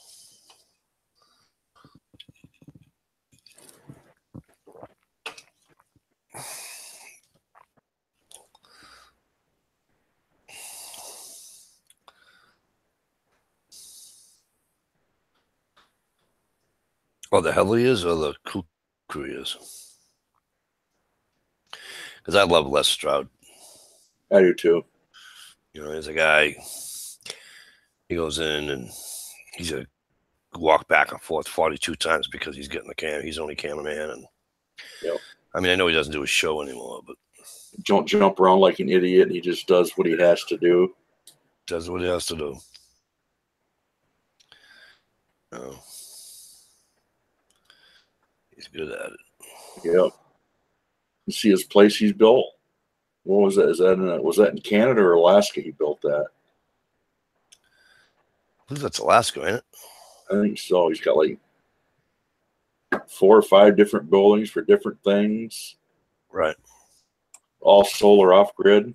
Speaker 2: Oh, the Headley is or the Kukri is? Because I love Les Stroud.
Speaker 5: I do too.
Speaker 2: You know, he's a guy, he goes in and he's a walk back and forth 42 times because he's getting the camera. He's only cameraman. And
Speaker 5: yep.
Speaker 2: I mean, I know he doesn't do his show anymore, but
Speaker 5: don't jump around like an idiot. He just does what he has to do.
Speaker 2: Does what he has to do. Oh. He's good at it.
Speaker 5: Yeah. You see his place he's built? What was that? Was that in Canada or Alaska he built that?
Speaker 2: I believe that's Alaska, ain't it?
Speaker 5: I think so. He's got like 4 or 5 different buildings for different things.
Speaker 2: Right.
Speaker 5: All solar off-grid.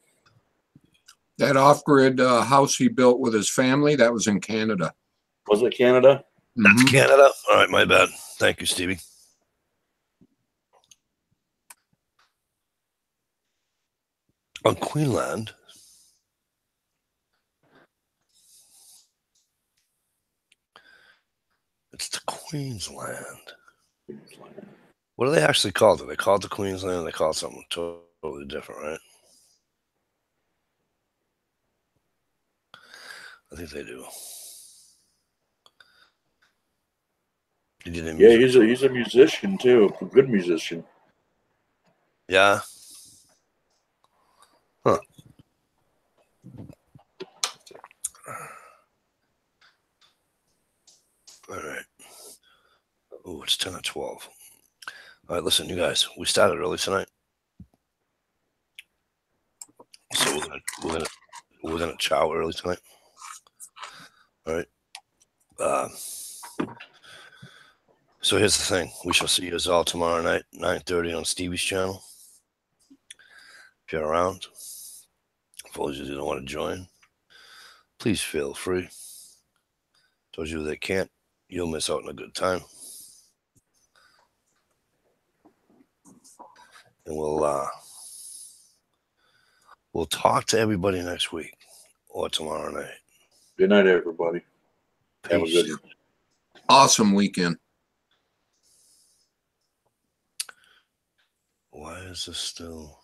Speaker 1: That off-grid house he built with his family, that was in Canada.
Speaker 5: Was it Canada?
Speaker 2: That's Canada. All right, my bad. Thank you, Stevie. On Queensland, it's the Queensland. What do they actually call it? They call it the Queensland. They call it something totally different, right? I think they do.
Speaker 5: Yeah, he's a musician too, a good musician.
Speaker 2: Yeah. Huh. All right. Oh, it's 10 or 12. All right, listen, you guys. We started early tonight, so we're gonna chow early tonight. All right. So here's the thing. We shall see you all tomorrow night, 9:30 on Stevie's channel. If you're around, for those of you that don't want to join, please feel free. Those of you that can't, you'll miss out on a good time. And we'll talk to everybody next week or tomorrow night.
Speaker 5: Good night, everybody.
Speaker 2: Peace.
Speaker 5: Have a good one.
Speaker 1: Awesome weekend.
Speaker 2: Why is this still...